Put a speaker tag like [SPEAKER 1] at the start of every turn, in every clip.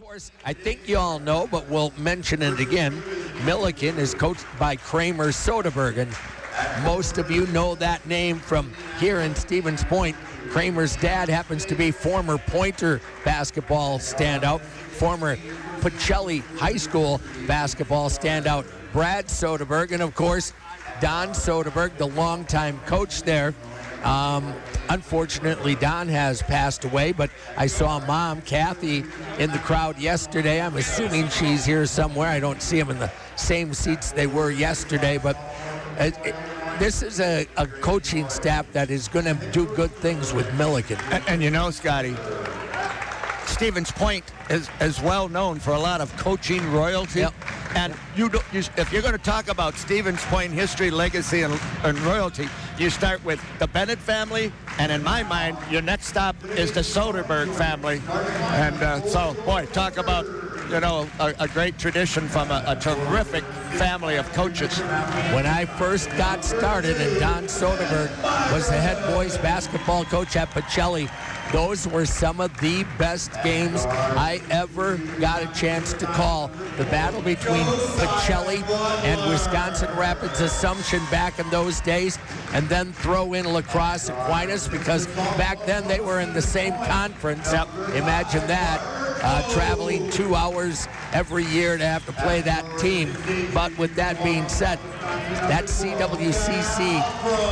[SPEAKER 1] course, I think you all know, but we'll mention it again. Milliken is coached by Kramer Soderberg, and most of you know that name from here in Stevens Point. Kramer's dad happens to be former Pointer basketball standout, former Pacelli High School basketball standout Brad Soderberg, and of course Don Soderberg, the longtime coach there. Unfortunately, Don has passed away, but I saw Mom, Kathy, in the crowd yesterday. I'm assuming she's here somewhere. I don't see them in the same seats they were yesterday, but this is a coaching staff that is going to do good things with Milliken.
[SPEAKER 2] And you know, Scotty, Stevens Point is well known for a lot of coaching royalty.
[SPEAKER 1] Yep.
[SPEAKER 2] And if you're going to talk about Stevens Point history, legacy, and royalty, you start with the Bennett family, and in my mind, your next stop is the Soderberg family. And so, boy, talk about, you know, a great tradition from a terrific family of coaches.
[SPEAKER 1] When I first got started, and Don Soderberg was the head boys basketball coach at Pacelli, those were some of the best games I ever got a chance to call. The battle between Pacelli and Wisconsin Rapids Assumption back in those days, and then throw in La Crosse Aquinas, because back then they were in the same conference.
[SPEAKER 2] Yep.
[SPEAKER 1] Imagine that. Traveling 2 hours every year to have to play that team. But with that being said, that CWCC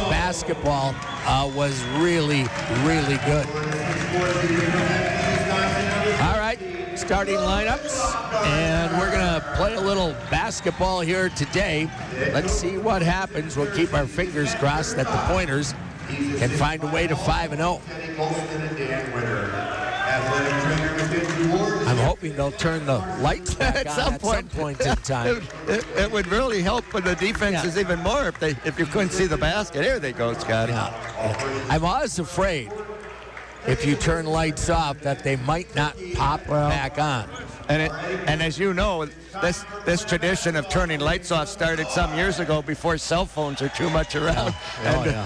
[SPEAKER 1] basketball was really, really good. All right, starting lineups, and we're going to play a little basketball here today. Let's see what happens. We'll keep our fingers crossed that the Pointers can find a way to 5-0. I'm hoping they'll turn the lights back on at some point in time.
[SPEAKER 2] It would really help with the defenses even more if you couldn't see the basket. There they go, Scott.
[SPEAKER 1] Yeah. I'm always afraid if you turn lights off that they might not pop back on.
[SPEAKER 2] And as you know, this tradition of turning lights off started some years ago before cell phones are too much around.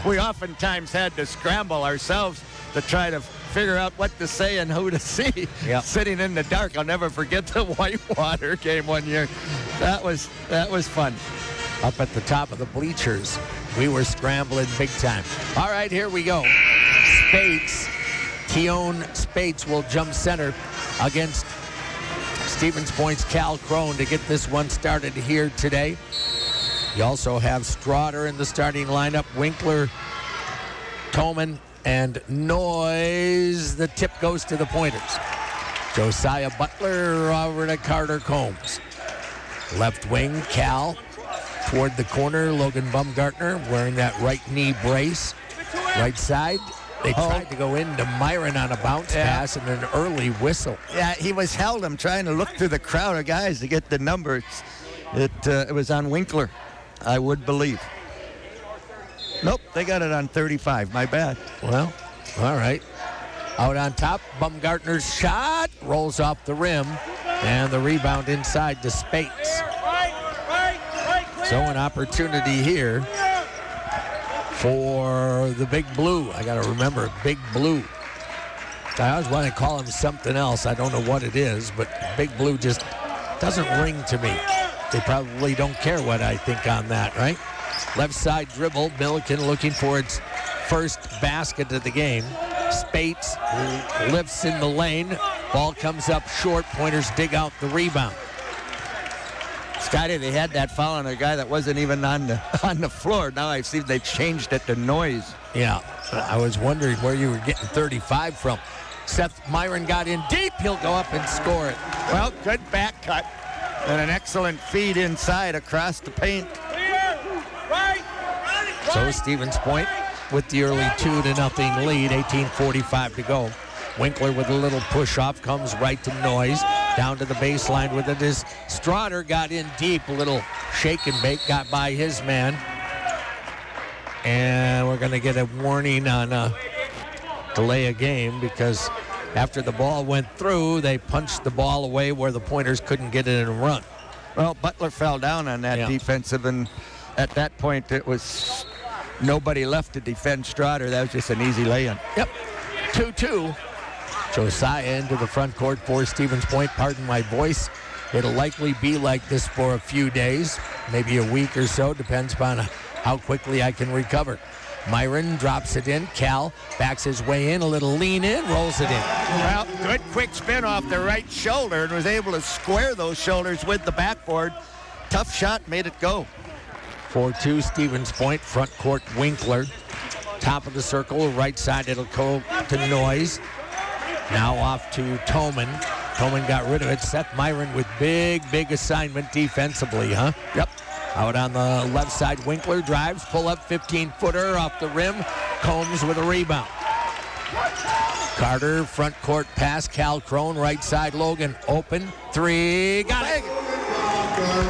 [SPEAKER 2] We oftentimes had to scramble ourselves to try to figure out what to say and who to see.
[SPEAKER 1] Yep.
[SPEAKER 2] Sitting in the dark. I'll never forget the Whitewater game one year. That was fun.
[SPEAKER 1] Up at the top of the bleachers, we were scrambling big time. All right, here we go. Spates, Keone Spates will jump center against Stevens Point's Cal Crone to get this one started here today. You also have Strawder in the starting lineup, Winkler, Toman, and Noyes. The tip goes to the Pointers. Josiah Butler over to Carter Combs. Left wing, Cal. Toward the corner, Logan Baumgartner wearing that right knee brace. Right side, they tried to go into Myron on a bounce pass and an early whistle.
[SPEAKER 2] Yeah, he was held. I'm trying to look through the crowd of guys to get the numbers. It was on Winkler, I would believe. Nope, they got it on 35. My bad.
[SPEAKER 1] Well, all right. Out on top, Baumgartner's shot rolls off the rim, and the rebound inside to Spates. So an opportunity here for the Big Blue. I got to remember, Big Blue. I always want to call him something else. I don't know what it is, but Big Blue just doesn't ring to me. They probably don't care what I think on that, right? Left side dribble, Milliken looking for its first basket of the game. Spates lifts in the lane. Ball comes up short. Pointers dig out the rebound.
[SPEAKER 2] Scotty, they had that foul on a guy that wasn't even on the floor. Now I see they've changed it to Noyes.
[SPEAKER 1] Yeah, I was wondering where you were getting 35 from. Seth Myron got in deep. He'll go up and score it.
[SPEAKER 2] Well, good back cut and an excellent feed inside across the paint.
[SPEAKER 1] So Stevens Point with the early 2-0 lead, 18:45 to go. Winkler with a little push-off comes right to Noyes. Down to the baseline with it is Strawder, got in deep, a little shake and bake, got by his man. And we're going to get a warning on a delay of game because after the ball went through, they punched the ball away where the Pointers couldn't get it in a run.
[SPEAKER 2] Well, Butler fell down on that defensive, and at that point it was nobody left to defend Strawder. That was just an easy lay-in.
[SPEAKER 1] Yep, 2-2. Josiah into the front court for Stevens Point. Pardon my voice. It'll likely be like this for a few days, maybe a week or so. Depends upon how quickly I can recover. Myron drops it in. Cal backs his way in, a little lean in, rolls it in.
[SPEAKER 2] Well, good quick spin off the right shoulder and was able to square those shoulders with the backboard. Tough shot, made it go.
[SPEAKER 1] 4-2 Stevens Point, front court Winkler. Top of the circle, right side it'll go to Noyes. Now off to Toman. Toman got rid of it. Seth Myron with big assignment defensively, huh?
[SPEAKER 2] Yep.
[SPEAKER 1] Out on the left side, Winkler drives, pull up 15-footer off the rim. Combs with a rebound. Carter, front court pass, Cal Crone, right side, Logan, open, three, got it.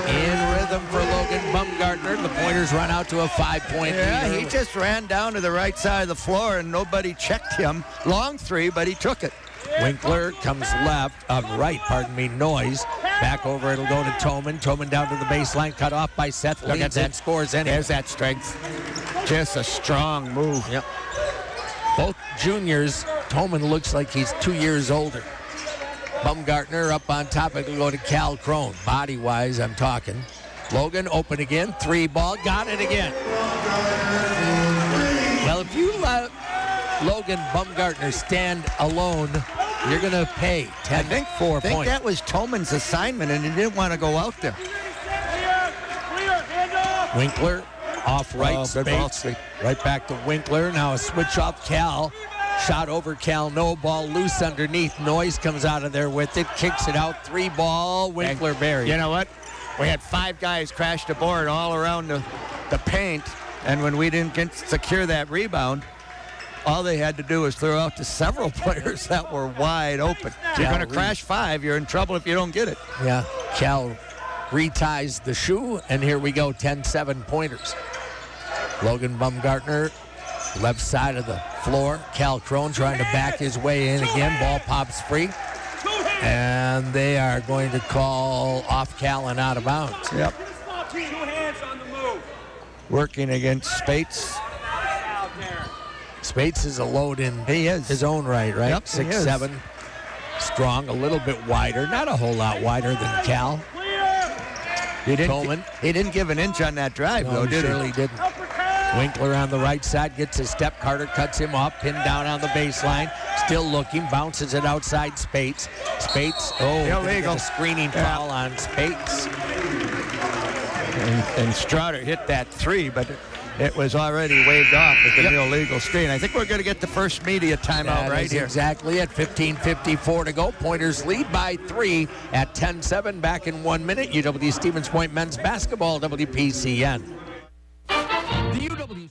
[SPEAKER 1] In rhythm for Logan Baumgartner. The Pointers run out to a 5-point lead.
[SPEAKER 2] He just ran down to the right side of the floor and nobody checked him. Long three, but he took it.
[SPEAKER 1] Winkler comes right, Noyes. Back over, it'll go to Toman. Toman down to the baseline, cut off by Seth. Leads and scores anyway.
[SPEAKER 2] There's that strength. Just a strong move.
[SPEAKER 1] Yep. Both juniors, Toman looks like he's 2 years older. Baumgartner up on top, it'll go to Cal Crone. Body-wise, I'm talking. Logan open again, three ball, got it again. Well, if you let Logan Baumgartner stand alone, you're going to pay 10-4 points.
[SPEAKER 2] I think that was Toman's assignment, and he didn't want to go out there.
[SPEAKER 1] Winkler off right, Spates. Right back to Winkler. Now a switch off Cal. Shot over Cal, no ball, loose underneath. Noyes comes out of there with it, kicks it out, three ball, Winkler buried.
[SPEAKER 2] You know what? We had five guys crash the board all around the paint, and when we didn't secure that rebound, all they had to do was throw out to several players that were wide open. You're going to crash five, you're in trouble if you don't get it.
[SPEAKER 1] Yeah, Cal reties the shoe, and here we go, 10-7 Pointers. Logan Baumgartner, left side of the floor. Cal Crone trying to back his way in again. Ball pops free. And they are going to call off Cal and out of bounds.
[SPEAKER 2] Yep. Working against Spates.
[SPEAKER 1] Spates is a load in his own right?
[SPEAKER 2] Yep,
[SPEAKER 1] 6'7", strong, a little bit wider. Not a whole lot wider than Cal.
[SPEAKER 2] He didn't give an inch on that drive, though, did he?
[SPEAKER 1] Surely didn't. Winkler on the right side gets a step. Carter cuts him off, pinned down on the baseline. Still looking, bounces it outside Spates. Spates,
[SPEAKER 2] illegal.
[SPEAKER 1] A screening foul on Spates.
[SPEAKER 2] And Strotter hit that three, but it was already waved off with an illegal screen. I think we're going to get the first media timeout right here.
[SPEAKER 1] Exactly at 15:54 to go. Pointers lead by 3 at 10-7. Back in 1 minute. UW Stevens Point men's basketball, WPCN. The UW.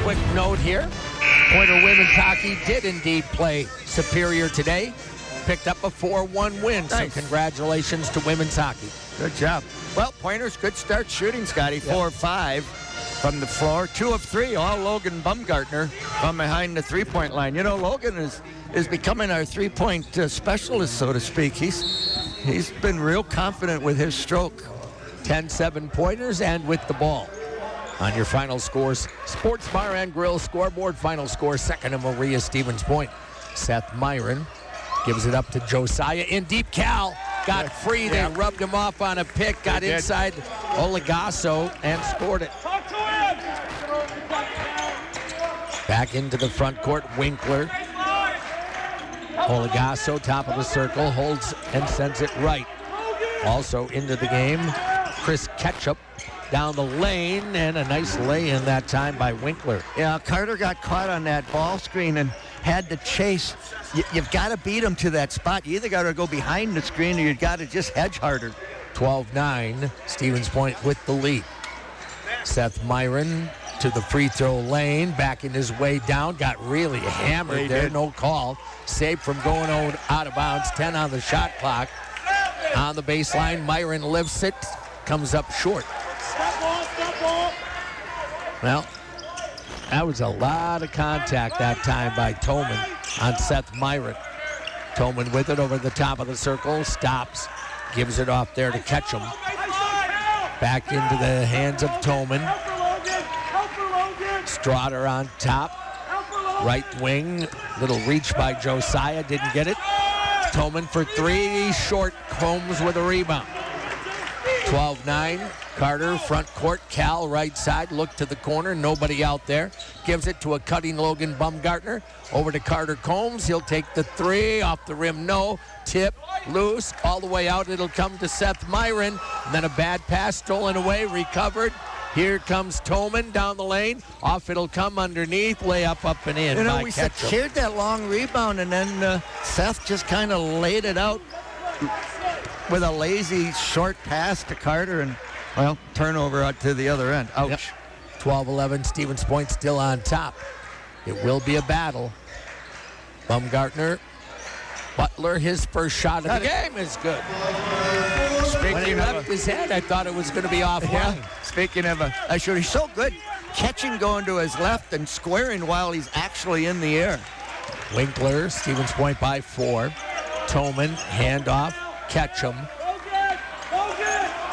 [SPEAKER 1] Quick note here. Pointer women's hockey did indeed play superior today. Picked up a 4-1 win.
[SPEAKER 2] Nice.
[SPEAKER 1] So congratulations to women's hockey.
[SPEAKER 2] Good job. Well, Pointers, good start shooting, Scotty. 4-5 from the floor. 2 of 3, all Logan Baumgartner from behind the three-point line. You know, Logan is becoming our three-point specialist, so to speak. He's been real confident with his stroke.
[SPEAKER 1] 10-7 Pointers and with the ball. On your final scores, Sports Bar and Grill scoreboard. Final score, second to Maria Stevens Point. Seth Myron gives it up to Josiah. In deep, Cal got free. They rubbed him off on a pick. Got inside Olegasso and scored it. Back into the front court, Winkler. Olegasso, top of the circle, holds and sends it right. Also into the game, Chris Ketchup down the lane, and a nice lay-in that time by Winkler.
[SPEAKER 2] Yeah, Carter got caught on that ball screen and had to chase. You've got to beat him to that spot. You either got to go behind the screen or you've got to just hedge harder.
[SPEAKER 1] 12-9, Stevens Point with the lead. Seth Myron to the free throw lane, backing his way down, got really hammered there, no call. Saved from going out of bounds, 10 on the shot clock. On the baseline, Myron lifts it, comes up short. Well, that was a lot of contact that time by Tolman on Seth Myron. Tolman with it over the top of the circle, stops, gives it off there to Ketchum. Back into the hands of Tolman. Strotter on top. Right wing, little reach by Josiah, didn't get it. Tolman for three, short. Combs with a rebound. 12-9, Carter, front court, Cal, right side, look to the corner, nobody out there. Gives it to a cutting Logan Baumgartner. Over to Carter Combs, he'll take the three, off the rim, no. Tip, loose, all the way out, it'll come to Seth Myron. And then a bad pass, stolen away, recovered. Here comes Tolman down the lane. Off it'll come underneath, layup up and in by
[SPEAKER 2] we
[SPEAKER 1] Ketchum.
[SPEAKER 2] secured that long rebound, and then Seth just kind of laid it out with a lazy short pass to Carter, and, well, turnover out to the other end. Ouch.
[SPEAKER 1] Yep. 12-11, Stevens Point still on top. It will be a battle. Baumgartner, Butler, his first shot of the game is good. When he left his head, I thought it was going to be offline.
[SPEAKER 2] Yeah. Speaking of a shooter, he's so good catching going to his left and squaring while he's actually in the air.
[SPEAKER 1] Winkler, Stevens Point by 4. Tolman, handoff, Ketchum.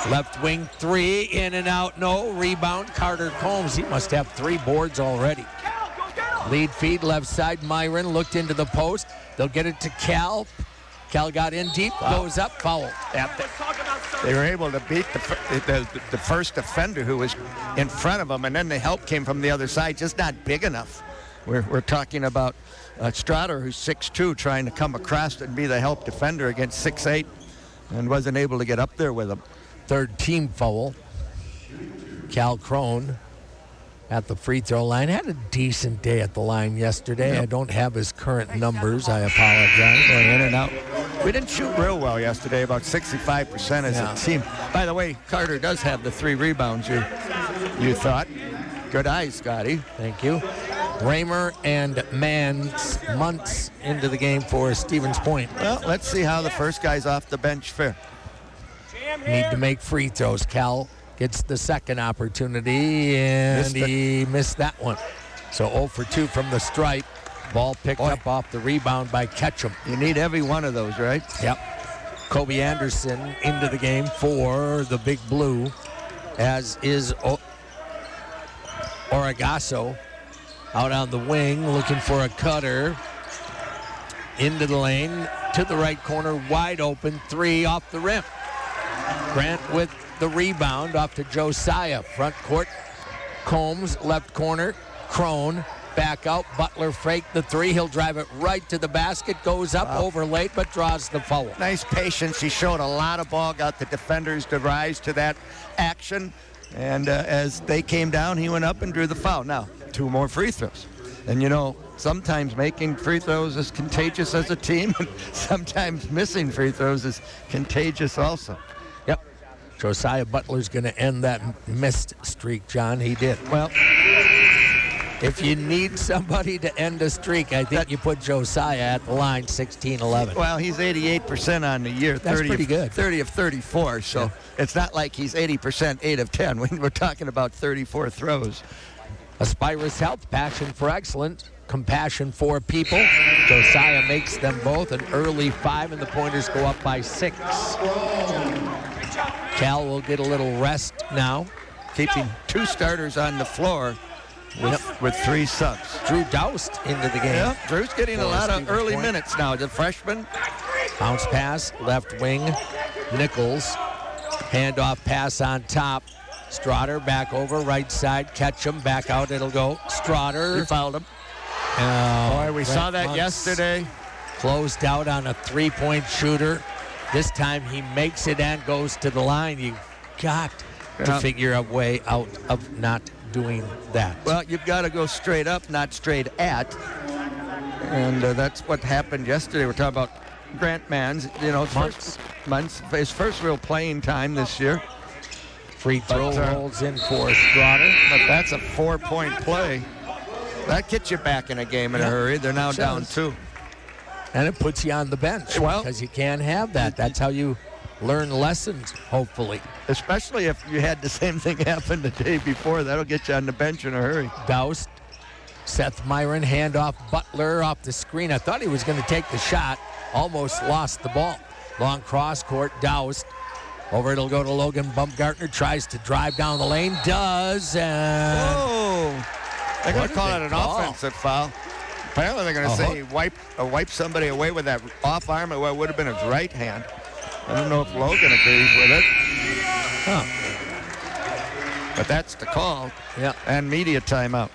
[SPEAKER 1] Left wing three, in and out, no. Rebound, Carter Combs. He must have 3 boards already. Lead feed, left side, Myron looked into the post. They'll get it to Cal. Cal got in deep, goes up, foul.
[SPEAKER 2] They were able to beat the first defender who was in front of them, and then the help came from the other side, just not big enough. We're talking about Strotter, who's 6'2", trying to come across and be the help defender against 6'8", and wasn't able to get up there with him.
[SPEAKER 1] Third team foul. Cal Crone at the free throw line. Had a decent day at the line yesterday. Yep. I don't have his current numbers. I apologize.
[SPEAKER 2] Going in and out. We didn't shoot real well yesterday, about 65% as a team. By the way, Carter does have the 3 rebounds you thought. Good eyes, Scotty.
[SPEAKER 1] Thank you. Raymer and months into the game for Stevens Point.
[SPEAKER 2] Well, let's see how the first guys off the bench fare.
[SPEAKER 1] Need to make free throws. Cal gets the second opportunity, and he missed that one. So 0 for 2 from the stripe. Ball picked up off the rebound by Ketchum.
[SPEAKER 2] You need every one of those, right?
[SPEAKER 1] Yep. Kobe Anderson into the game for the Big Blue, as is Olegasso out on the wing looking for a cutter. Into the lane, to the right corner, wide open, 3 off the rim. Grant with the rebound off to Josiah. Front court, Combs, left corner, Crone, back out. Butler faked the 3. He'll drive it right to the basket, goes up, over late, but draws the foul.
[SPEAKER 2] Nice patience. He showed a lot of ball, got the defenders to rise to that action. And as they came down, he went up and drew the foul. Now, 2 more free throws. And, you know, sometimes making free throws is contagious as a team, and sometimes missing free throws is contagious also.
[SPEAKER 1] Yep. Josiah Butler's going to end that missed streak, John. He did.
[SPEAKER 2] Well,
[SPEAKER 1] if you need somebody to end a streak, I think you put Josiah at the line, 16-11.
[SPEAKER 2] Well, he's 88% on the year.
[SPEAKER 1] That's pretty good.
[SPEAKER 2] 30 of 34, so it's not like he's 80%, 8 of 10. We're talking about 34 throws.
[SPEAKER 1] Aspirus Health, passion for excellence, compassion for people. Josiah makes them both an early 5, and the Pointers go up by 6. Cal will get a little rest now.
[SPEAKER 2] Keeping 2 starters on the floor with 3 subs.
[SPEAKER 1] Drew Doust into the game.
[SPEAKER 2] Yeah, Drew's getting a lot of early minutes now. The freshman.
[SPEAKER 1] Bounce pass, left wing, Nichols. Handoff pass on top. Strotter back over, right side. Ketchum back out. It'll go. Strotter.
[SPEAKER 2] He fouled him. Boy, we saw
[SPEAKER 1] Brent
[SPEAKER 2] that
[SPEAKER 1] Muntz
[SPEAKER 2] yesterday.
[SPEAKER 1] Closed out on a three-point shooter. This time he makes it and goes to the line. You got to figure a way out of not doing that.
[SPEAKER 2] Well, you've got to go straight up, not straight at. And that's what happened yesterday. We're talking about Grant Manns, his first real playing time this year.
[SPEAKER 1] Free throw rolls in for Strotter.
[SPEAKER 2] But that's a 4-point play. That gets you back in a game in a hurry. They're now down 2.
[SPEAKER 1] And it puts you on the bench because you can't have that. That's how you learn lessons, hopefully.
[SPEAKER 2] Especially if you had the same thing happen the day before. That'll get you on the bench in a hurry.
[SPEAKER 1] Doused. Seth Myron, handoff Butler off the screen. I thought he was going to take the shot. Almost lost the ball. Long cross court, Doused. Over it'll go to Logan Baumgartner. Tries to drive down the lane. Does. And
[SPEAKER 2] they're going to call it an offensive foul. Apparently they're going to say he wiped somebody away with that off arm. It would have been his right hand. I don't know if Logan agrees with it. But that's the call.
[SPEAKER 1] Yeah.
[SPEAKER 2] And media timeout.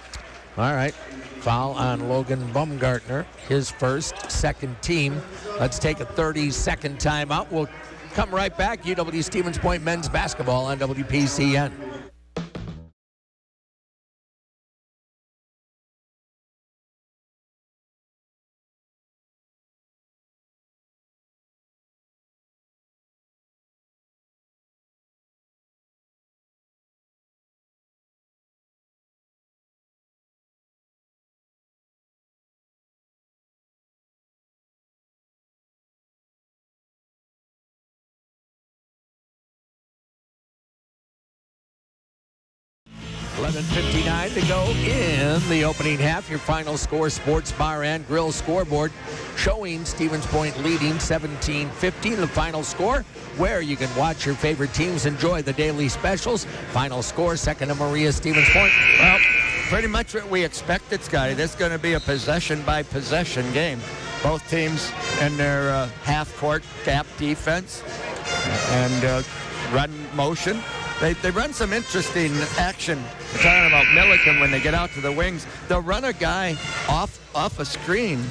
[SPEAKER 1] All right. Foul on Logan Baumgartner. His first, second team. Let's take a 30-second timeout. We'll come right back. UW Stevens Point men's basketball on WPCN. .59 to go in the opening half. Your final score, Sports Bar and Grill scoreboard showing Stevens Point leading 17-15. The final score, where you can watch your favorite teams enjoy the daily specials. Final score, second to Maria Stevens Point.
[SPEAKER 2] Well, pretty much what we expected, Scotty. This is going to be a possession-by-possession game. Both teams in their half-court gap defense and run motion. They run some interesting action. We're talking about Milliken when they get out to the wings. They'll run a guy off a screen,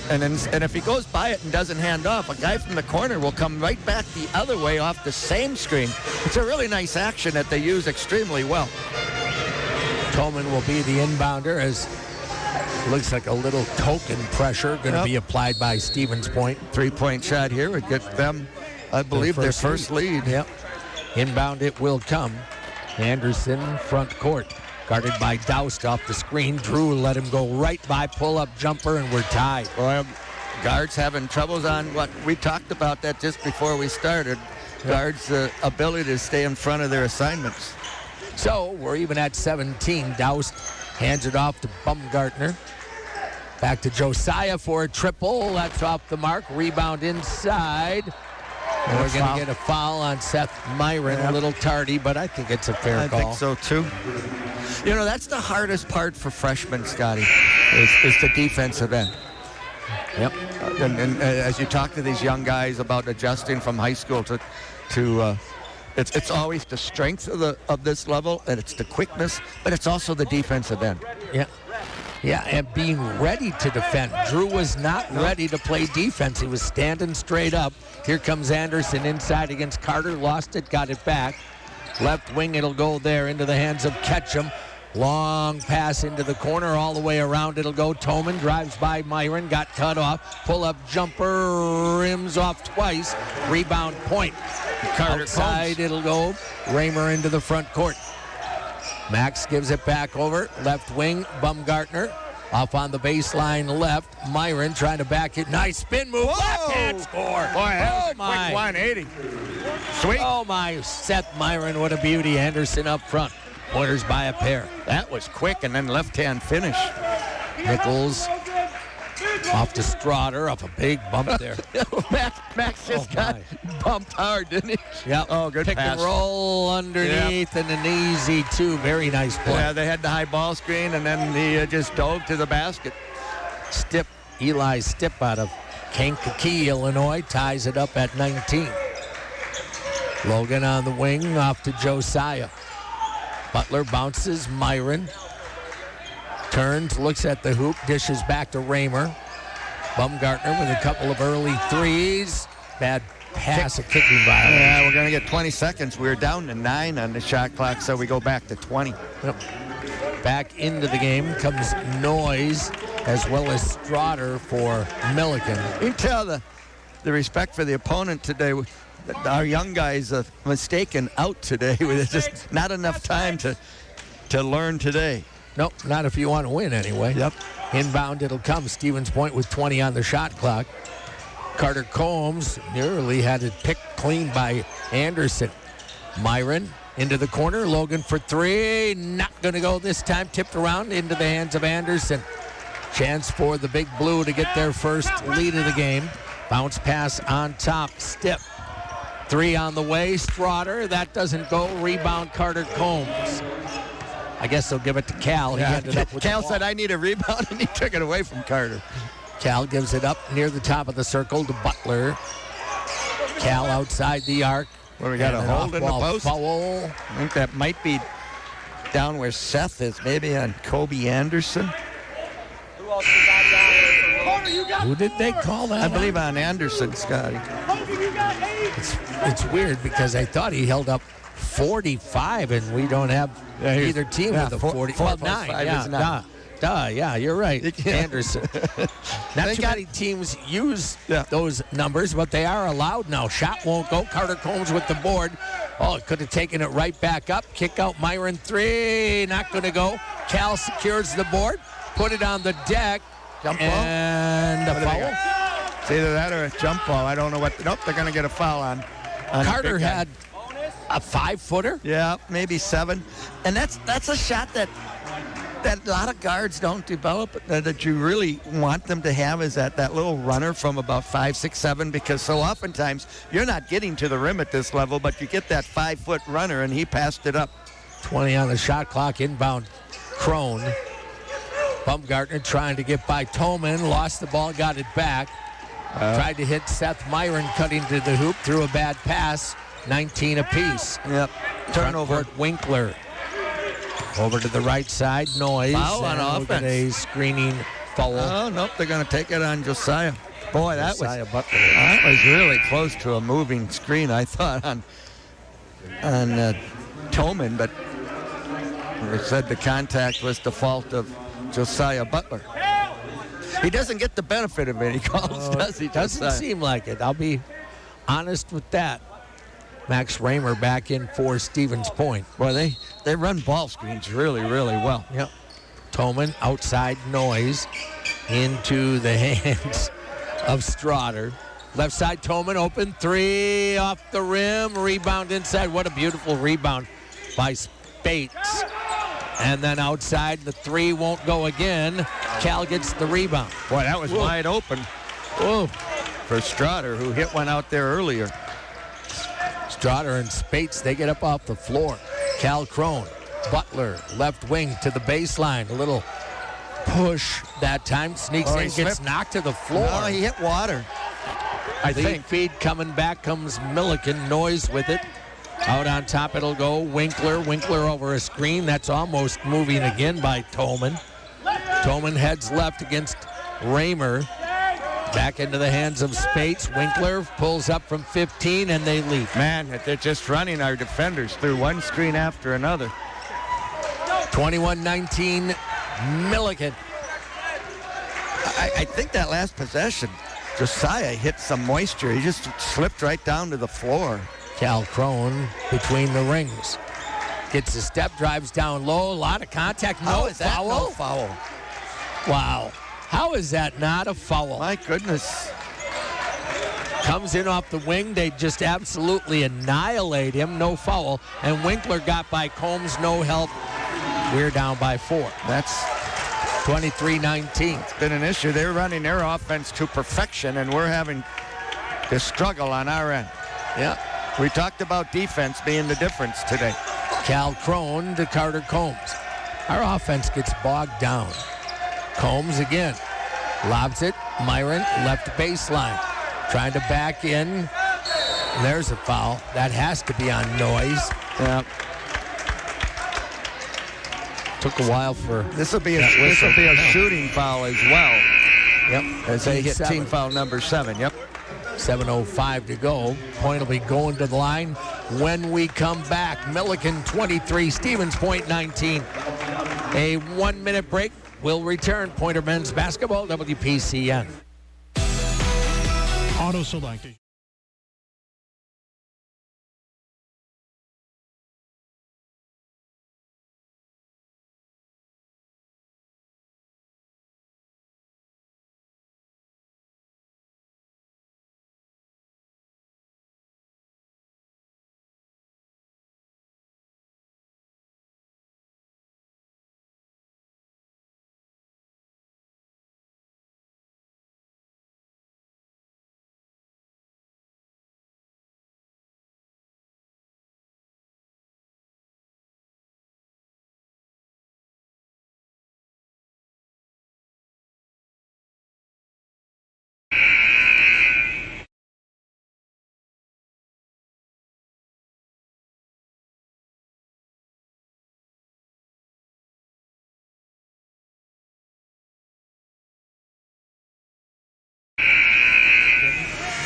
[SPEAKER 2] and if he goes by it and doesn't hand off, a guy from the corner will come right back the other way off the same screen. It's a really nice action that they use extremely well.
[SPEAKER 1] Coleman will be the inbounder as looks like a little token pressure going to be applied by Stevens Point.
[SPEAKER 2] 3-point shot here would get them, I believe, their first lead.
[SPEAKER 1] Yep. Inbound it will come. Anderson front court. Guarded by Doused off the screen. Drew let him go right by. Pull-up jumper, and we're tied.
[SPEAKER 2] Well, guards having troubles on what we talked about that just before we started. Guards' ability to stay in front of their assignments.
[SPEAKER 1] So we're even at 17. Doused hands it off to Baumgartner. Back to Josiah for a triple. That's off the mark. Rebound inside. And we're going to get a foul on Seth Myron, a little tardy, but I think it's a fair call.
[SPEAKER 2] I think so, too. You know, that's the hardest part for freshmen, Scotty, is the defensive end.
[SPEAKER 1] Yep.
[SPEAKER 2] And as you talk to these young guys about adjusting from high school to it's always the strength of this level, and it's the quickness, but it's also the defensive end.
[SPEAKER 1] Yeah, and being ready to defend. Drew was not ready to play defense. He was standing straight up. Here comes Anderson inside against Carter. Lost it, got it back. Left wing, it'll go there into the hands of Ketchum. Long pass into the corner, all the way around it'll go. Toman drives by Myron, got cut off. Pull-up jumper, rims off twice. Rebound Point.
[SPEAKER 2] Carter
[SPEAKER 1] outside
[SPEAKER 2] comes.
[SPEAKER 1] It'll go. Raymer into the front court. Max gives it back over. Left wing, Baumgartner. Off on the baseline left. Myron trying to back it. Nice spin move. Left-hand score.
[SPEAKER 2] Boy, that was a quick
[SPEAKER 1] my.
[SPEAKER 2] 180. Sweet.
[SPEAKER 1] Oh, my. Seth Myron, what a beauty. Anderson up front. Pointers by a pair.
[SPEAKER 2] That was quick, and then left-hand finish.
[SPEAKER 1] Nichols off to Strotter, off a big bump there.
[SPEAKER 2] Max just got bumped hard, didn't he?
[SPEAKER 1] Yep.
[SPEAKER 2] Oh, good
[SPEAKER 1] Pick
[SPEAKER 2] pass.
[SPEAKER 1] and roll underneath and an easy two. Very nice play.
[SPEAKER 2] Yeah, they had the high ball screen, and then he just dove to the basket.
[SPEAKER 1] Eli Stipp out of Kankakee, Illinois, ties it up at 19. Logan on the wing, off to Josiah. Butler bounces, Myron. Turns, looks at the hoop, dishes back to Raymer. Baumgartner with a couple of early threes. Bad pass, a kicking violation.
[SPEAKER 2] Yeah, we're going to get 20 seconds. We're down to 9 on the shot clock, so we go back to 20.
[SPEAKER 1] Yep. Back into the game comes Noyes as well as Strotter for Milliken.
[SPEAKER 2] You can tell the respect for the opponent today. Our young guys are mistaken out today. There's just not enough time to learn today.
[SPEAKER 1] Nope, not if you want to win anyway.
[SPEAKER 2] Yep.
[SPEAKER 1] Inbound it'll come. Stevens Point with 20 on the shot clock. Carter Combs nearly had it picked clean by Anderson. Myron into the corner. Logan for three. Not going to go this time. Tipped around into the hands of Anderson. Chance for the Big Blue to get their first lead of the game. Bounce pass on top. Stip. Three on the way. Strotter. That doesn't go. Rebound Carter Combs. I guess they'll give it to Cal. He ended up with
[SPEAKER 2] Cal
[SPEAKER 1] the ball.
[SPEAKER 2] said, I need a rebound, and he took it away from Carter.
[SPEAKER 1] Cal gives it up near the top of the circle to Butler. Cal outside the arc.
[SPEAKER 2] Well, we got a hold in the post.
[SPEAKER 1] Foul.
[SPEAKER 2] I think that might be down where Seth is, maybe on Kobe Anderson.
[SPEAKER 1] Who did they call that?
[SPEAKER 2] I believe on Anderson, Scotty.
[SPEAKER 1] It's weird because I thought he held up 45, and we don't have either team with a 40. Well, 9. Yeah, yeah, you're right. Anderson. Not too many teams use those numbers, but they are allowed now. Shot won't go. Carter Combs with the board. Oh, it could have taken it right back up. Kick out Myron three. Not going to go. Cal secures the board. Put it on the deck.
[SPEAKER 2] Jump ball.
[SPEAKER 1] And a foul.
[SPEAKER 2] It's either that or a jump ball. I don't know what. Nope, they're going to get a foul on
[SPEAKER 1] Carter had a 5-footer.
[SPEAKER 2] Yeah, maybe 7. And that's a shot that a lot of guards don't develop, that you really want them to have, is that little runner from about 5, 6, 7, because so oftentimes you're not getting to the rim at this level, but you get that 5-foot runner, and he passed it up.
[SPEAKER 1] 20 on the shot clock. Inbound Crone. Baumgartner trying to get by Tolman. Lost the ball, got it back. Tried to hit Seth Myron cutting to the hoop. Threw a bad pass. 19 apiece.
[SPEAKER 2] Yep. Turnover.
[SPEAKER 1] Winkler. Over to the right side. Noyes.
[SPEAKER 2] Foul on offense.
[SPEAKER 1] A screening foul.
[SPEAKER 2] Oh, nope. They're going to take it on Josiah. Boy, that
[SPEAKER 1] Butler.
[SPEAKER 2] was really close to a moving screen, I thought, on Tolman, but it said the contact was the fault of Josiah Butler. He doesn't get the benefit of any calls, does he?
[SPEAKER 1] Doesn't seem like it. I'll be honest with that. Max Raymer back in for Stevens Point.
[SPEAKER 2] Boy, they run ball screens really, really well.
[SPEAKER 1] Yep. Tolman outside Noyes into the hands of Strotter. Left side Tolman open three off the rim. Rebound inside. What a beautiful rebound by Spates. And then outside, the three won't go again. Cal gets the rebound.
[SPEAKER 2] Boy, that was wide open.
[SPEAKER 1] Whoa.
[SPEAKER 2] For Strotter, who hit one out there earlier.
[SPEAKER 1] Strotter and Spates, they get up off the floor. Cal Crone, Butler, left wing to the baseline. A little push that time. Sneaks in, gets knocked to the floor.
[SPEAKER 2] No, he hit water. I think.
[SPEAKER 1] Feed coming back comes Milliken. Noyes with it. Out on top it'll go. Winkler over a screen. That's almost moving again by Tolman. Tolman heads left against Raymer. Back into the hands of Spates. Winkler pulls up from 15 and they leave.
[SPEAKER 2] Man, they're just running our defenders through one screen after another.
[SPEAKER 1] 21-19 Milliken.
[SPEAKER 2] I think that last possession, Josiah hit some moisture. He just slipped right down to the floor.
[SPEAKER 1] Cal Crone between the rings. Gets a step, drives down low. A lot of contact. No foul.
[SPEAKER 2] No foul.
[SPEAKER 1] Wow. How is that not a foul?
[SPEAKER 2] My goodness.
[SPEAKER 1] Comes in off the wing. They just absolutely annihilate him. No foul. And Winkler got by Combs. No help. We're down by 4.
[SPEAKER 2] That's
[SPEAKER 1] 23-19.
[SPEAKER 2] It's been an issue. They're running their offense to perfection, and we're having to struggle on our end.
[SPEAKER 1] Yeah.
[SPEAKER 2] We talked about defense being the difference today.
[SPEAKER 1] Cal Crone to Carter Combs. Our offense gets bogged down. Combs again. Lobs it. Myron, left baseline. Trying to back in. There's a foul. That has to be on Noyes.
[SPEAKER 2] Yeah.
[SPEAKER 1] Took a while for
[SPEAKER 2] This will be a shooting foul as well.
[SPEAKER 1] Yep.
[SPEAKER 2] As they hit
[SPEAKER 1] 7.
[SPEAKER 2] team foul number 7. Yep.
[SPEAKER 1] 7:05 to go. Point will be going to the line when we come back. Milliken 23, Stevens Point 19. A 1-minute break. We'll return. Pointer men's basketball, WPCN.
[SPEAKER 3] Auto Select.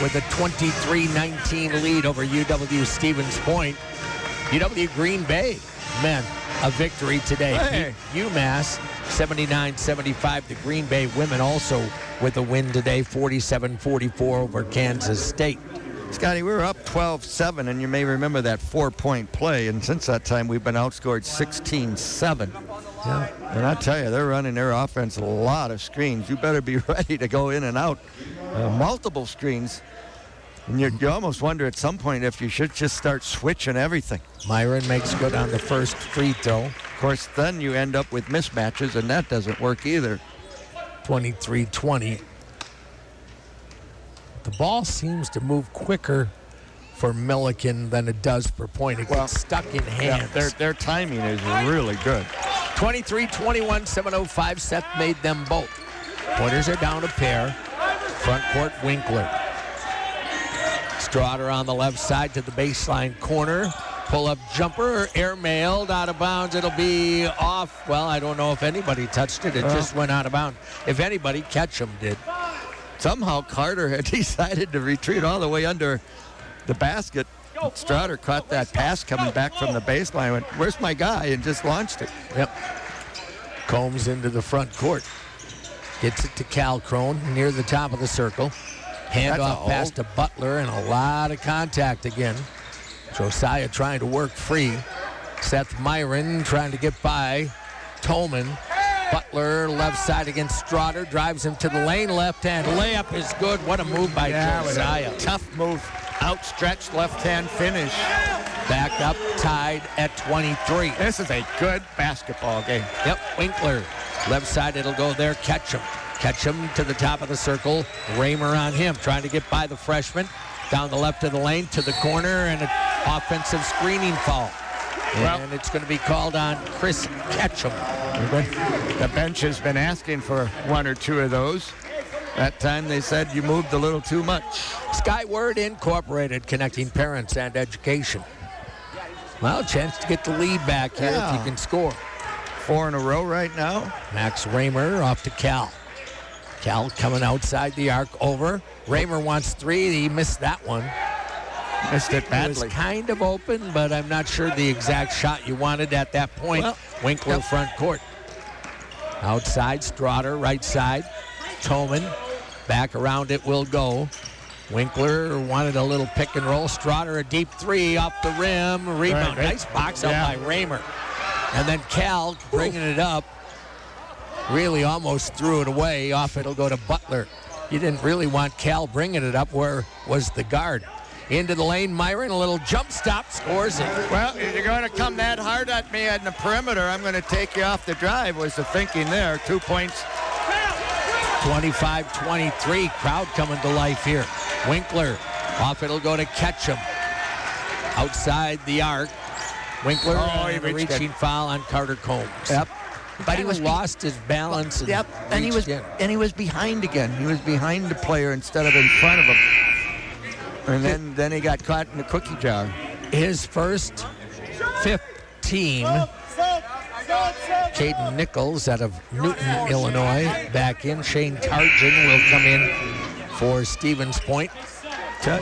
[SPEAKER 1] With a 23-19 lead over UW Stevens Point. UW Green Bay, men, a victory today.
[SPEAKER 2] Hey.
[SPEAKER 1] UMass 79-75. The Green Bay women also with a win today, 47-44 over Kansas State.
[SPEAKER 2] Scotty, we were up 12-7, and you may remember that 4-point play. And since that time, we've been outscored 16-7.
[SPEAKER 1] Yeah.
[SPEAKER 2] And I tell you, they're running their offense a lot of screens. You better be ready to go in and out. Multiple screens. And you almost wonder at some point if you should just start switching everything.
[SPEAKER 1] Myron makes good on the first free throw.
[SPEAKER 2] Of course, then you end up with mismatches, and that doesn't work either.
[SPEAKER 1] 23-20. The ball seems to move quicker for Milliken than it does for Point. It gets stuck in hands.
[SPEAKER 2] Yeah, their timing is really good.
[SPEAKER 1] 23-21, 7:05. Seth made them both. Pointers are down a pair. Front court, Winkler. Strotter on the left side to the baseline corner. Pull-up jumper, air-mailed, out of bounds. It'll be off. Well, I don't know if anybody touched it. It just went out of bounds. If anybody, Ketchum did.
[SPEAKER 2] Somehow Carter had decided to retreat all the way under the basket. Strotter caught that pass coming back from the baseline. Went, where's my guy? And just launched it.
[SPEAKER 1] Yep. Combs into the front court. Gets it to Cal Crone near the top of the circle. Handoff pass to Butler and a lot of contact again. Josiah trying to work free. Seth Myron trying to get by Tolman. Butler left side against Strotter. Drives him to the lane. Left hand layup is good. What a move by Josiah.
[SPEAKER 2] Tough move. Outstretched left-hand finish.
[SPEAKER 1] Back up, tied at 23.
[SPEAKER 2] This is a good basketball game.
[SPEAKER 1] Yep, Winkler. Left side, it'll go there. Ketchum. Ketchum to the top of the circle. Raymer on him, trying to get by the freshman. Down the left of the lane to the corner, and an offensive screening foul. And it's going to be called on Chris Ketchum.
[SPEAKER 2] The bench has been asking for one or two of those. That time they said you moved a little too much.
[SPEAKER 1] Skyward Incorporated, connecting parents and education. Well, chance to get the lead back here if you can score.
[SPEAKER 2] 4 in a row right now.
[SPEAKER 1] Max Raymer off to Cal. Cal coming outside the arc over. Raymer wants 3. He missed that one.
[SPEAKER 2] Missed it badly.
[SPEAKER 1] It was kind of open, but I'm not sure the exact shot you wanted at that point.
[SPEAKER 2] Well,
[SPEAKER 1] Winkler front court. Outside, Strotter, right side. Tolman, back around it will go. Winkler wanted a little pick and roll. Strotter, a deep 3 off the rim. Rebound.
[SPEAKER 2] Right.
[SPEAKER 1] Nice box out by Raymer. And then Cal bringing it up. Really almost threw it away. Off it'll go to Butler. You didn't really want Cal bringing it up. Where was the guard? Into the lane, Myron, a little jump stop, scores it.
[SPEAKER 2] Well, if you're going to come that hard at me in the perimeter, I'm going to take you off the drive, was the thinking there. 2 points.
[SPEAKER 1] 25-23, crowd coming to life here. Winkler, off it'll go to Ketchum. Outside the arc. Winkler,
[SPEAKER 2] he
[SPEAKER 1] and a
[SPEAKER 2] reached
[SPEAKER 1] reaching foul on Carter Combs.
[SPEAKER 2] Yep.
[SPEAKER 1] But he lost his balance.
[SPEAKER 2] And he was behind again. He was behind the player instead of in front of him. And then he got caught in the cookie jar.
[SPEAKER 1] His first 15 Caden Nichols out of Newton, Illinois, back in. Shane Tarjan will come in for Stevens Point.
[SPEAKER 2] Tell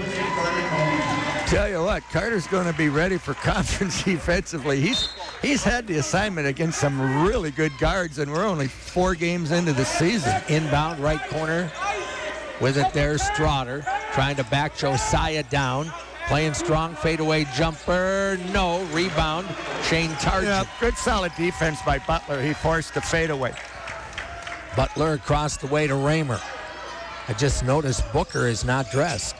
[SPEAKER 2] you what, Carter's going to be ready for conference defensively. He's had the assignment against some really good guards, and we're only 4 games into the season.
[SPEAKER 1] Inbound right corner with it there, Straughter trying to back Josiah down. Playing strong, fadeaway jumper. No, rebound, Shane Tarjan.
[SPEAKER 2] Yeah, good solid defense by Butler. He forced the fadeaway.
[SPEAKER 1] Butler across the way to Raymer. I just noticed Booker is not dressed.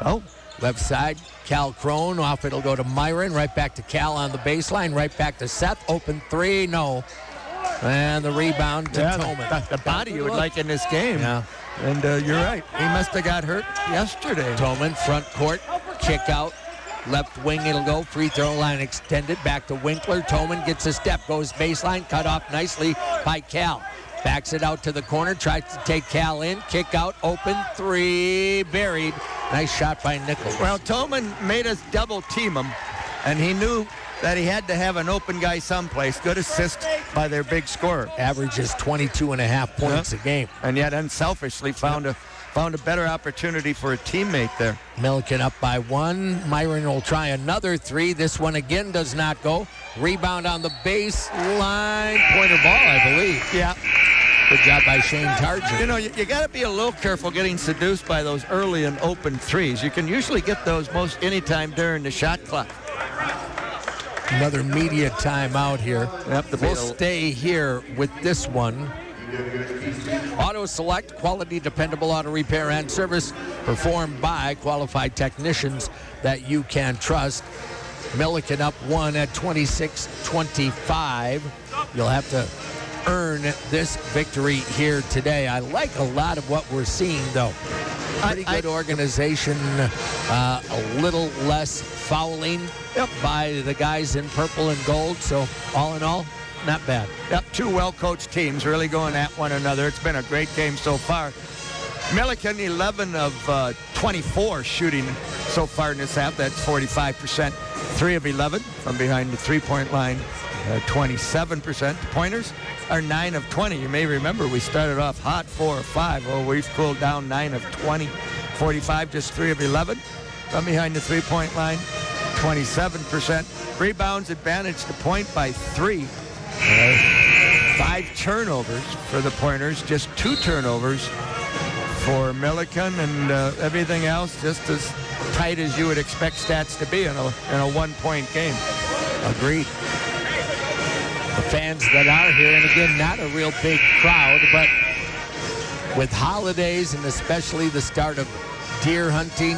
[SPEAKER 2] Oh.
[SPEAKER 1] Left side, Cal Crone. Off it'll go to Myron. Right back to Cal on the baseline. Right back to Seth. Open 3, no. And the rebound to Toman.
[SPEAKER 2] The body you would like in this game.
[SPEAKER 1] Yeah.
[SPEAKER 2] And you're right. He must have got hurt yesterday.
[SPEAKER 1] Toman, front court, kick out. Left wing it'll go. Free throw line extended. Back to Winkler. Toman gets a step. Goes baseline. Cut off nicely by Cal. Backs it out to the corner. Tries to take Cal in. Kick out. Open 3. Buried. Nice shot by Nichols.
[SPEAKER 2] Well, Toman made us double team him, and he knew that he had to have an open guy someplace. Good assist by their big scorer.
[SPEAKER 1] Averages 22.5 points a game.
[SPEAKER 2] And yet unselfishly found a better opportunity for a teammate there.
[SPEAKER 1] Milliken up by 1. Myron will try another 3. This one again does not go. Rebound on the baseline. Pointer ball, I believe.
[SPEAKER 2] Yeah.
[SPEAKER 1] Good job by Shane Tarjan.
[SPEAKER 2] You know, you got to be a little careful getting seduced by those early and open threes. You can usually get those most any time during the shot clock.
[SPEAKER 1] Another media timeout here. We'll stay here with this one. Auto Select, quality, dependable auto repair and service performed by qualified technicians that you can trust. Milliken up 1 at 26-25. You'll have to earn this victory here today. I like a lot of what we're seeing, though. Pretty good organization, a little less fouling by the guys in purple and gold. So all in all, not bad.
[SPEAKER 2] Yep, 2 well-coached teams really going at one another. It's been a great game so far. Milliken, 11 of 24 shooting so far in this half. That's 45%. 3 of 11 from behind the three-point line. 27%. Pointers are 9 of 20. You may remember we started off hot 4 of 5. Well, we've cooled down 9 of 20. 45, just 3 of 11 from behind the three-point line. 27%. Rebounds advantage the point by 3. 5 turnovers for the Pointers, just 2 turnovers for Milliken, and everything else just as tight as you would expect stats to be in a one-point game.
[SPEAKER 1] Agreed. The fans that are here, and again, not a real big crowd, but with holidays and especially the start of deer hunting,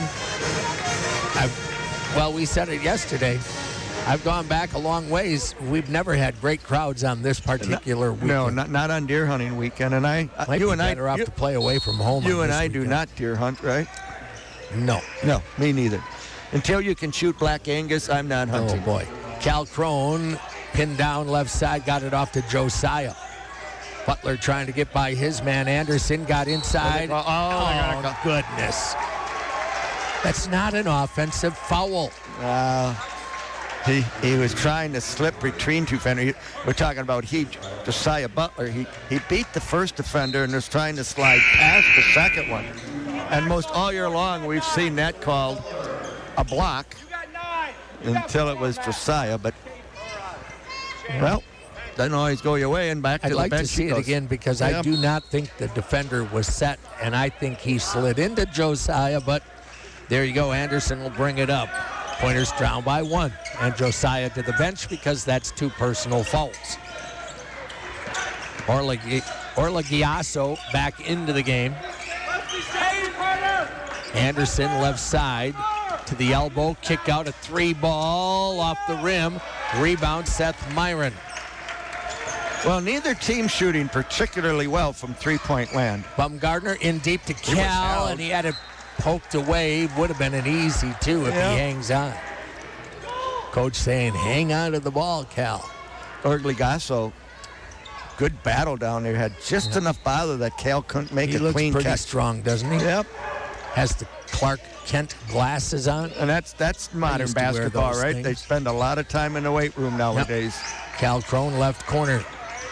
[SPEAKER 1] we said it yesterday, I've gone back a long ways. We've never had great crowds on this particular weekend.
[SPEAKER 2] No, not on deer hunting weekend. And
[SPEAKER 1] you and I are off to play away from home.
[SPEAKER 2] You and I do not deer hunt, right?
[SPEAKER 1] No.
[SPEAKER 2] No, me neither. Until you can shoot Black Angus, I'm not hunting.
[SPEAKER 1] Oh, boy. Cal Crone pinned down left side, got it off to Josiah. Butler trying to get by his man. Anderson got inside.
[SPEAKER 2] Oh,
[SPEAKER 1] goodness. That's not an offensive foul.
[SPEAKER 2] He was trying to slip between 2 defenders. We're talking about Josiah Butler. He beat the first defender and was trying to slide past the second one. And most all year long, we've seen that called a block until it was Josiah. But, well, doesn't always go your way, and back to the bench.
[SPEAKER 1] I'd like to see it again because I do not think the defender was set, and I think he slid into Josiah, but there you go. Anderson will bring it up. Pointers down by 1, and Josiah to the bench because that's 2 personal fouls. Orla Giasso back into the game. Anderson left side to the elbow, kick out a 3 ball off the rim. Rebound Seth Myron.
[SPEAKER 2] Well, neither team shooting particularly well from three-point land.
[SPEAKER 1] Bumgardner in deep to Cal, and he had it poked away. Would have been an easy 2 if he hangs on. Coach saying, hang on to the ball, Cal.
[SPEAKER 2] Orgligasso, good battle down there. Had just enough bother that Cal couldn't make a clean catch.
[SPEAKER 1] He looks pretty strong, doesn't he?
[SPEAKER 2] Yep.
[SPEAKER 1] has the Clark Kent glasses on.
[SPEAKER 2] And that's modern
[SPEAKER 1] used to wear
[SPEAKER 2] basketball,
[SPEAKER 1] those
[SPEAKER 2] right?
[SPEAKER 1] things.
[SPEAKER 2] They spend a lot of time in the weight room nowadays.
[SPEAKER 1] Cal Crone, left corner,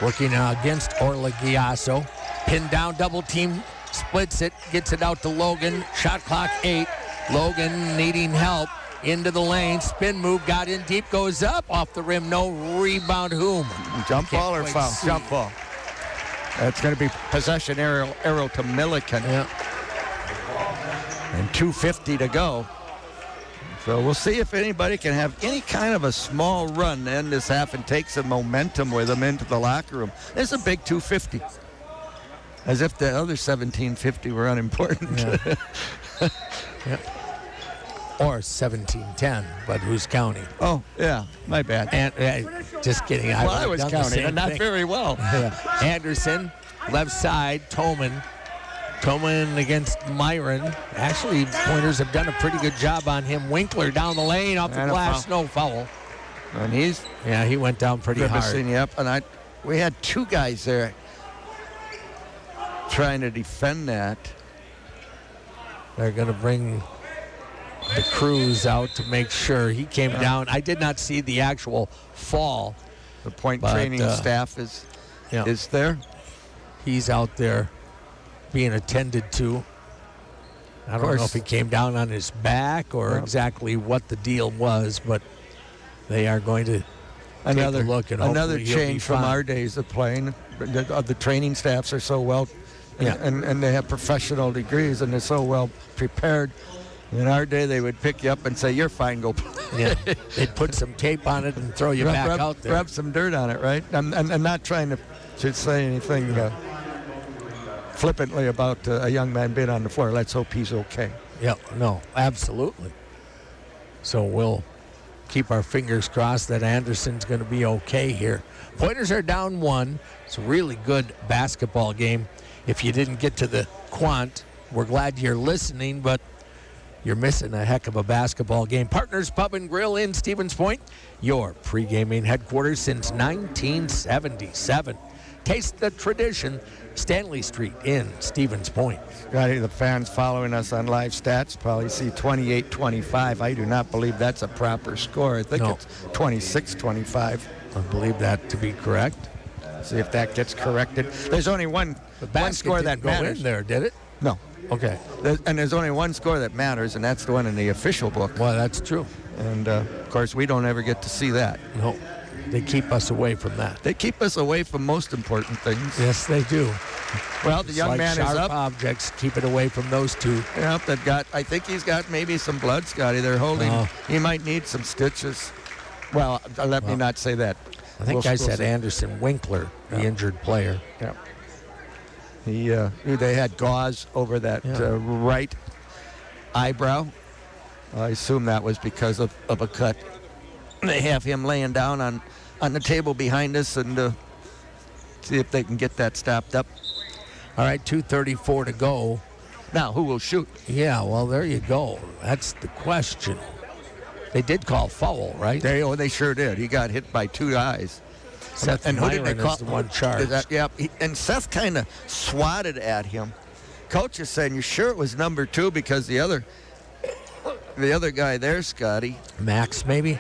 [SPEAKER 1] working against Orla Giasso. Pinned down, double team, splits it, gets it out to Logan. Shot clock 8. Logan needing help. Into the lane, spin move, got in deep, goes up, off the rim, no rebound. Whom?
[SPEAKER 2] Jump ball or
[SPEAKER 1] quite
[SPEAKER 2] foul?
[SPEAKER 1] see.
[SPEAKER 2] Jump ball. That's going to be possession arrow to Milliken.
[SPEAKER 1] Yeah.
[SPEAKER 2] And 2:50 to go. So we'll see if anybody can have any kind of a small run to end this half and take some momentum with them into the locker room. It's a big 2:50. As if the other 17:50 were unimportant.
[SPEAKER 1] Yeah. Yep. Or 17-10, but who's counting?
[SPEAKER 2] Oh, yeah, my bad.
[SPEAKER 1] And just kidding.
[SPEAKER 2] Well, I
[SPEAKER 1] would've
[SPEAKER 2] was
[SPEAKER 1] done the
[SPEAKER 2] counting,
[SPEAKER 1] same
[SPEAKER 2] and not
[SPEAKER 1] thing.
[SPEAKER 2] very well.
[SPEAKER 1] Yeah. Anderson, left side, Toman. Toman against Myron. Actually, Pointers have done a pretty good job on him. Winkler down the lane, off the
[SPEAKER 2] And a
[SPEAKER 1] glass,
[SPEAKER 2] foul.
[SPEAKER 1] no foul.
[SPEAKER 2] And he's
[SPEAKER 1] Yeah, he went down pretty hard.
[SPEAKER 2] grimacing you up. And we had two guys there trying to defend that.
[SPEAKER 1] They're going to bring the crews out to make sure he came down. I did not see the actual fall.
[SPEAKER 2] The point
[SPEAKER 1] But,
[SPEAKER 2] training staff is there.
[SPEAKER 1] He's out there being attended to. I don't know
[SPEAKER 2] course.
[SPEAKER 1] if he came down on his back or exactly what the deal was, but they are going to take a look and
[SPEAKER 2] another
[SPEAKER 1] hopefully he'll be
[SPEAKER 2] change from
[SPEAKER 1] fine.
[SPEAKER 2] our days of playing. The training staffs are so well, and they have professional degrees and they're so well prepared. In our day, they would pick you up and say, "You're fine, go play."
[SPEAKER 1] Yeah, they'd put some tape on it and throw you back out there.
[SPEAKER 2] Rub some dirt on it, right? I'm not trying to say anything flippantly about a young man being on the floor. Let's hope he's okay.
[SPEAKER 1] Yeah, no, absolutely. So we'll keep our fingers crossed that Anderson's going to be okay here. Pointers are down 1. It's a really good basketball game. If you didn't get to the quant, we're glad you're listening, but you're missing a heck of a basketball game. Partners Pub and Grill in Stevens Point, your pre-gaming headquarters since 1977. Taste the tradition, Stanley Street in Stevens Point.
[SPEAKER 2] Got the fans following us on live stats probably see 28-25. I do not believe that's a proper score. I think it's 26-25.
[SPEAKER 1] I believe that to be correct.
[SPEAKER 2] See if that gets corrected. There's only one score that
[SPEAKER 1] didn't go
[SPEAKER 2] matters.
[SPEAKER 1] in there, did it?
[SPEAKER 2] No.
[SPEAKER 1] Okay.
[SPEAKER 2] And there's only one score that matters, and that's the one in the official book.
[SPEAKER 1] Well, that's true.
[SPEAKER 2] And, of course, we don't ever get to see that.
[SPEAKER 1] No, they keep us away from that.
[SPEAKER 2] They keep us away from most important things.
[SPEAKER 1] Yes, they do.
[SPEAKER 2] Well, the young
[SPEAKER 1] Like
[SPEAKER 2] man is
[SPEAKER 1] sharp
[SPEAKER 2] up.
[SPEAKER 1] objects, keep it away from those two.
[SPEAKER 2] Yep, I think he's got maybe some blood, Scotty. They're holding. He might need some stitches. Well, let me not say that.
[SPEAKER 1] I think
[SPEAKER 2] We'll
[SPEAKER 1] I said
[SPEAKER 2] see.
[SPEAKER 1] Anderson Winkler, the injured player.
[SPEAKER 2] Yeah. They had gauze over that right eyebrow. I assume that was because of a cut. They have him laying down on the table behind us and see if they can get that stopped up.
[SPEAKER 1] All right, 2:34 to go.
[SPEAKER 2] Now, who will shoot?
[SPEAKER 1] Yeah, well, there you go. That's the question. They did call foul, right?
[SPEAKER 2] They sure did. He got hit by two eyes.
[SPEAKER 1] Seth
[SPEAKER 2] And who did they
[SPEAKER 1] Myron
[SPEAKER 2] call?
[SPEAKER 1] is the one charged.
[SPEAKER 2] And Seth kind of swatted at him. Coach is saying, "You sure it was number 2?" Because the other guy there, Scotty.
[SPEAKER 1] Max, maybe?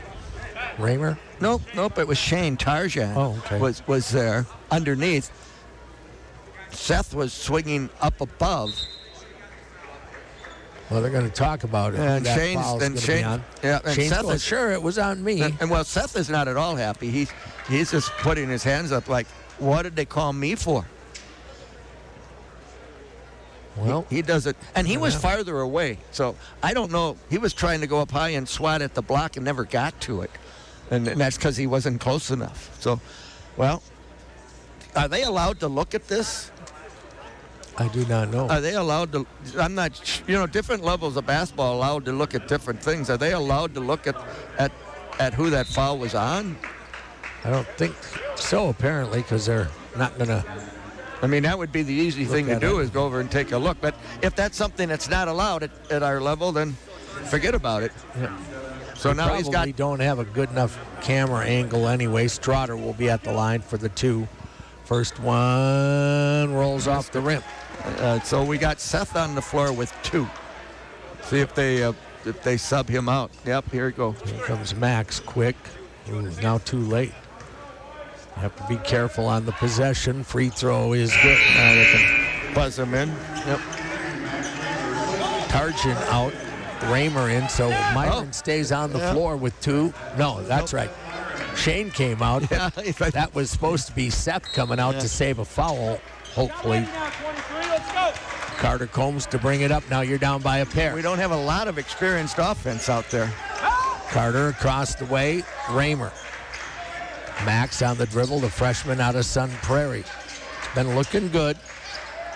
[SPEAKER 1] Raymer?
[SPEAKER 2] Nope. It was Shane Tarjan.
[SPEAKER 1] Oh, okay.
[SPEAKER 2] Was there underneath. Seth was swinging up above.
[SPEAKER 1] Well, they're going to talk about it.
[SPEAKER 2] And
[SPEAKER 1] That
[SPEAKER 2] Shane's
[SPEAKER 1] foul's
[SPEAKER 2] and
[SPEAKER 1] gonna
[SPEAKER 2] Shane,
[SPEAKER 1] be on.
[SPEAKER 2] yeah, and
[SPEAKER 1] Shane's
[SPEAKER 2] Seth
[SPEAKER 1] going,
[SPEAKER 2] is
[SPEAKER 1] sure, it was on me.
[SPEAKER 2] and well, Seth is not at all happy. He's just putting his hands up like, what did they call me for?
[SPEAKER 1] Well,
[SPEAKER 2] He does it, and he was farther away. So I don't know. He was trying to go up high and swat at the block and never got to it, and that's because he wasn't close enough. So, well, are they allowed to look at this?
[SPEAKER 1] I do not know.
[SPEAKER 2] Are they allowed to? I'm not. Different levels of basketball allowed to look at different things. Are they allowed to look at who that foul was on?
[SPEAKER 1] I don't think so, apparently, because they're not going to.
[SPEAKER 2] I mean, that would be the easy thing to
[SPEAKER 1] at
[SPEAKER 2] do
[SPEAKER 1] it.
[SPEAKER 2] is go over and take a look. But if that's something that's not allowed at our level, then forget about it.
[SPEAKER 1] Yeah.
[SPEAKER 2] So now he's got.
[SPEAKER 1] Probably don't have a good enough camera angle anyway. Strotter will be at the line for the 2. First one rolls off the rim.
[SPEAKER 2] So we got Seth on the floor with 2. See if they sub him out. Yep, here we go.
[SPEAKER 1] Here comes Max quick. Ooh, now too late. Have to be careful on the possession. Free throw is good.
[SPEAKER 2] Now they can buzz him in.
[SPEAKER 1] Yep. Targin out. Raymer in, so Myron stays on the floor with 2. No, that's right. Shane came out.
[SPEAKER 2] Yeah,
[SPEAKER 1] that was supposed to be Seth coming out to save a foul, hopefully. Carter Combs to bring it up. Now you're down by a pair.
[SPEAKER 2] We don't have a lot of experienced offense out there.
[SPEAKER 1] Carter across the way. Raymer. Max on the dribble, the freshman out of Sun Prairie. It's been looking good.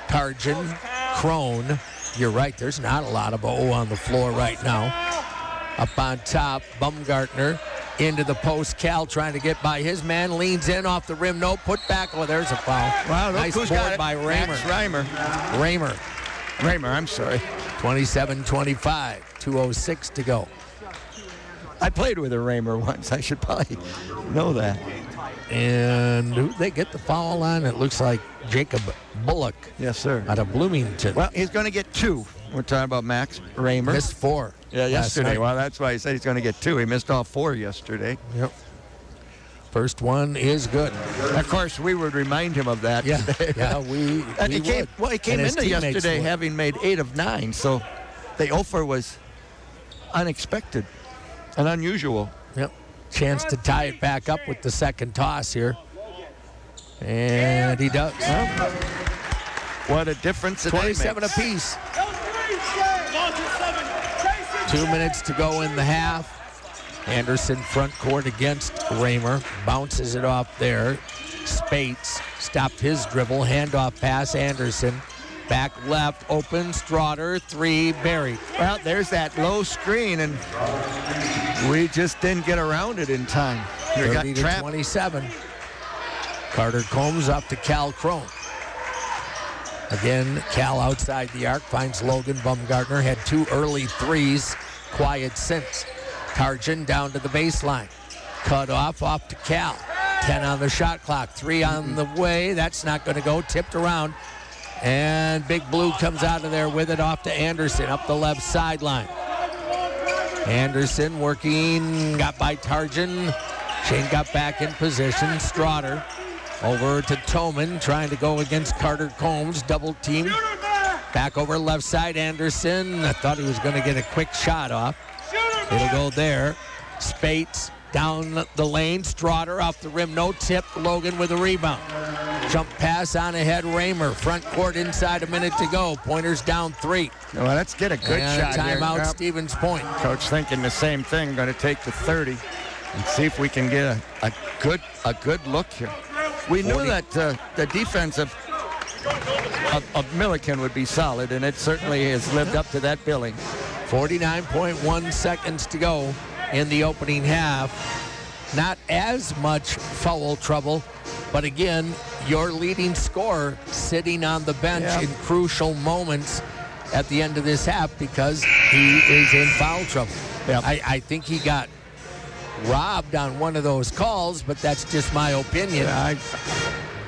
[SPEAKER 1] Targin, Crone. You're right, there's not a lot of O on the floor right now. Up on top, Baumgartner into the post. Cal trying to get by his man, leans in off the rim. No, put back. Oh, there's a foul.
[SPEAKER 2] Wow,
[SPEAKER 1] nice board by Raymer.
[SPEAKER 2] Raymer, I'm sorry.
[SPEAKER 1] 27-25, 2:06 to go.
[SPEAKER 2] I played with a Raymer once. I should probably know that.
[SPEAKER 1] And who they get the foul on? It looks like Jacob Bullock.
[SPEAKER 2] Yes, sir.
[SPEAKER 1] Out of Bloomington.
[SPEAKER 2] Well, he's going to get 2. We're talking about Max Raymer.
[SPEAKER 1] Missed 4.
[SPEAKER 2] Yeah, yesterday.
[SPEAKER 1] Night.
[SPEAKER 2] Well, that's why he said he's going to get 2. He missed all 4 yesterday.
[SPEAKER 1] Yep. First one is good.
[SPEAKER 2] Of course, we would remind him of that.
[SPEAKER 1] Yeah,
[SPEAKER 2] today.
[SPEAKER 1] yeah, we
[SPEAKER 2] came,
[SPEAKER 1] would.
[SPEAKER 2] Well, he came into yesterday having made 8 of 9, so the offer was unexpected and unusual.
[SPEAKER 1] Yep. Chance to tie it back up with the second toss here. And he does.
[SPEAKER 2] What a difference it makes.
[SPEAKER 1] 27 apiece. 2 minutes to go in the half. Anderson front court against Raymer. Bounces it off there. Spates stopped his dribble. Handoff pass, Anderson. Back left, open, Strawder, 3, buried.
[SPEAKER 2] Well, there's that low screen, and we just didn't get around it in time.
[SPEAKER 1] 30-27. Carter Combs up to Cal Crone. Again, Cal outside the arc, finds Logan. Baumgartner had 2 early threes, quiet since. Targin down to the baseline. Cut off to Cal. 10 on the shot clock, 3 on the way. That's not going to go, tipped around. And Big Blue comes out of there with it off to Anderson up the left sideline. Anderson working, got by Targin. Shane got back in position. Strawder over to Toman, trying to go against Carter Combs. Double team. Back over left side, Anderson. I thought he was going to get a quick shot off. It'll go there. Spates down the lane. Strawder off the rim. No tip. Logan with a rebound. Jump pass on ahead. Raymer. Front court inside, a minute to go. Pointers down 3.
[SPEAKER 2] Well, let's get a good shot here.
[SPEAKER 1] Timeout, Stevens Point.
[SPEAKER 2] Coach thinking the same thing. Going to take the 30 and see if we can get a good look here. We knew that the defense of Milliken would be solid, and it certainly has lived up to that billing.
[SPEAKER 1] 49.1 seconds to go in the opening half. Not as much foul trouble, but again, your leading scorer sitting on the bench in crucial moments at the end of this half because he is in foul trouble.
[SPEAKER 2] Yep.
[SPEAKER 1] I think he got robbed on one of those calls, but that's just my opinion.
[SPEAKER 2] Yeah,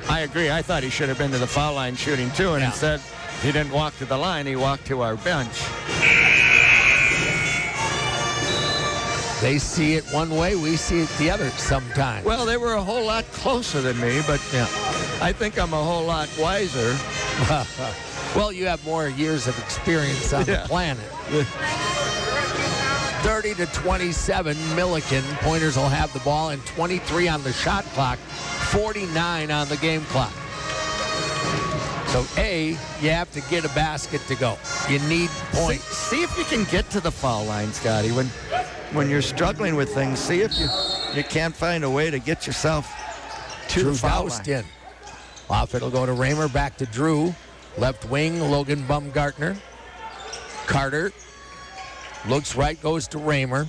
[SPEAKER 2] I agree. I thought he should have been to the foul line shooting too, and instead he didn't walk to the line, he walked to our bench.
[SPEAKER 1] They see it one way, we see it the other sometimes.
[SPEAKER 2] Well, they were a whole lot closer than me, but I think I'm a whole lot wiser.
[SPEAKER 1] Well, you have more years of experience on the planet. 30-27, Milliken. Pointers will have the ball, and 23 on the shot clock, 49 on the game clock. So, you have to get a basket to go. You need points.
[SPEAKER 2] See if you can get to the foul line, Scotty. When you're struggling with things, see if you can't find a way to get yourself to the foul line.
[SPEAKER 1] In. Off it'll go to Raymer, back to Drew. Left wing, Logan Baumgartner. Carter looks right, goes to Raymer.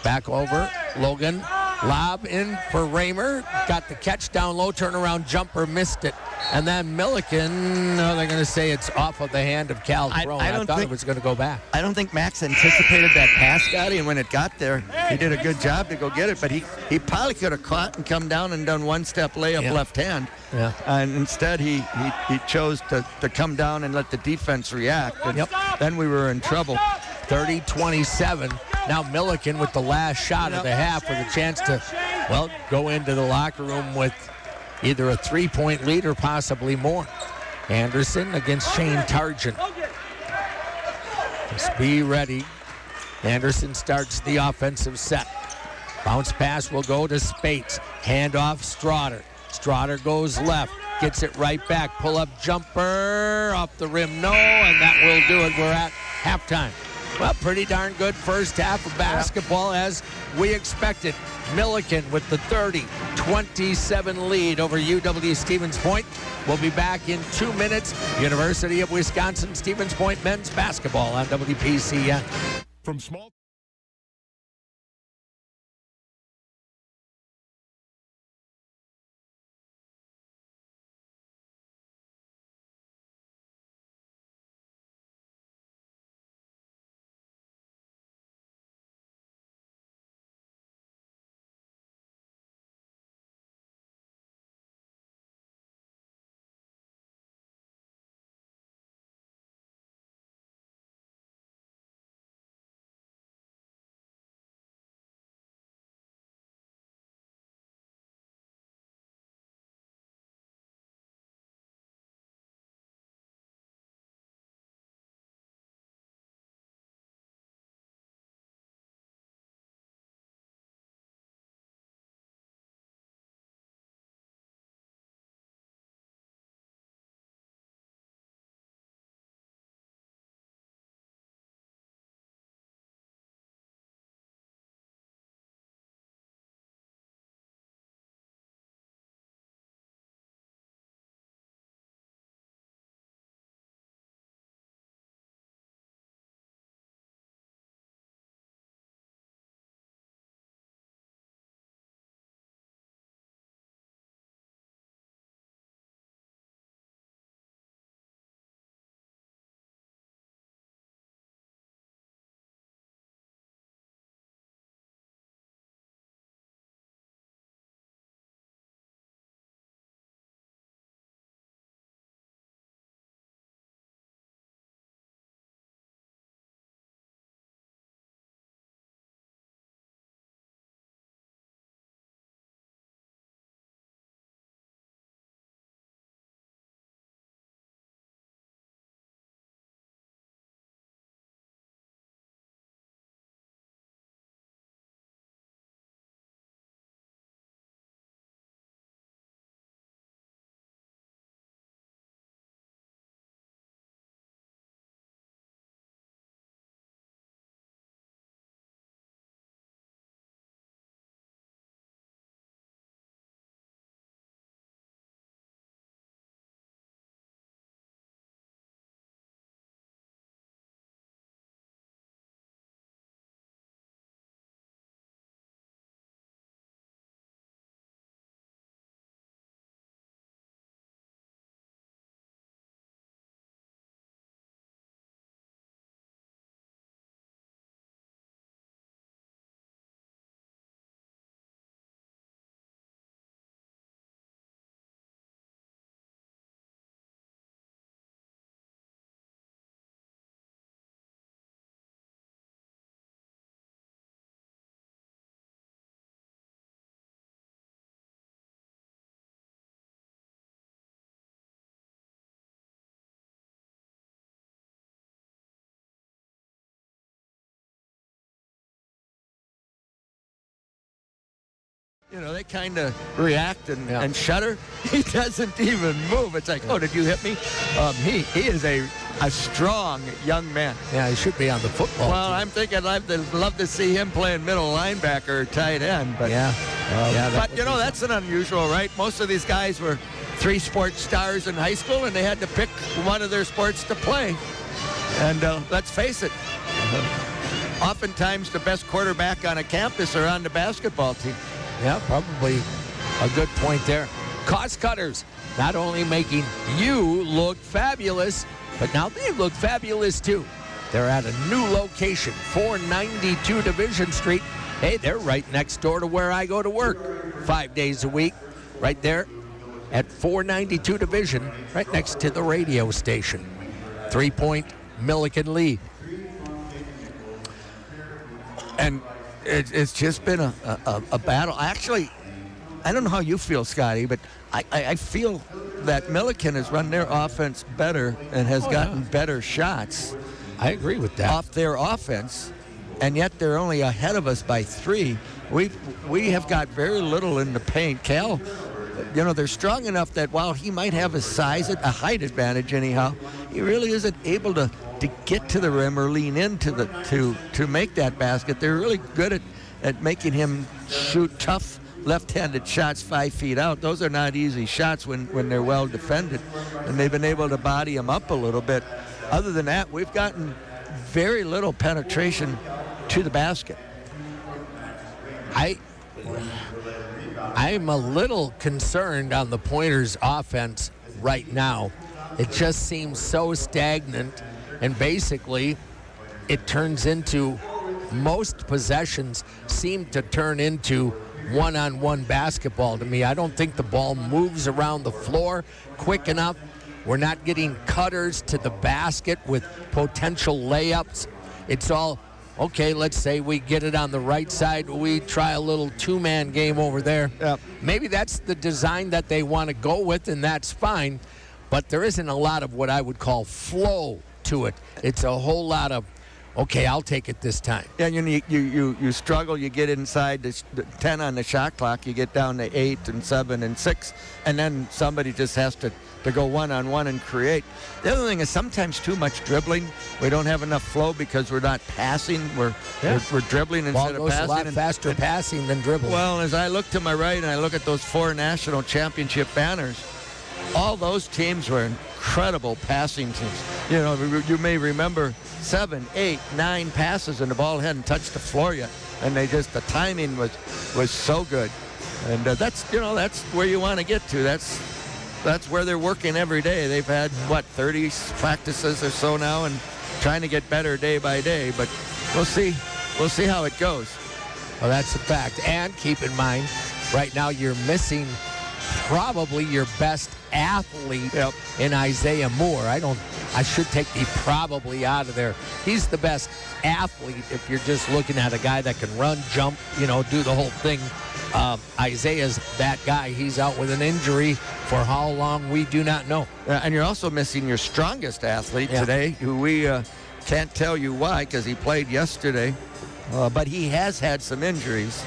[SPEAKER 1] Back over, Logan. Lob in for Raymer. Got the catch down low, turnaround jumper, missed it. And then Milliken, they're going to say it's off of the hand of Cal Crone. I thought it was going to go back.
[SPEAKER 2] I don't think Max anticipated that pass, Scotty, and when it got there, he did a good job to go get it, but he probably could have caught and come down and done one-step layup left hand.
[SPEAKER 1] Yeah.
[SPEAKER 2] And instead, he chose to come down and let the defense react. And then we were in trouble.
[SPEAKER 1] 30-27. Now Milliken with the last shot of the half with a chance to, well, go into the locker room with either a 3-point lead or possibly more. Anderson against Shane Targent. Just be ready. Anderson starts the offensive set. Bounce pass will go to Spates. Handoff Strawder. Strawder goes left. Gets it right back. Pull-up jumper off the rim. No, and that will do it. We're at halftime. Well, pretty darn good first half of basketball as we expected. Milliken with the 30-27 lead over UW Stevens Point. We'll be back in 2 minutes. University of Wisconsin Stevens Point men's basketball on WPCN.
[SPEAKER 3] From small.
[SPEAKER 2] You know, they kind of react and shudder. He doesn't even move. It's like, oh, did you hit me? He is a strong young man.
[SPEAKER 1] Yeah, he should be on the football
[SPEAKER 2] Well,
[SPEAKER 1] team.
[SPEAKER 2] I'm thinking I'd love to see him playing middle linebacker or tight end. But
[SPEAKER 1] Yeah.
[SPEAKER 2] but you know, that's an unusual, right? Most of these guys were 3 sports stars in high school, and they had to pick one of their sports to play. And let's face it, oftentimes the best quarterback on a campus are on the basketball team.
[SPEAKER 1] Yeah, probably a good point there. Cost Cutters, not only making you look fabulous, but now they look fabulous too. They're at a new location, 492 Division Street. Hey, they're right next door to where I go to work 5 days a week, right there at 492 Division, right next to the radio station. 3-point Milliken lead.
[SPEAKER 2] And it's just been a battle. Actually, I don't know how you feel, Scotty, but I feel that Milliken has run their offense better and has gotten better shots
[SPEAKER 1] I agree with that.
[SPEAKER 2] off their offense, and yet they're only ahead of us by 3. We have got very little in the paint. Cal, they're strong enough that while he might have a height advantage anyhow, he really isn't able to get to the rim or lean into to make that basket. They're really good at making him shoot tough left-handed shots 5 feet out. Those are not easy shots when they're well defended, and they've been able to body him up a little bit. Other than that, we've gotten very little penetration to the basket.
[SPEAKER 1] I'm a little concerned on the Pointers offense right now. It just seems so stagnant, and basically it turns into, most possessions seem to turn into one-on-one basketball to me. I don't think the ball moves around the floor quick enough. We're not getting cutters to the basket with potential layups. It's all, okay, let's say we get it on the right side. We try a little two-man game over there.
[SPEAKER 2] Yep.
[SPEAKER 1] Maybe that's the design that they want to go with, and that's fine. But there isn't a lot of what I would call flow to it. It's a whole lot of, okay, I'll take it this time.
[SPEAKER 2] Yeah, you struggle. You get inside the 10 on the shot clock. You get down to 8 and 7 and 6, and then somebody just has to go one-on-one and create. The other thing is sometimes too much dribbling. We don't have enough flow because we're not passing. We're dribbling instead of passing.
[SPEAKER 1] Ball goes a lot faster passing than dribbling.
[SPEAKER 2] Well, as I look to my right and I look at those 4 national championship banners, all those teams were incredible passing teams. You may remember 7, 8, 9 passes and the ball hadn't touched the floor yet, and the timing was so good. And that's where you want to get to. That's where they're working every day. They've had 30 practices or so now, and trying to get better day by day. But we'll see how it goes.
[SPEAKER 1] Well, that's a fact. And keep in mind, right now you're missing probably your best athlete in Isaiah Moore. I should take the probably out of there. He's the best athlete if you're just looking at a guy that can run, jump, do the whole thing. Isaiah's that guy. He's out with an injury for how long, we do not know.
[SPEAKER 2] And you're also missing your strongest athlete today, who we can't tell you why because he played yesterday, but he has had some injuries,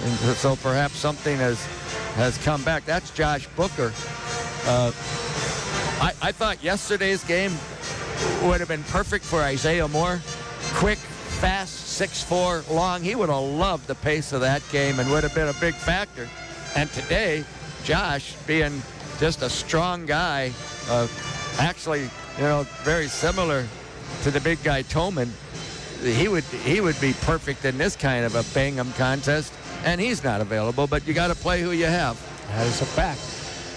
[SPEAKER 2] and so perhaps something has come back. That's Josh Booker. I thought yesterday's game would have been perfect for Isaiah Moore. Quick, fast, 6'4", long. He would have loved the pace of that game and would have been a big factor. And today, Josh, being just a strong guy, actually, very similar to the big guy Toman, he would be perfect in this kind of a bang-em contest. And he's not available, but you got to play who you have.
[SPEAKER 1] That is a fact.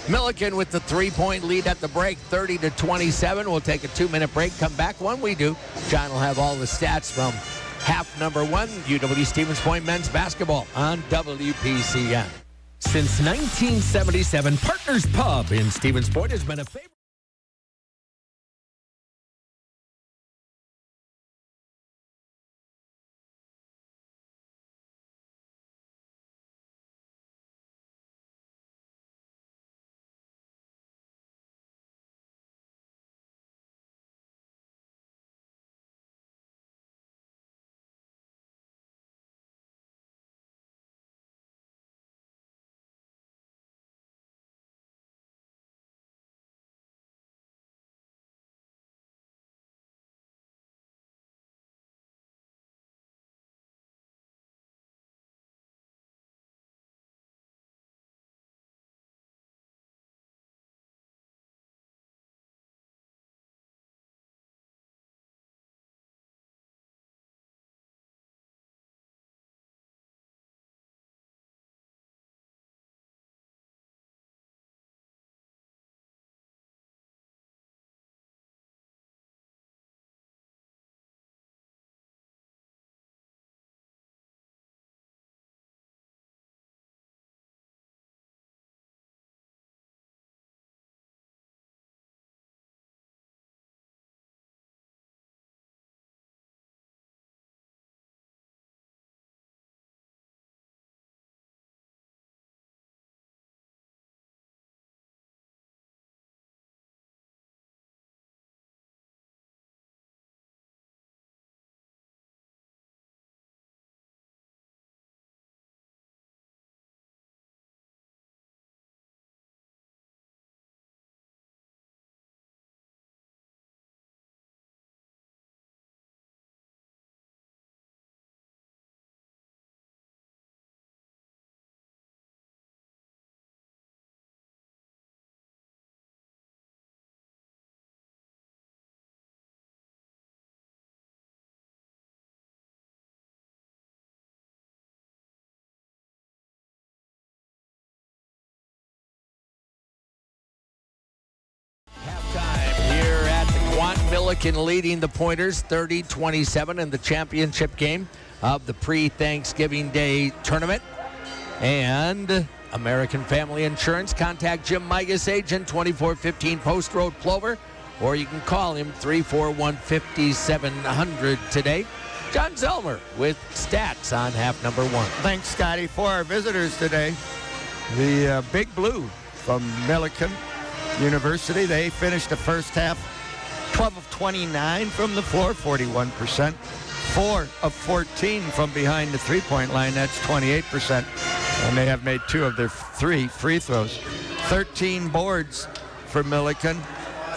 [SPEAKER 1] Milliken with the 3-point lead at the break, 30-27. We'll take a 2-minute break, come back. When we do, John will have all the stats from half number 1, UW-Stevens Point men's basketball on WPCN. Since 1977, Partners Pub in Stevens Point has been a favorite. got Milliken leading the Pointers 30-27 in the championship game of the pre-Thanksgiving Day tournament. And American Family Insurance, contact Jim Migas, agent, 2415 Post Road, Plover, or you can call him 341-5700 today. John Zelmer with stats on half number one.
[SPEAKER 2] Thanks, Scotty. For our visitors today, the Big Blue from Milliken University, they finished the first half 12 of 29 from the floor, 41%. 4 of 14 from behind the three-point line, that's 28%. And they have made 2 of their 3 free throws. 13 boards for Milliken,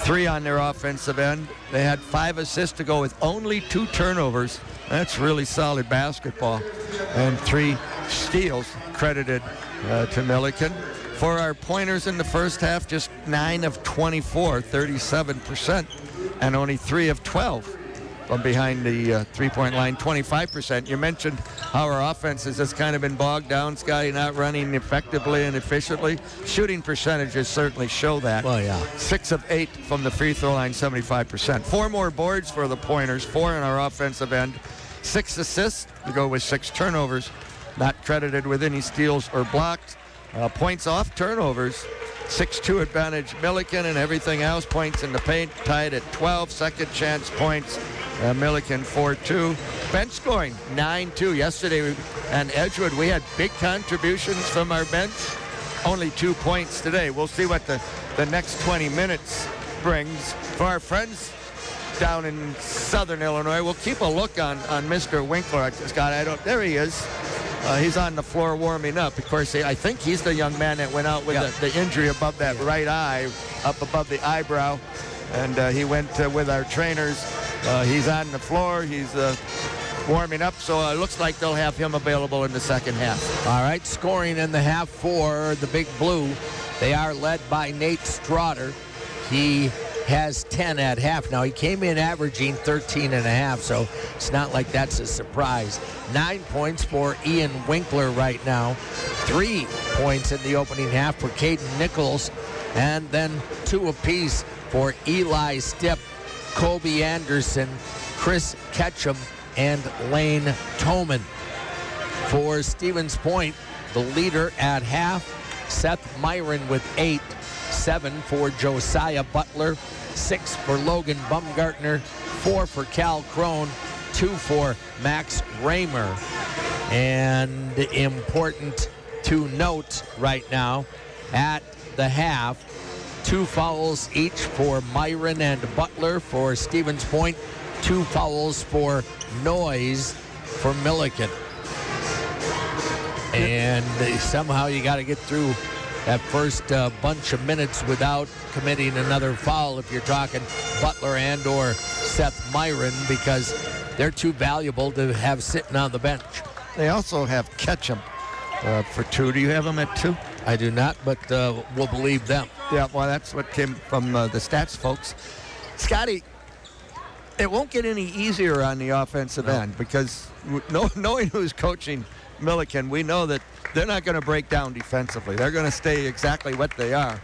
[SPEAKER 2] 3 on their offensive end. They had 5 assists to go with only 2 turnovers. That's really solid basketball. And 3 steals credited to Milliken. For our Pointers in the first half, just 9 of 24, 37%, and only 3 of 12 from behind the three-point line, 25%. You mentioned how our offense has just kind of been bogged down, Scotty, not running effectively and efficiently. Shooting percentages certainly show that.
[SPEAKER 1] Well, yeah.
[SPEAKER 2] 6 of 8 from the free throw line, 75%. 4 more boards for the Pointers, 4 on our offensive end. 6 assists to go with 6 turnovers, not credited with any steals or blocks. Points off turnovers, 6-2 advantage Milliken, and everything else, points in the paint, tied at 12. Second chance points, Milliken 4-2. Bench scoring, 9-2. Yesterday and Edgewood, we had big contributions from our bench. Only 2 points today. We'll see what the next 20 minutes brings. For our friends down in Southern Illinois, we'll keep a look on Mr. Winkler. Scott, there he is. He's on the floor warming up. Of course, I think he's the young man that went out with the injury above that right eye, up above the eyebrow. And he went with our trainers. He's on the floor. He's warming up. So it looks like they'll have him available in the second half.
[SPEAKER 1] All right, scoring in the half for the Big Blue. They are led by Nate Strotter. He has 10 at half. Now, he came in averaging 13 and a half, so it's not like that's a surprise. 9 points for Ian Winkler right now. 3 points in the opening half for Caden Nichols, and then 2 apiece for Eli Stipp, Kobe Anderson, Chris Ketchum, and Lane Toman. For Stevens Point, the leader at half, Seth Myron with 8. 7 for Josiah Butler, 6 for Logan Bumgartner, 4 for Cal Crone, 2 for Max Raymer. And important to note right now, at the half, 2 fouls each for Myron and Butler for Stevens Point, 2 fouls for Noyes for Milliken. And somehow you got to get through that first bunch of minutes without committing another foul if you're talking Butler and or Seth Myron, because they're too valuable to have sitting on the bench.
[SPEAKER 2] They also have Ketchum for 2. Do you have them at 2?
[SPEAKER 1] I do not, but we'll believe them.
[SPEAKER 2] Yeah, well, that's what came from the stats folks. Scotty, it won't get any easier on the offensive end, because knowing who's coaching Milliken, we know that they're not going to break down defensively. They're going to stay exactly what they are.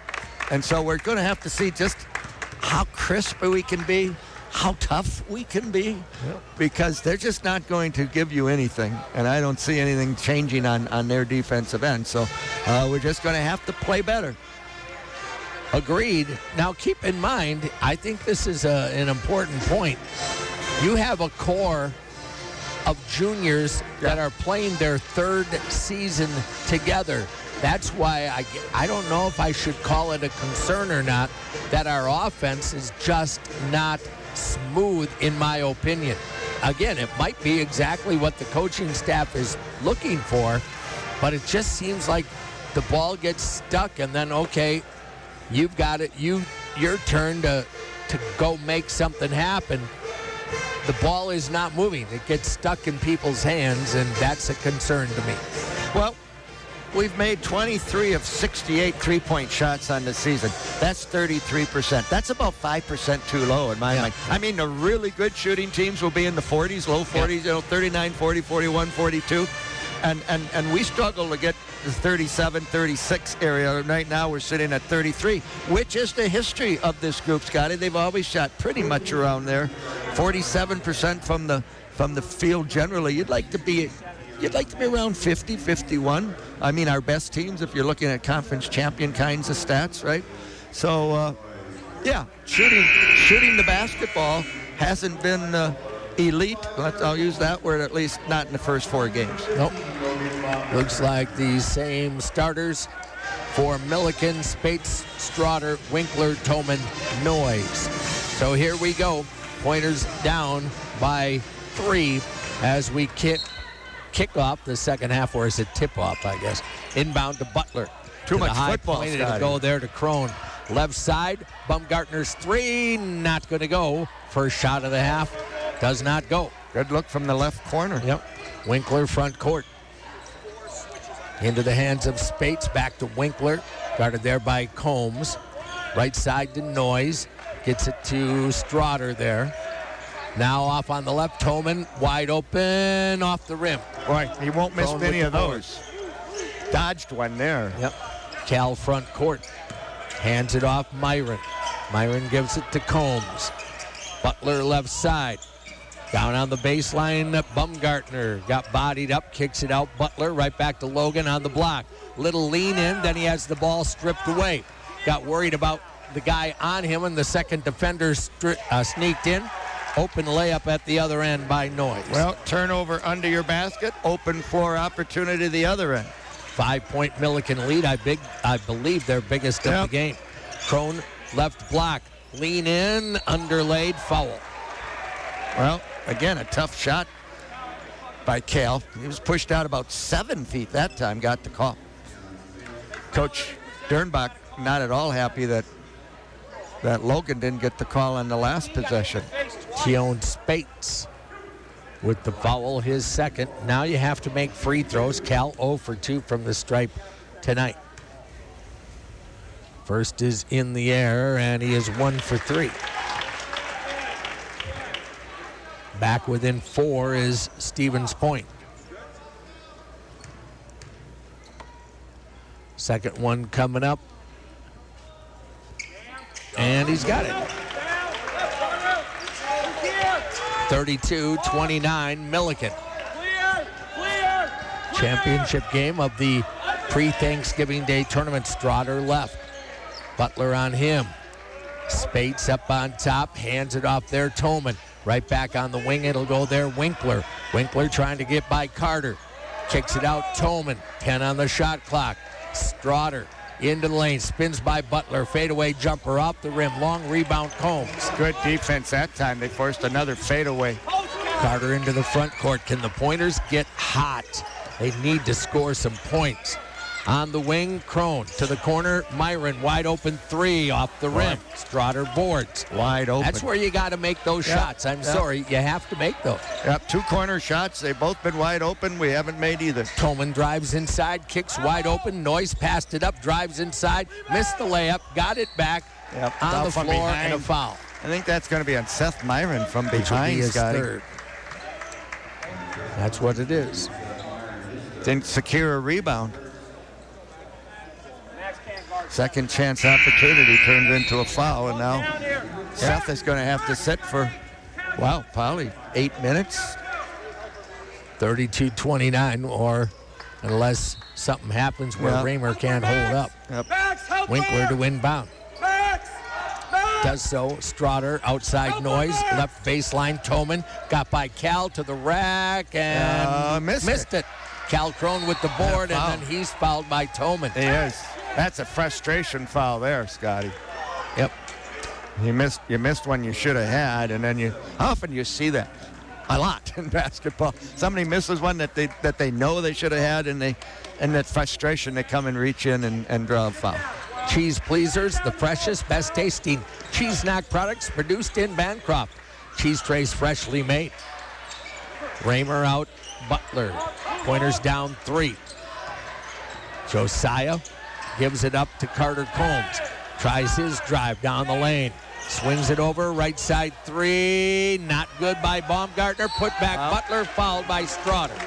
[SPEAKER 2] And so we're going to have to see just how crisp we can be, how tough we can be, because they're just not going to give you anything. And I don't see anything changing on their defensive end. So we're just going to have to play better.
[SPEAKER 1] Agreed. Now, keep in mind, I think this is an important point. You have a core of juniors that are playing their 3rd season together. That's why I don't know if I should call it a concern or not, that our offense is just not smooth, in my opinion. Again, it might be exactly what the coaching staff is looking for, but it just seems like the ball gets stuck, and then, okay, you've got it. Your turn to go make something happen. The ball is not moving. It gets stuck in people's hands, and that's a concern to me.
[SPEAKER 2] Well, we've made 23 of 68 three-point shots on the season. That's 33%. That's about 5% too low in my mind. I mean, the really good shooting teams will be in the 40s, low 40s, 39, 40, 41, 42. And we struggle to get the 37, 36 area. Right now we're sitting at 33, which is the history of this group, Scotty. They've always shot pretty much around there. 47% from the field generally. You'd like to be around 50, 51. I mean, our best teams, if you're looking at conference champion kinds of stats, right? So, yeah, shooting the basketball hasn't been elite. I'll use that word, at least not in the first 4 games.
[SPEAKER 1] Nope. Looks like the same starters for Milliken, Spates, Strotter, Winkler, Toman, Noyes. So here we go. Pointers down by 3 as we kick off the second half, or is it tip off, I guess. Inbound to Butler.
[SPEAKER 2] Too much football,
[SPEAKER 1] Pointed
[SPEAKER 2] Scotty.
[SPEAKER 1] to go there to Crone. Left side, Baumgartner's 3, not going to go. First shot of the half does not go.
[SPEAKER 2] Good look from the left corner.
[SPEAKER 1] Yep. Winkler front court. Into the hands of Spates, back to Winkler. Guarded there by Combs. Right side to Noyes. Gets it to Strotter there. Now off on the left, Toman wide open off the rim.
[SPEAKER 2] Boy, he won't miss
[SPEAKER 1] Crone
[SPEAKER 2] many
[SPEAKER 1] with
[SPEAKER 2] of
[SPEAKER 1] the
[SPEAKER 2] those. Dodged one there.
[SPEAKER 1] Yep. Cal front court. Hands it off Myron. Myron gives it to Combs. Butler left side. Down on the baseline, Baumgartner got bodied up, kicks it out. Butler right back to Logan on the block. Little lean in, then he has the ball stripped away. Got worried about the guy on him, and the second defender sneaked in. Open layup at the other end by Noyes.
[SPEAKER 2] Well, turnover under your basket, open floor opportunity the other end.
[SPEAKER 1] 5-point Milliken lead. I believe their biggest of the game. Crone left block. Lean in, underlaid, foul.
[SPEAKER 2] Well, again, a tough shot by Cal. He was pushed out about 7 feet that time, got the call. Coach Dernbach not at all happy that Logan didn't get the call on the last possession.
[SPEAKER 1] Keon Spates with the foul, his second. Now you have to make free throws. Cal 0 for 2 from the stripe tonight. First is in the air, and he is 1 for 3. Back within 4 is Stevens Point. Second one coming up. And he's got it. 32-29, Milliken. Championship game of the pre-Thanksgiving Day tournament. Strotter left. Butler on him. Spates up on top, hands it off there. Toman right back on the wing. It'll go there. Winkler. Winkler trying to get by Carter. Kicks it out. Toman. 10 on the shot clock. Strotter into the lane. Spins by Butler. Fadeaway jumper off the rim. Long rebound, Combs.
[SPEAKER 2] Good defense that time. They forced another fadeaway.
[SPEAKER 1] Carter into the front court. Can the Pointers get hot? They need to score some points. On the wing, Crone to the corner. Myron, wide open 3 off the rim. Strotter boards.
[SPEAKER 2] Wide open.
[SPEAKER 1] That's where you got to make those shots. I'm sorry, you have to make those.
[SPEAKER 2] Yep, 2 corner shots. They've both been wide open. We haven't made either.
[SPEAKER 1] Toman drives inside, kicks wide open. Noyes passed it up, drives inside, missed the layup, got it back on the floor, and a foul.
[SPEAKER 2] I think that's going to be on Seth Myron from behind,
[SPEAKER 1] his
[SPEAKER 2] Scotty.
[SPEAKER 1] third. That's what it is.
[SPEAKER 2] Didn't secure a rebound. Second chance opportunity turns into a foul, and now Seth is going to have to sit for, probably 8 minutes.
[SPEAKER 1] 32-29, or unless something happens where Raymer can't hold up.
[SPEAKER 2] Yep.
[SPEAKER 1] Winkler to inbound. Does so. Strotter outside Noyes. Left baseline. Toman got by Cal to the rack and missed it. Cal Crone with the board, and then he's fouled by Toman.
[SPEAKER 2] He is. That's a frustration foul there, Scotty.
[SPEAKER 1] Yep.
[SPEAKER 2] You missed one you should have had, and then often you see that a lot in basketball. Somebody misses one that they know they should have had, and that frustration, they come and reach in and draw a foul.
[SPEAKER 1] Cheese Pleasers, the freshest, best tasting cheese snack products produced in Bancroft. Cheese trays freshly made. Raymer out, Butler. Pointers down 3. Josiah gives it up to Carter Combs. Tries his drive down the lane. Swings it over, right side 3. Not good by Baumgartner. Put back Butler, fouled by Strotter.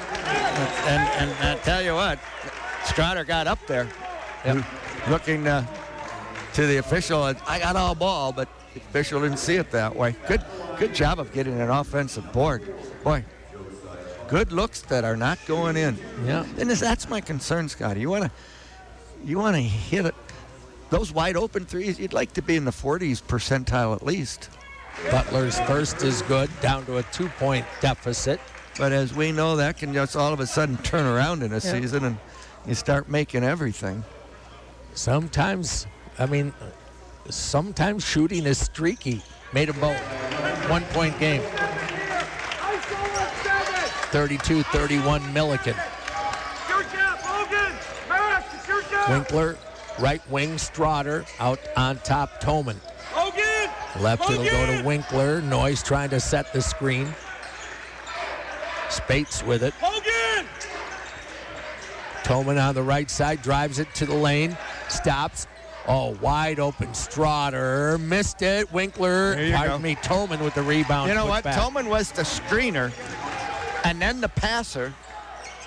[SPEAKER 2] And I tell you what, Strider got up there, looking to the official. I got all ball, but the official didn't see it that way. Good job of getting an offensive board. Boy, good looks that are not going in.
[SPEAKER 1] Yeah.
[SPEAKER 2] And that's my concern, Scotty. You want to hit it. Those wide open threes, you'd like to be in the 40s percentile at least.
[SPEAKER 1] Butler's first is good, down to a 2-point deficit.
[SPEAKER 2] But as we know, that can just all of a sudden turn around in a season, and you start making everything.
[SPEAKER 1] Sometimes shooting is streaky. Made them both. 1-point game. 32-31 Milliken. Winkler, right wing Strotter, out on top Toman. Left it'll go to Winkler. Noyes trying to set the screen. Spates with it. Toman on the right side, drives it to the lane, stops. Oh, wide open Strotter. Missed it. Winkler, Toman with the rebound.
[SPEAKER 2] You know what?
[SPEAKER 1] Back.
[SPEAKER 2] Toman was the screener and then the passer,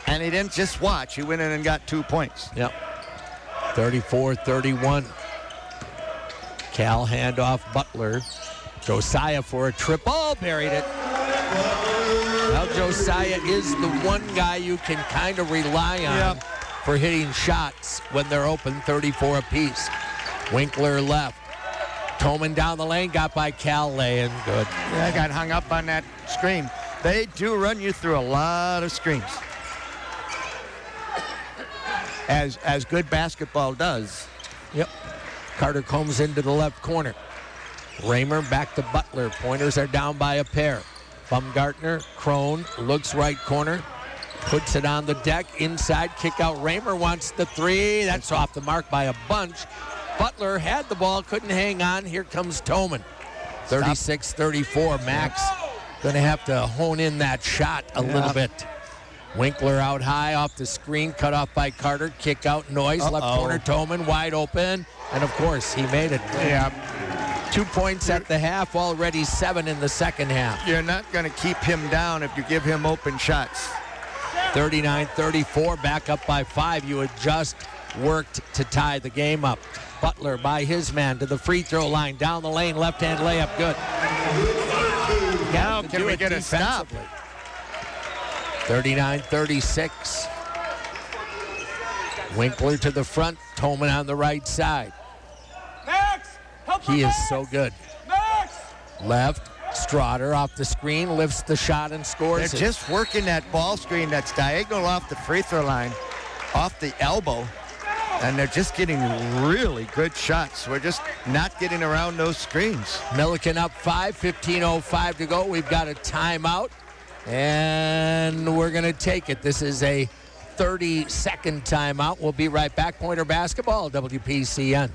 [SPEAKER 2] and he didn't just watch. He went in and got 2 points.
[SPEAKER 1] Yep. 34-31. Cal handoff Butler. Josiah for a triple. Buried it. Well, Josiah is the one guy you can kind of rely on for hitting shots when they're open, 34 apiece. Winkler left. Toman down the lane, got by Cal, laying good.
[SPEAKER 2] Yeah, got hung up on that screen. They do run you through a lot of screens. As good basketball does.
[SPEAKER 1] Yep. Carter Combs into the left corner. Raymer back to Butler. Pointers are down by a pair. Baumgartner, Crone, looks right corner. Puts it on the deck. Inside, kick out. Raymer wants the three. That's off the mark by a bunch. Butler had the ball, couldn't hang on. Here comes Toman. 36-34. Max going to have to hone in that shot a little bit. Winkler out high off the screen, cut off by Carter. Kick out, Noyes, left corner, Toman wide open. And of course, he made it.
[SPEAKER 2] Yeah.
[SPEAKER 1] 2 points at the half, already 7 in the second half.
[SPEAKER 2] You're not going to keep him down if you give him open shots.
[SPEAKER 1] 39-34, back up by 5. You had just worked to tie the game up. Butler by his man to the free throw line, down the lane, left-hand layup, good.
[SPEAKER 2] Now can we get a stop?
[SPEAKER 1] 39-36. Winkler to the front, Toman on the right side. He is so good. Left, Strotter off the screen, lifts the shot and scores.
[SPEAKER 2] They're just working that ball screen that's diagonal off the free throw line, off the elbow, and they're just getting really good shots. We're just not getting around those screens.
[SPEAKER 1] Milliken up 5, 15:05 to go. We've got a timeout, and we're going to take it. This is a 30-second timeout. We'll be right back. Pointer basketball, WPCN.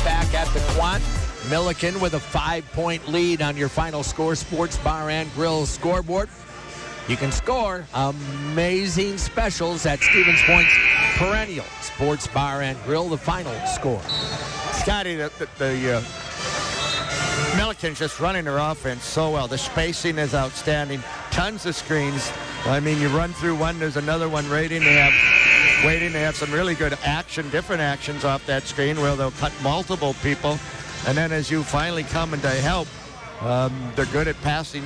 [SPEAKER 1] Back at the Quant. Milliken with a 5-point lead on your Final Score Sports Bar and Grill scoreboard. You can score amazing specials at Stevens Point's perennial Sports Bar and Grill, the final score.
[SPEAKER 2] Scotty, the Milliken's just running their offense so well. The spacing is outstanding. Tons of screens. I mean, you run through one, there's another one waiting. They have some really good different actions off that screen where they'll cut multiple people. And then as you finally come in to help, they're good at passing,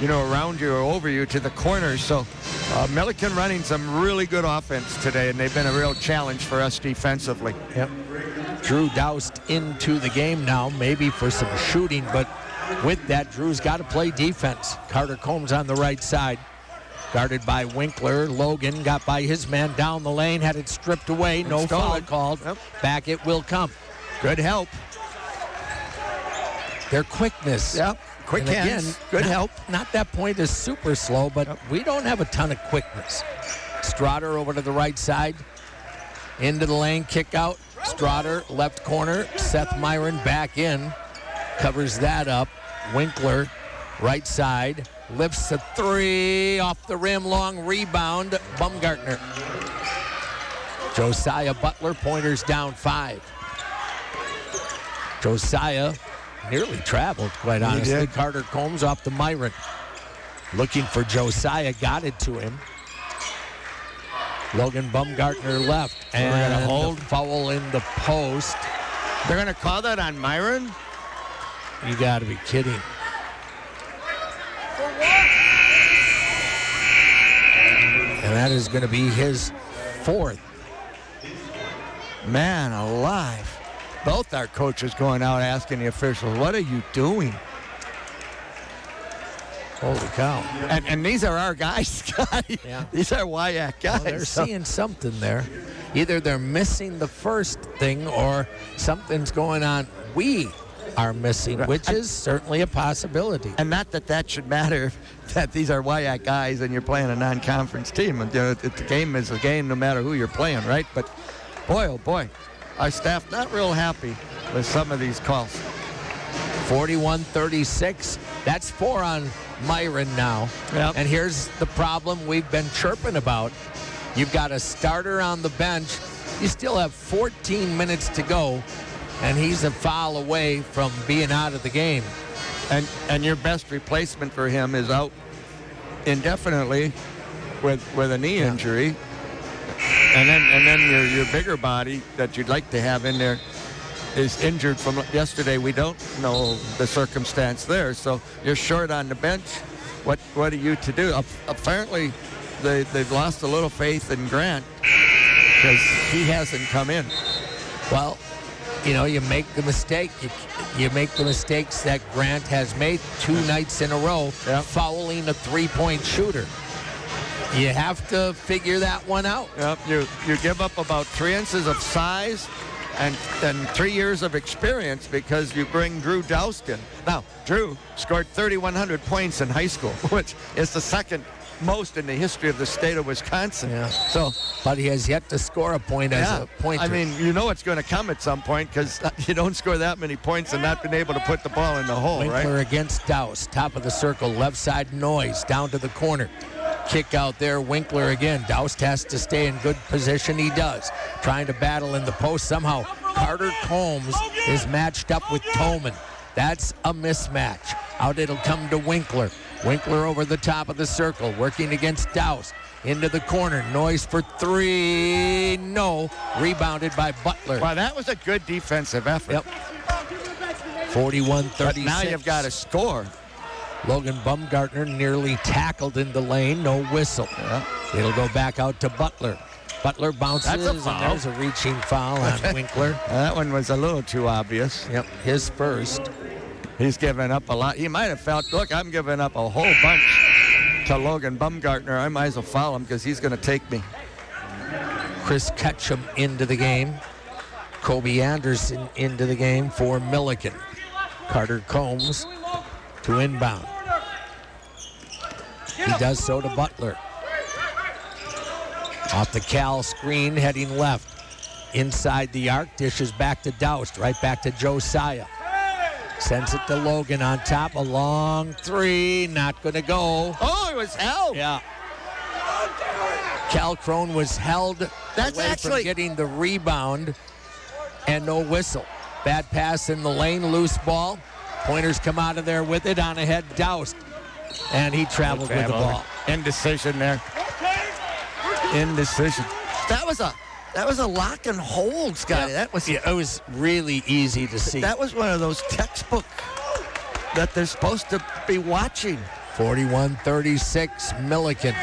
[SPEAKER 2] around you or over you to the corners. So Milliken running some really good offense today, and they've been a real challenge for us defensively.
[SPEAKER 1] Yep. Drew doused into the game now, maybe for some shooting, but with that, Drew's got to play defense. Carter Combs on the right side, guarded by Winkler. Logan got by his man down the lane, had it stripped away. No foul called.
[SPEAKER 2] Yep.
[SPEAKER 1] Back it will come.
[SPEAKER 2] Good help.
[SPEAKER 1] Their quickness.
[SPEAKER 2] Yep. Quick
[SPEAKER 1] And
[SPEAKER 2] hands.
[SPEAKER 1] again,
[SPEAKER 2] Good help.
[SPEAKER 1] Not that point is super slow, but we don't have a ton of quickness. Strotter over to the right side. Into the lane, kick out. Strotter, left corner. Seth Myron back in. Covers that up. Winkler, right side. Lifts a three off the rim. Long rebound. Baumgartner. Josiah Butler, pointers down 5. Josiah nearly traveled, quite honestly.
[SPEAKER 2] did.
[SPEAKER 1] Carter Combs off the Myron. Looking for Josiah, got it to him. Logan Baumgartner left, and
[SPEAKER 2] we're gonna hold.
[SPEAKER 1] the foul in the post.
[SPEAKER 2] They're going to call that on Myron?
[SPEAKER 1] You got to be kidding. And that is going to be his 4th.
[SPEAKER 2] Man alive. Both our coaches going out asking the officials, what are you doing?
[SPEAKER 1] Holy cow.
[SPEAKER 2] And these are our guys, Scotty.
[SPEAKER 1] Yeah.
[SPEAKER 2] These are Wyatt guys.
[SPEAKER 1] Well, they're seeing something there. Either they're missing the first thing or something's going on we are missing,
[SPEAKER 2] Right.
[SPEAKER 1] which is certainly a possibility.
[SPEAKER 2] And not that should matter, that these are Wyatt guys and you're playing a non-conference team. And, the game is a game no matter who you're playing, right? But boy, oh boy, our staff not real happy with some of these calls.
[SPEAKER 1] 41-36. That's 4 on Myron now.
[SPEAKER 2] Yep.
[SPEAKER 1] And here's the problem we've been chirping about. You've got a starter on the bench. You still have 14 minutes to go, and he's a foul away from being out of the game.
[SPEAKER 2] And your best replacement for him is out indefinitely with a knee injury. And then your bigger body that you'd like to have in there is injured from yesterday. We don't know the circumstance there, so you're short on the bench. What are you to do? Apparently, they've lost a little faith in Grant because he hasn't come in.
[SPEAKER 1] Well, you make the mistake. You make the mistakes that Grant has made 2 nights in a row,
[SPEAKER 2] Yep.
[SPEAKER 1] fouling a 3-point shooter. You have to figure that one out.
[SPEAKER 2] Yep, you give up about 3 inches of size and 3 years of experience because you bring Drew Doust in. Now, Drew scored 3,100 points in high school, which is the second most in the history of the state of Wisconsin.
[SPEAKER 1] Yeah.
[SPEAKER 2] So,
[SPEAKER 1] But he has yet to score a point as a pointer.
[SPEAKER 2] I mean, you know it's going to come at some point because you don't score that many points and not been able to put the ball in the hole,
[SPEAKER 1] Winkler
[SPEAKER 2] right?
[SPEAKER 1] against Douse. Top of the circle, left side Noise, down to the corner. Kick out there, Winkler again. Doust has to stay in good position. He does. Trying to battle in the post. Somehow, Carter Combs is matched up with Toman. That's a mismatch. Out it'll come to Winkler. Winkler over the top of the circle, working against Douse. Into the corner, Noise for 3. No. Rebounded by Butler.
[SPEAKER 2] Well, that was a good defensive effort.
[SPEAKER 1] Yep. 41-36.
[SPEAKER 2] But now you've got to score.
[SPEAKER 1] Logan Baumgartner nearly tackled in the lane. No whistle.
[SPEAKER 2] Yeah.
[SPEAKER 1] It'll go back out to Butler. Butler bounces,
[SPEAKER 2] That's a
[SPEAKER 1] and
[SPEAKER 2] foul.
[SPEAKER 1] there's a reaching foul on Winkler.
[SPEAKER 2] That one was a little too obvious.
[SPEAKER 1] Yep, his first.
[SPEAKER 2] He's given up a lot. He might have felt, look, I'm giving up a whole bunch to Logan Baumgartner. I might as well foul him because he's going to take me.
[SPEAKER 1] Chris Ketchum into the game. Kobe Anderson into the game for Milliken. Carter Combs to inbound. He does so to Butler. Off the Cal screen, heading left. Inside the arc, dishes back to Doust, right back to Josiah. Sends it to Logan on top, a long 3, not going to go.
[SPEAKER 2] Oh, it was held.
[SPEAKER 1] Yeah. Cal Crone was held
[SPEAKER 2] That's
[SPEAKER 1] away
[SPEAKER 2] actually-
[SPEAKER 1] from getting the rebound and no whistle. Bad pass in the lane, loose ball. Pointers come out of there with it, on ahead, Doust. And he traveled with the ball.
[SPEAKER 2] Indecision there. Indecision. That was a lock and hold, Scotty.
[SPEAKER 1] Yeah. It was really easy to see.
[SPEAKER 2] That was one of those textbook that they're supposed to be watching.
[SPEAKER 1] 41-36, Milliken.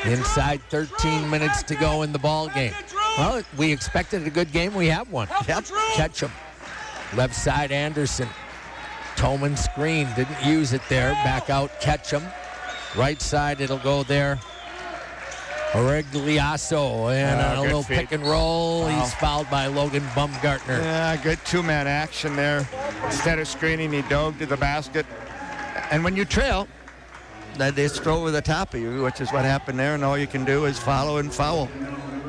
[SPEAKER 1] Inside 13 minutes to go in the ball game. Well, we expected a good game. We have one.
[SPEAKER 2] Yep.
[SPEAKER 1] Ketchum. Left side, Anderson. Toman screen, didn't use it there. Back out, Ketchum. Right side, it'll go there. Oregliasso, and a little
[SPEAKER 2] feed.
[SPEAKER 1] pick and roll.
[SPEAKER 2] Wow.
[SPEAKER 1] He's fouled by Logan Bumgartner.
[SPEAKER 2] Yeah, good two-man action there. Instead of screening, he dove to the basket. And when you trail, they just throw over the top of you, which is what happened there, and all you can do is follow and foul.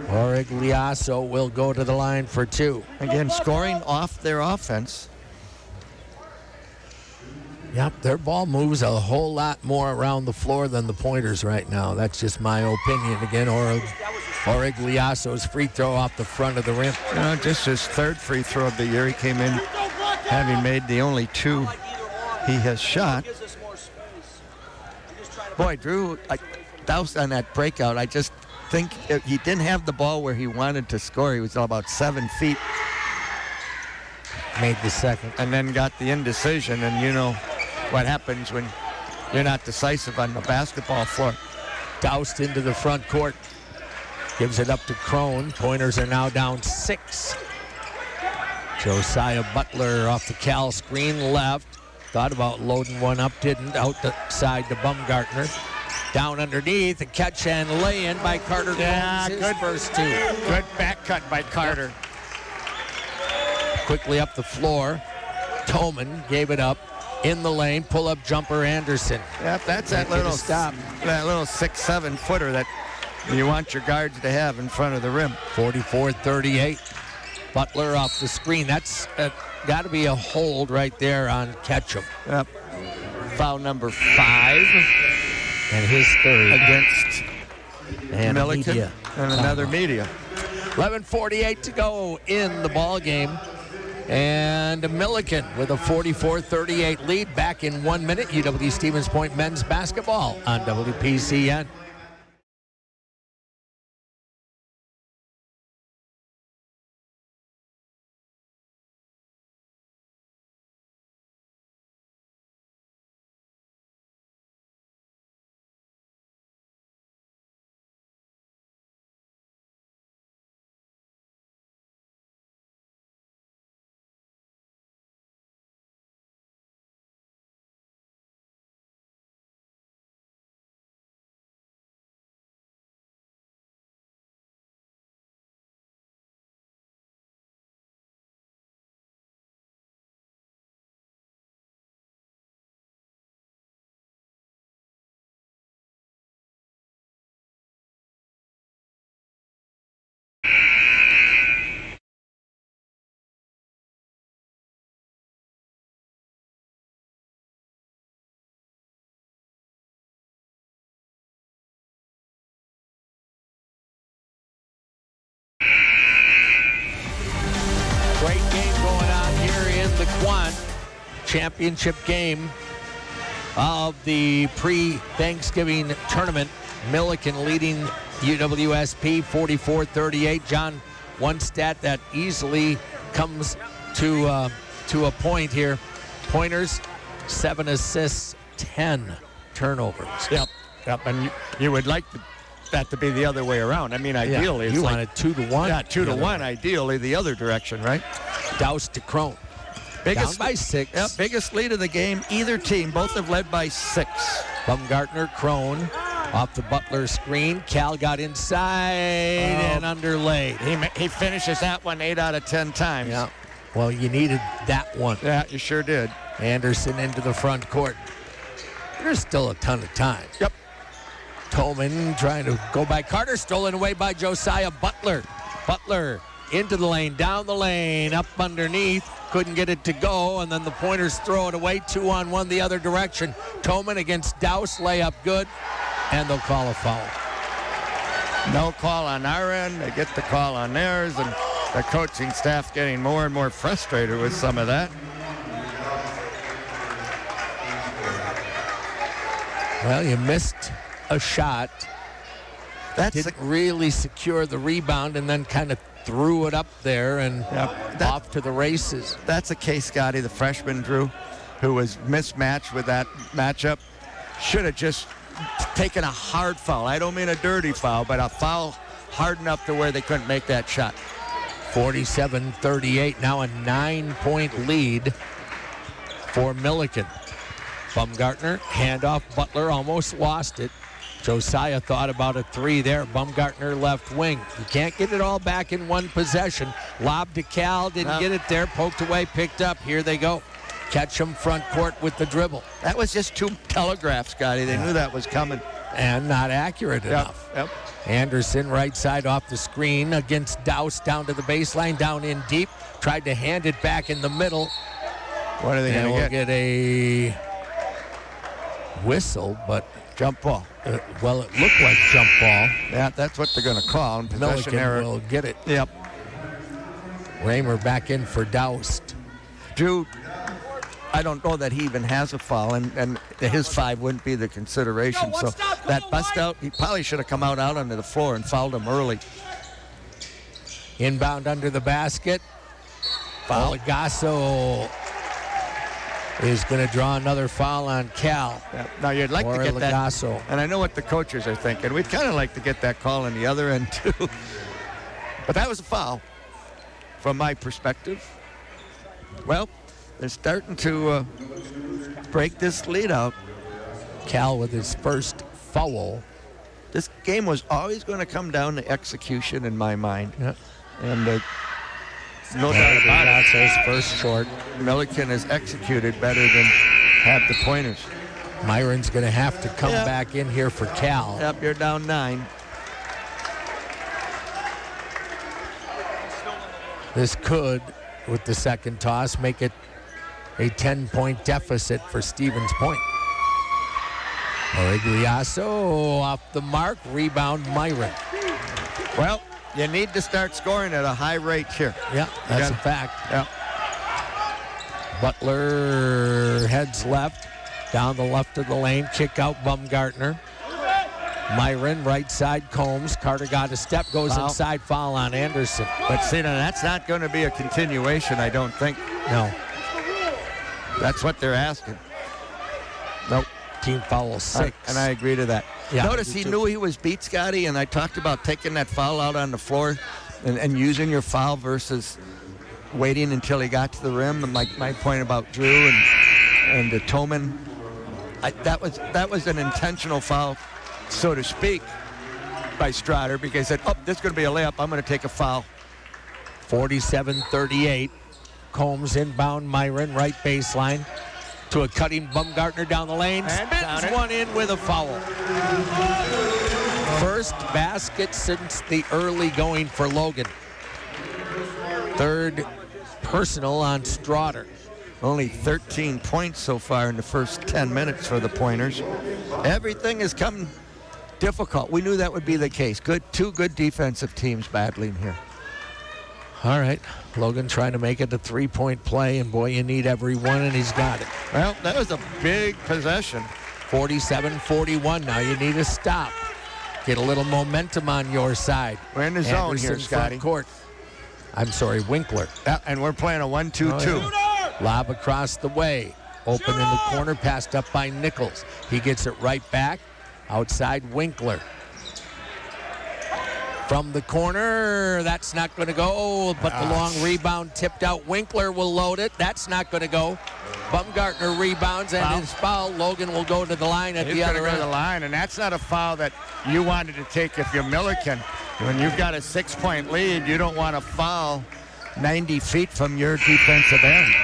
[SPEAKER 1] Oregliasso will go to the line for 2.
[SPEAKER 2] Again, scoring off their offense.
[SPEAKER 1] Yep, their ball moves a whole lot more around the floor than the Pointers right now. That's just my opinion. Again, Oregliasso's free throw off the front of the rim.
[SPEAKER 2] You know, just his third free throw of the year. He came in having made the only 2 he has shot. Boy, Drew, doused on that breakout. I just think he didn't have the ball where he wanted to score. He was about 7 feet.
[SPEAKER 1] Made the second.
[SPEAKER 2] And then got the indecision, and you know what happens when you're not decisive on the basketball floor.
[SPEAKER 1] Doused into the front court. Gives it up to Crone. Pointers are now down 6. Josiah Butler off the Cal screen left. Thought about loading one up, didn't. Out the side to Bumgartner. Down underneath, a catch and lay-in by Carter.
[SPEAKER 2] Yeah,
[SPEAKER 1] His
[SPEAKER 2] good
[SPEAKER 1] first 2.
[SPEAKER 2] Good back cut by Carter.
[SPEAKER 1] Quickly up the floor. Toman gave it up. In the lane, pull-up jumper Anderson.
[SPEAKER 2] Yep, that's that
[SPEAKER 1] Make it a
[SPEAKER 2] little
[SPEAKER 1] stop.
[SPEAKER 2] That little 6-7 footer that you want your guards to have in front of the rim.
[SPEAKER 1] 44-38. Butler off the screen. That's got to be a hold right there on Ketchum.
[SPEAKER 2] Yep. Foul number 5
[SPEAKER 1] And his third.
[SPEAKER 2] against
[SPEAKER 1] And
[SPEAKER 2] Milliken
[SPEAKER 1] media.
[SPEAKER 2] and another media.
[SPEAKER 1] 11:48 to go in the ball game. And Milliken with a 44-38 lead back in 1 minute. UW Stevens Point men's basketball on WPCN. Great game going on here in the Quant. Championship game of the pre-Thanksgiving tournament. Milliken leading UWSP 44-38. John, one stat that easily comes to a point here. Pointers, 7 assists, 10 turnovers.
[SPEAKER 2] Yep. And you would like that to be the other way around. I mean, ideally,
[SPEAKER 1] you
[SPEAKER 2] it's
[SPEAKER 1] wanted 2-1.
[SPEAKER 2] Yeah, 2 to
[SPEAKER 1] the
[SPEAKER 2] 1, ideally the other direction, right?
[SPEAKER 1] Doused to Crone. Down by 6.
[SPEAKER 2] Yep, biggest lead of the game, either team. Both have led by 6.
[SPEAKER 1] Bumgartner, Crone off the Butler screen. Cal got inside and underlaid.
[SPEAKER 2] He finishes that one 8 out of 10 times.
[SPEAKER 1] Yeah. Well, you needed that one.
[SPEAKER 2] Yeah, you sure did.
[SPEAKER 1] Anderson into the front court. There's still a ton of time.
[SPEAKER 2] Yep.
[SPEAKER 1] Tolman trying to go by Carter, stolen away by Josiah Butler. Butler into the lane, down the lane, up underneath. Couldn't get it to go, and then the Pointers throw it away. 2-on-1 the other direction. Tolman against Douse, layup good, and they'll call a foul.
[SPEAKER 2] No call on our end. They get the call on theirs, and the coaching staff getting more and more frustrated with some of that.
[SPEAKER 1] Well, you missed a shot. Didn't really secure the rebound, and then kind of threw it up there and off to the races.
[SPEAKER 2] That's a case, Scotty, the freshman, Drew, who was mismatched with that matchup. Should have just taken a hard foul. I don't mean a dirty foul, but a foul hard enough to where they couldn't make that shot.
[SPEAKER 1] 47-38, now a 9-point lead for Milliken. Baumgartner, handoff, Butler almost lost it. Josiah thought about a three there. Baumgartner left wing. You can't get it all back in one possession. Lob to Cal, didn't get it there, poked away, picked up. Here they go. Ketchum front court with the dribble.
[SPEAKER 2] That was just too telegraphed, Scotty. They knew that was coming.
[SPEAKER 1] And not accurate enough.
[SPEAKER 2] Yep.
[SPEAKER 1] Anderson right side off the screen against Douse down to the baseline, down in deep. Tried to hand it back in the middle.
[SPEAKER 2] What are they going to
[SPEAKER 1] We'll get a whistle, but
[SPEAKER 2] jump ball.
[SPEAKER 1] Well, it looked like jump ball.
[SPEAKER 2] Yeah, that's what they're going to call. And possession
[SPEAKER 1] Milliken
[SPEAKER 2] error.
[SPEAKER 1] will get it.
[SPEAKER 2] Yep.
[SPEAKER 1] Raymer back in for Doust.
[SPEAKER 2] Drew, I don't know that he even has a foul, and his 5 wouldn't be the consideration. So that bust out, he probably should have come out onto the floor and fouled him early.
[SPEAKER 1] Inbound under the basket.
[SPEAKER 2] Foul.
[SPEAKER 1] Legasso is going to draw another foul on Cal.
[SPEAKER 2] Yeah. Now you'd like to get
[SPEAKER 1] Legasso.
[SPEAKER 2] that, and I know what the coaches are thinking. We'd kind of like to get that call on the other end too. But that was a foul from my perspective. Well, they're starting to break this lead out.
[SPEAKER 1] Cal with his first foul.
[SPEAKER 2] This game was always going to come down to execution in my mind.
[SPEAKER 1] Yeah.
[SPEAKER 2] And no doubt about it.
[SPEAKER 1] Legasso's first short.
[SPEAKER 2] Milliken has executed better than have the pointers.
[SPEAKER 1] Myron's going to have to come back in here for Cal.
[SPEAKER 2] Yep, you're down 9.
[SPEAKER 1] This could, with the second toss, make it a 10-point deficit for Stevens Point. Legasso off the mark, rebound Myron.
[SPEAKER 2] Well, you need to start scoring at a high rate here.
[SPEAKER 1] Yeah, that's a fact.
[SPEAKER 2] Yeah.
[SPEAKER 1] Butler heads left, down the left of the lane, kick out Baumgartner. Myron, right side, Combs. Carter got a step, goes
[SPEAKER 2] Foul.
[SPEAKER 1] inside, foul on Anderson.
[SPEAKER 2] But see, now that's not going to be a continuation, I don't think.
[SPEAKER 1] No.
[SPEAKER 2] That's what they're asking. Nope.
[SPEAKER 1] Team foul 6.
[SPEAKER 2] And I agree to that.
[SPEAKER 1] Yeah,
[SPEAKER 2] Notice he knew he was beat, Scotty, and I talked about taking that foul out on the floor and using your foul versus waiting until he got to the rim. And my point about Drew and Toman, that was an intentional foul, so to speak, by Strider, because he said, this is going to be a layup. I'm going to take a foul.
[SPEAKER 1] 47-38. Combs inbound, Myron, right baseline. To a cutting Baumgartner down the lane.
[SPEAKER 2] And
[SPEAKER 1] spins one in with a foul. First basket since the early going for Logan. Third personal on Strotter.
[SPEAKER 2] Only 13 points so far in the first 10 minutes for the Pointers. Everything has come difficult. We knew that would be the case. Two good defensive teams battling here.
[SPEAKER 1] All right, Logan trying to make it a 3-point play, and boy, you need every one, and he's got it.
[SPEAKER 2] Well, that was a big possession.
[SPEAKER 1] 47-41. Now you need a stop. Get a little momentum on your side.
[SPEAKER 2] We're in the zone
[SPEAKER 1] Anderson
[SPEAKER 2] here, Scotty.
[SPEAKER 1] front court. I'm sorry, Winkler.
[SPEAKER 2] Yeah, and we're playing a 1-2-2.
[SPEAKER 1] Lob across the way. Open in the corner, passed up by Nichols. He gets it right back. Outside Winkler. From the corner, that's not going to go, but the long rebound tipped out. Winkler will load it. That's not going to go. Baumgartner rebounds, and his foul. Logan will go to the line at the other
[SPEAKER 2] He's going to go to the
[SPEAKER 1] end.
[SPEAKER 2] line, and that's not a foul that you wanted to take if you're Milliken. When you've got a 6-point lead, you don't want to foul 90 feet from your defensive end.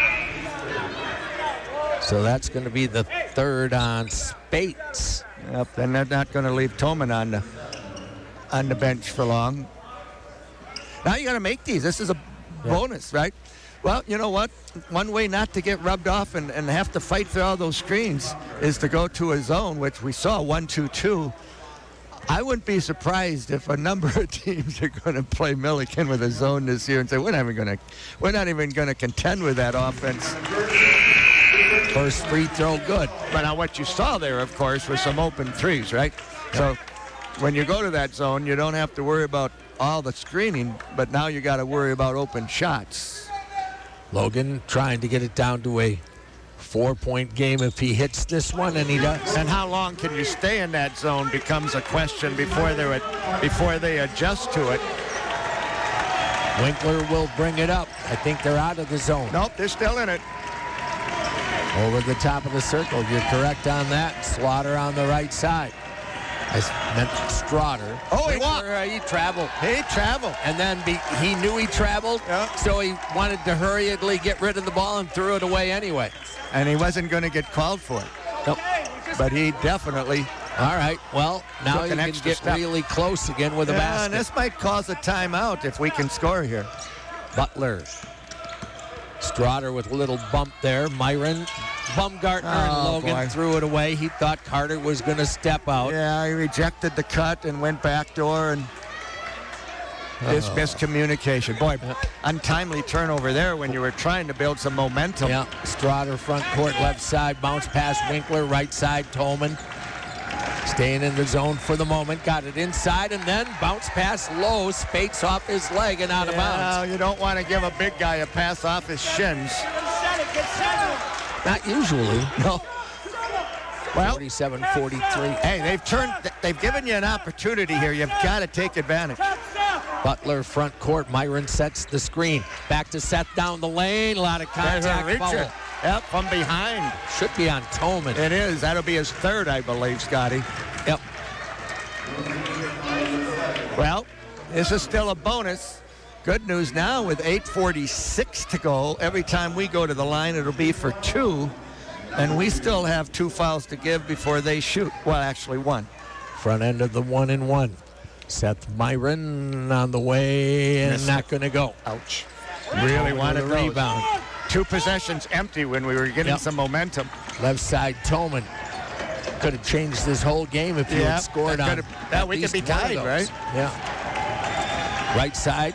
[SPEAKER 1] So that's going to be the third on Spates.
[SPEAKER 2] Yep, and they're not going to leave Toman on the bench for long. Now you got to make these. This is a bonus, right? Well, you know what? One way not to get rubbed off and have to fight through all those screens is to go to a zone, which we saw 1-2-2. I wouldn't be surprised if a number of teams are going to play Milliken with a zone this year and say we're not even going to contend with that offense.
[SPEAKER 1] First free throw, good.
[SPEAKER 2] But now what you saw there, of course, was some open threes, right? So when you go to that zone, you don't have to worry about all the screening, but now you got to worry about open shots.
[SPEAKER 1] Logan trying to get it down to a 4-point game if he hits this one, and he does.
[SPEAKER 2] And how long can you stay in that zone becomes a question before they adjust to it.
[SPEAKER 1] Winkler will bring it up. I think they're out of the zone.
[SPEAKER 2] Nope, they're still in it.
[SPEAKER 1] Over the top of the circle. You're correct on that. Slaughter on the right side. I meant Strotter.
[SPEAKER 2] Oh, he walked.
[SPEAKER 1] He traveled.
[SPEAKER 2] He traveled.
[SPEAKER 1] And then he knew he traveled, so he wanted to hurriedly get rid of the ball and threw it away anyway.
[SPEAKER 2] And he wasn't going to get called for it.
[SPEAKER 1] Nope.
[SPEAKER 2] But he definitely...
[SPEAKER 1] All right, well, now you can get
[SPEAKER 2] step.
[SPEAKER 1] really close again with a basket.
[SPEAKER 2] And this might cause a timeout if we can score here.
[SPEAKER 1] Butler. Strotter with a little bump there. Myron, Bumgartner, and Logan threw it away. He thought Carter was going to step out.
[SPEAKER 2] Yeah, he rejected the cut and went backdoor, and this miscommunication. Boy, untimely turnover there when you were trying to build some momentum.
[SPEAKER 1] Yeah, Strotter front court, left side, bounce pass Winkler, right side Tolman. Staying in the zone for the moment, got it inside, and then bounce pass low, Spates off his leg and out of bounds.
[SPEAKER 2] You don't want to give a big guy a pass off his shins.
[SPEAKER 1] Not usually.
[SPEAKER 2] No. Well,
[SPEAKER 1] 47-43.
[SPEAKER 2] Hey, they've given you an opportunity here. You've got to take advantage.
[SPEAKER 1] Butler front court. Myron sets the screen. Back to Seth down the lane. A lot of contact. Foul.
[SPEAKER 2] Yep, from behind.
[SPEAKER 1] Should be on Tolman.
[SPEAKER 2] It is. That'll be his third, I believe, Scotty.
[SPEAKER 1] Yep.
[SPEAKER 2] Well, this is still a bonus. Good news now with 8:46 to go. Every time we go to the line, it'll be for 2. And we still have 2 fouls to give before they shoot. Well, actually 1.
[SPEAKER 1] Front end of the 1-and-1. Seth Myron on the way and not going to go.
[SPEAKER 2] Ouch. Really wanted
[SPEAKER 1] the rebound.
[SPEAKER 2] 2 possessions empty when we were getting some momentum.
[SPEAKER 1] Left side Tolman. Could have changed this whole game if you had scored on
[SPEAKER 2] that. We could be tied, right?
[SPEAKER 1] Yeah. Right side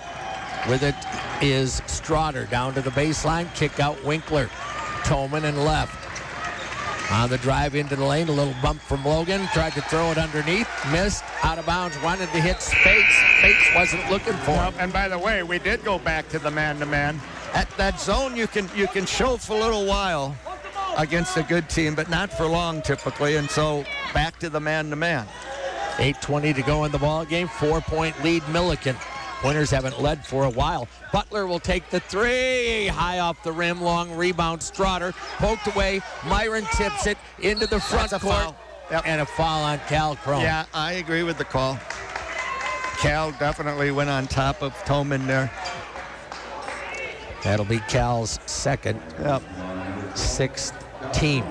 [SPEAKER 1] with it is Strotter down to the baseline. Kick out Winkler. Tolman and left. On the drive into the lane, a little bump from Logan. Tried to throw it underneath. Missed. Out of bounds. Wanted to hit Spates. Spates wasn't looking for him.
[SPEAKER 2] And by the way, we did go back to the man-to-man. At that zone, you can show for a little while against a good team, but not for long typically. And so back to the man-to-man.
[SPEAKER 1] 8:20 to go in the ball game. 4-point lead Milliken. Pointers haven't led for a while. Butler will take the 3. High off the rim. Long rebound. Strotter poked away. Myron tips it into the front court.
[SPEAKER 2] Foul. Yep.
[SPEAKER 1] And a foul on Cal Crone.
[SPEAKER 2] Yeah, I agree with the call. Cal definitely went on top of Tolman there.
[SPEAKER 1] That'll be Cal's second.
[SPEAKER 2] Yep.
[SPEAKER 1] 6th team.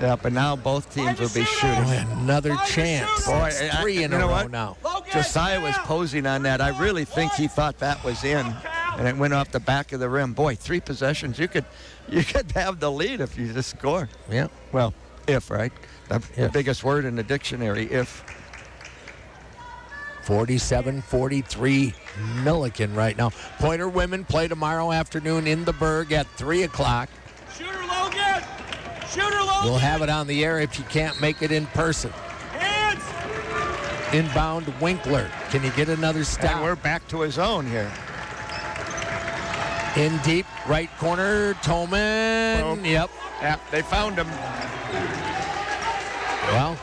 [SPEAKER 2] Yeah, but now both teams will be shooting.
[SPEAKER 1] Boy, another chance.
[SPEAKER 2] Boy,
[SPEAKER 1] it's 3 in a row now.
[SPEAKER 2] Josiah was posing on that. I really think he thought that was in, and it went off the back of the rim. Boy, 3 possessions. You could have the lead if you just score.
[SPEAKER 1] Yeah.
[SPEAKER 2] Well, if, right? The biggest word in the dictionary, if.
[SPEAKER 1] 47-43 Milliken right now. Pointer women play tomorrow afternoon in the Berg at 3 o'clock.
[SPEAKER 3] Shooter Logan! Shooter Logan!
[SPEAKER 1] We'll have it on the air if you can't make it in person.
[SPEAKER 3] Hands!
[SPEAKER 1] Inbound Winkler. Can you get another stop?
[SPEAKER 2] And we're back to his own here.
[SPEAKER 1] In deep, right corner, Tolman.
[SPEAKER 2] Boom.
[SPEAKER 1] Yep.
[SPEAKER 2] Yeah, they found him.
[SPEAKER 1] Well,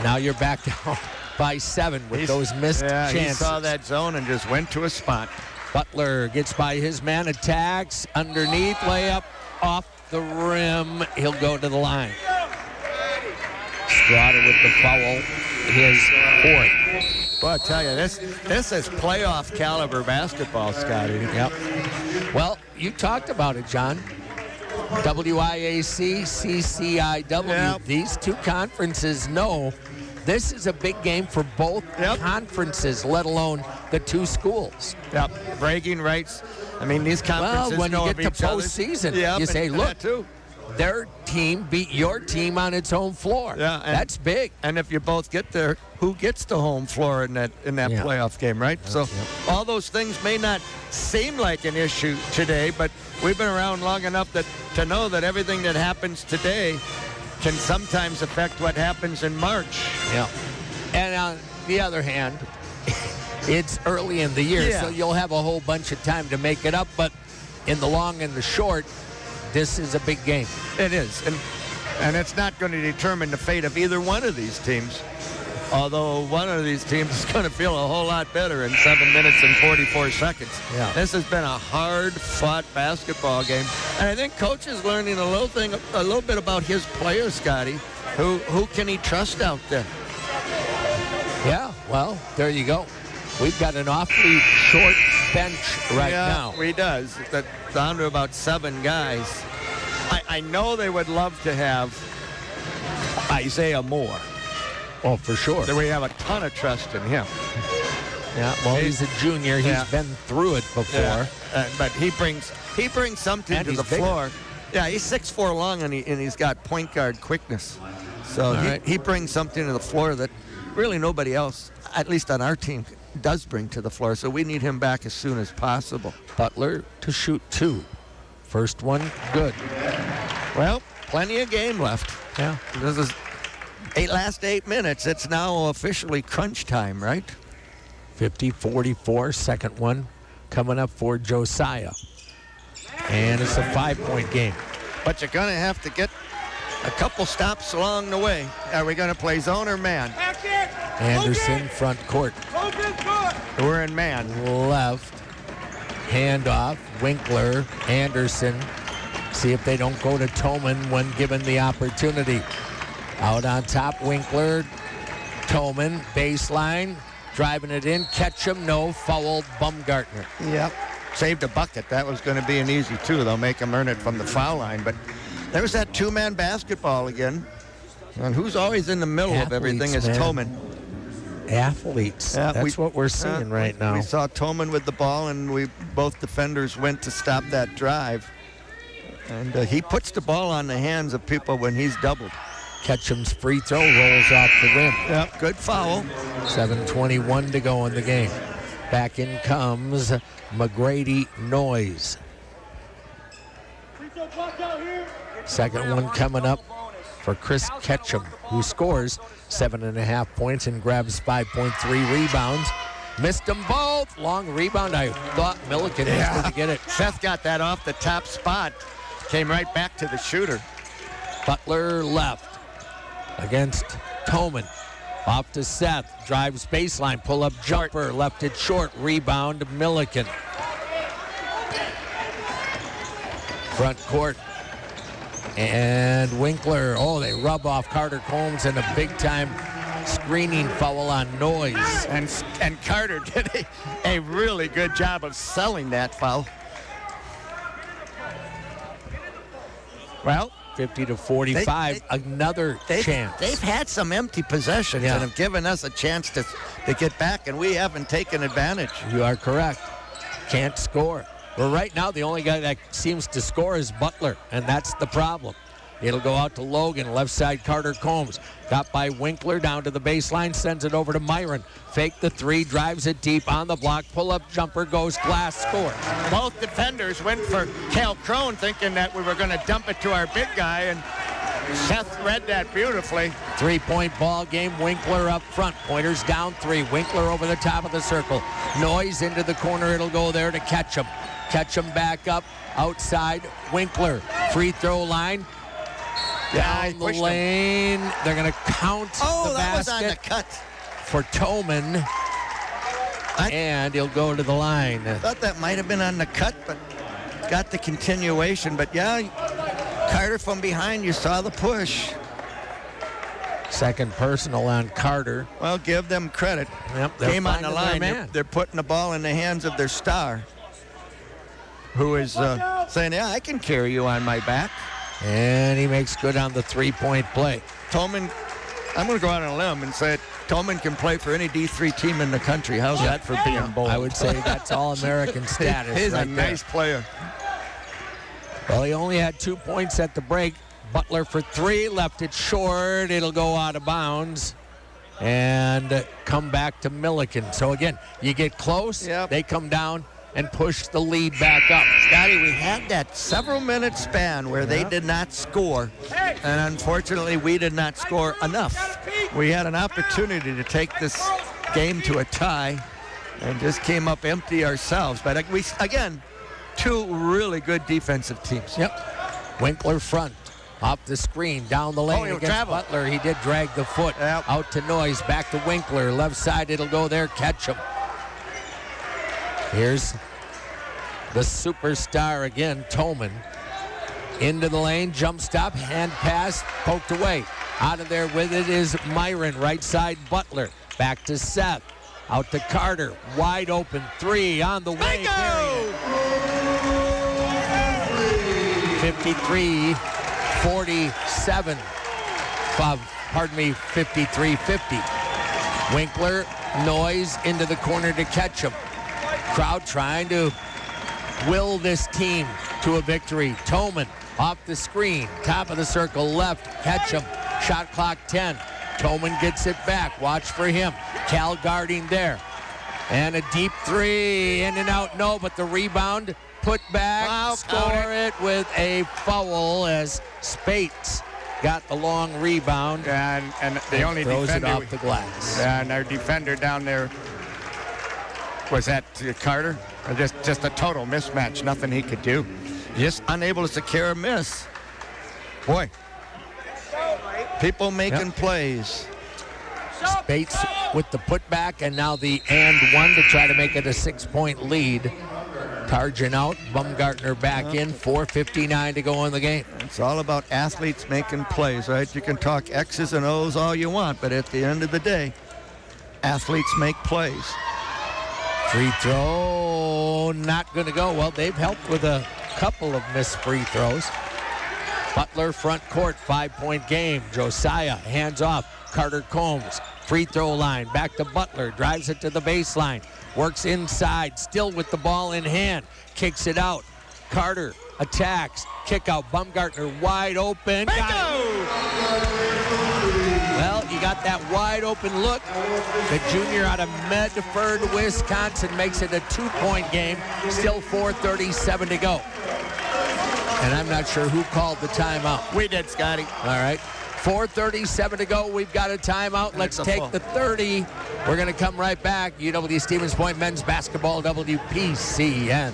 [SPEAKER 1] now you're back down by 7 with those missed chances.
[SPEAKER 2] He saw that zone and just went to a spot.
[SPEAKER 1] Butler gets by his man, attacks, underneath, layup, off the rim. He'll go to the line. Strotter with the foul, his 4th.
[SPEAKER 2] Well, I tell you, this is playoff caliber basketball, Scotty.
[SPEAKER 1] Yep. Well, you talked about it, John. WIAC, CCIW.
[SPEAKER 2] Yep.
[SPEAKER 1] These 2 conferences know this is a big game for both conferences, let alone the 2 schools.
[SPEAKER 2] Yep. Bragging rights. I mean, these conferences
[SPEAKER 1] Well, when
[SPEAKER 2] know
[SPEAKER 1] you
[SPEAKER 2] of
[SPEAKER 1] get to
[SPEAKER 2] each other.
[SPEAKER 1] postseason, you say, look, their team beat your team on its home floor.
[SPEAKER 2] Yeah,
[SPEAKER 1] that's big.
[SPEAKER 2] And if you both get there, who gets the home floor in that playoff game, right? All those things may not seem like an issue today, but we've been around long enough to know that everything that happens today can sometimes affect what happens in March.
[SPEAKER 1] Yeah. And on the other hand, it's early in the year, so you'll have a whole bunch of time to make it up. But in the long and the short, this is a big game.
[SPEAKER 2] It is. And it's not going to determine the fate of either one of these teams. Although one of these teams is going to feel a whole lot better in 7 minutes and 44 seconds.
[SPEAKER 1] Yeah.
[SPEAKER 2] This has been a hard-fought basketball game. And I think Coach is learning a little bit about his players, Scotty. Who can he trust out there?
[SPEAKER 1] Yeah, well, there you go. We've got an awfully short bench right now.
[SPEAKER 2] Yeah, he does. That's down to about 7 guys. I know they would love to have Isaiah Moore.
[SPEAKER 1] Oh, for sure.
[SPEAKER 2] We have a ton of trust in him.
[SPEAKER 1] Yeah, well, he's a junior. He's been through it before.
[SPEAKER 2] Yeah. But he brings something
[SPEAKER 1] And
[SPEAKER 2] to
[SPEAKER 1] he's
[SPEAKER 2] the
[SPEAKER 1] bigger.
[SPEAKER 2] floor. Yeah, he's 6'4" long, and he's got point guard quickness. So he brings something to the floor that really nobody else, at least on our team, does bring to the floor. So we need him back as soon as possible.
[SPEAKER 1] Butler to shoot 2. First one, good.
[SPEAKER 2] Well, plenty of game left.
[SPEAKER 1] Yeah.
[SPEAKER 2] This is last 8 minutes. It's now officially crunch time, right?
[SPEAKER 1] 50-44, second one coming up for Josiah. And it's a 5-point game.
[SPEAKER 2] But you're going to have to get a couple stops along the way. Are we going to play zone or man?
[SPEAKER 3] Back it.
[SPEAKER 1] Anderson, front court,
[SPEAKER 3] Logan's good.
[SPEAKER 2] We're in man.
[SPEAKER 1] left. Handoff, Winkler, Anderson. See if they don't go to Toman when given the opportunity. Out on top, Winkler, Toman, baseline, driving it in, Ketchum, no, fouled Bumgartner.
[SPEAKER 2] Yep. Saved a bucket. That was going to be an easy 2. They'll make him earn it from the foul line. But there's that 2-man basketball again. And who's always in the middle of everything is
[SPEAKER 1] Athletes,
[SPEAKER 2] Toman.
[SPEAKER 1] Athletes,
[SPEAKER 2] Yeah,
[SPEAKER 1] that's what we're seeing right now.
[SPEAKER 2] We saw Toman with the ball, and both defenders went to stop that drive. And he puts the ball on the hands of people when he's doubled.
[SPEAKER 1] Ketchum's free throw rolls off the rim.
[SPEAKER 2] Yep, good foul.
[SPEAKER 1] 7:21 to go in the game. Back in comes McGrady Noise. Second one coming up for Chris Ketchum, who scores 7.5 points and grabs 5.3 rebounds. Missed them both. Long rebound. I thought Milliken was going to get it.
[SPEAKER 2] Seth got that off the top spot. Came right back to the shooter.
[SPEAKER 1] Butler left against Toman. Off to Seth. Drives baseline. Pull-up jumper. Left it short. Rebound Milliken. Front court. And Winkler. Oh, they rub off Carter Combs and a big-time screening foul on Noise.
[SPEAKER 2] And Carter did a really good job of selling that foul. Well,
[SPEAKER 1] 50-45. Another chance.
[SPEAKER 2] They've had some empty possessions and have given us a chance to get back, and we haven't taken advantage.
[SPEAKER 1] You are correct. Can't score. Well, right now, the only guy that seems to score is Butler, and that's the problem. It'll go out to Logan, left side Carter Combs. Got by Winkler down to the baseline, sends it over to Myron. Fake the 3, drives it deep on the block. Pull-up jumper goes glass, score.
[SPEAKER 2] Both defenders went for Cal Crone thinking that we were going to dump it to our big guy, and Seth read that beautifully.
[SPEAKER 1] 3-point ball game. Winkler up front. Pointers down 3. Winkler over the top of the circle. Noise into the corner. It'll go there to Ketchum. Ketchum back up outside. Winkler. Free throw line. Down the lane. They're going to count the
[SPEAKER 2] that
[SPEAKER 1] basket
[SPEAKER 2] was on the cut.
[SPEAKER 1] for Toman. And he'll go to the line.
[SPEAKER 2] I thought that might have been on the cut, but got the continuation. But yeah, Carter from behind, you saw the push.
[SPEAKER 1] Second personal on Carter.
[SPEAKER 2] Well, give them credit.
[SPEAKER 1] Yep,
[SPEAKER 2] Came on the
[SPEAKER 1] finding
[SPEAKER 2] line.
[SPEAKER 1] their man.
[SPEAKER 2] They're putting the ball in the hands of their star, who is saying, yeah, I can carry you on my back.
[SPEAKER 1] And he makes good on the 3-point play.
[SPEAKER 2] Toman, I'm going to go out on a limb and say Toman can play for any D3 team in the country. How's that for being bold?
[SPEAKER 1] I would say that's All-American status.
[SPEAKER 2] He's
[SPEAKER 1] right
[SPEAKER 2] a
[SPEAKER 1] there.
[SPEAKER 2] nice player.
[SPEAKER 1] Well, he only had 2 points at the break. Butler for 3, left it short. It'll go out of bounds and come back to Milliken. So again, you get close, they come down and push the lead back up.
[SPEAKER 2] Scotty, we had that several minute span where they did not score, and unfortunately we did not score enough. We had an opportunity to take this game to a tie and just came up empty ourselves. But again, 2 really good defensive teams.
[SPEAKER 1] Yep. Winkler front. Off the screen, down the lane
[SPEAKER 2] he'll
[SPEAKER 1] against
[SPEAKER 2] travel.
[SPEAKER 1] Butler. He did drag the foot.
[SPEAKER 2] Yep.
[SPEAKER 1] Out to Noyes, back to Winkler. Left side, it'll go there. Catch him. Here's the superstar again, Tolman. Into the lane, jump stop, hand pass, poked away. Out of there with it is Myron, right side Butler. Back to Seth. Out to Carter, wide open, three on the way.
[SPEAKER 2] Bingo!
[SPEAKER 1] 53-47. Pardon me, 53-50. Winkler, Noyes into the corner to catch him. Crowd trying to will this team to a victory. Tolman off the screen, top of the circle left, catch him. Shot clock 10. Tolman gets it back. Watch for him. Cal guarding there. And a deep three, in and out, no, but the rebound put back.
[SPEAKER 2] Wow,
[SPEAKER 1] score it with a foul as Spates got the long rebound.
[SPEAKER 2] And the only
[SPEAKER 1] throws
[SPEAKER 2] defender.
[SPEAKER 1] it off the glass.
[SPEAKER 2] And our defender down there, was that Carter? Or just a total mismatch, nothing he could do. Just unable to secure a miss. Boy, people making plays.
[SPEAKER 1] Spates with the putback and now the and one to try to make it a 6-point lead. Tarjan out, Baumgartner back in, 4:59 to go in the game.
[SPEAKER 2] It's all about athletes making plays, right? You can talk X's and O's all you want, but at the end of the day, athletes make plays.
[SPEAKER 1] Free throw, not going to go. Well, they've helped with a couple of missed free throws. Butler front court, 5-point game. Josiah hands off. Carter Combs, free throw line, back to Butler, drives it to the baseline, works inside, still with the ball in hand, kicks it out. Carter attacks, kick out, Baumgartner wide open. Well, you got that wide open look. The junior out of Medford, Wisconsin makes it a 2-point game, still 4:37 to go. And I'm not sure who called the timeout.
[SPEAKER 2] We did, Scotty.
[SPEAKER 1] All right. 4:37 to go. We've got a timeout. Let's take the 30. We're going to come right back. UW Stevens Point men's basketball, WPCN.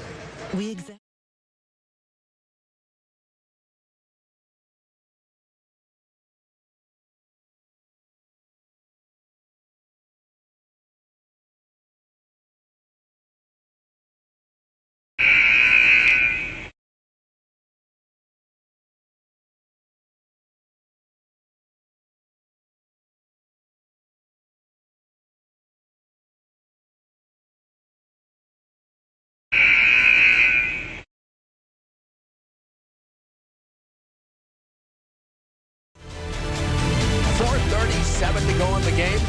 [SPEAKER 1] To go in the game.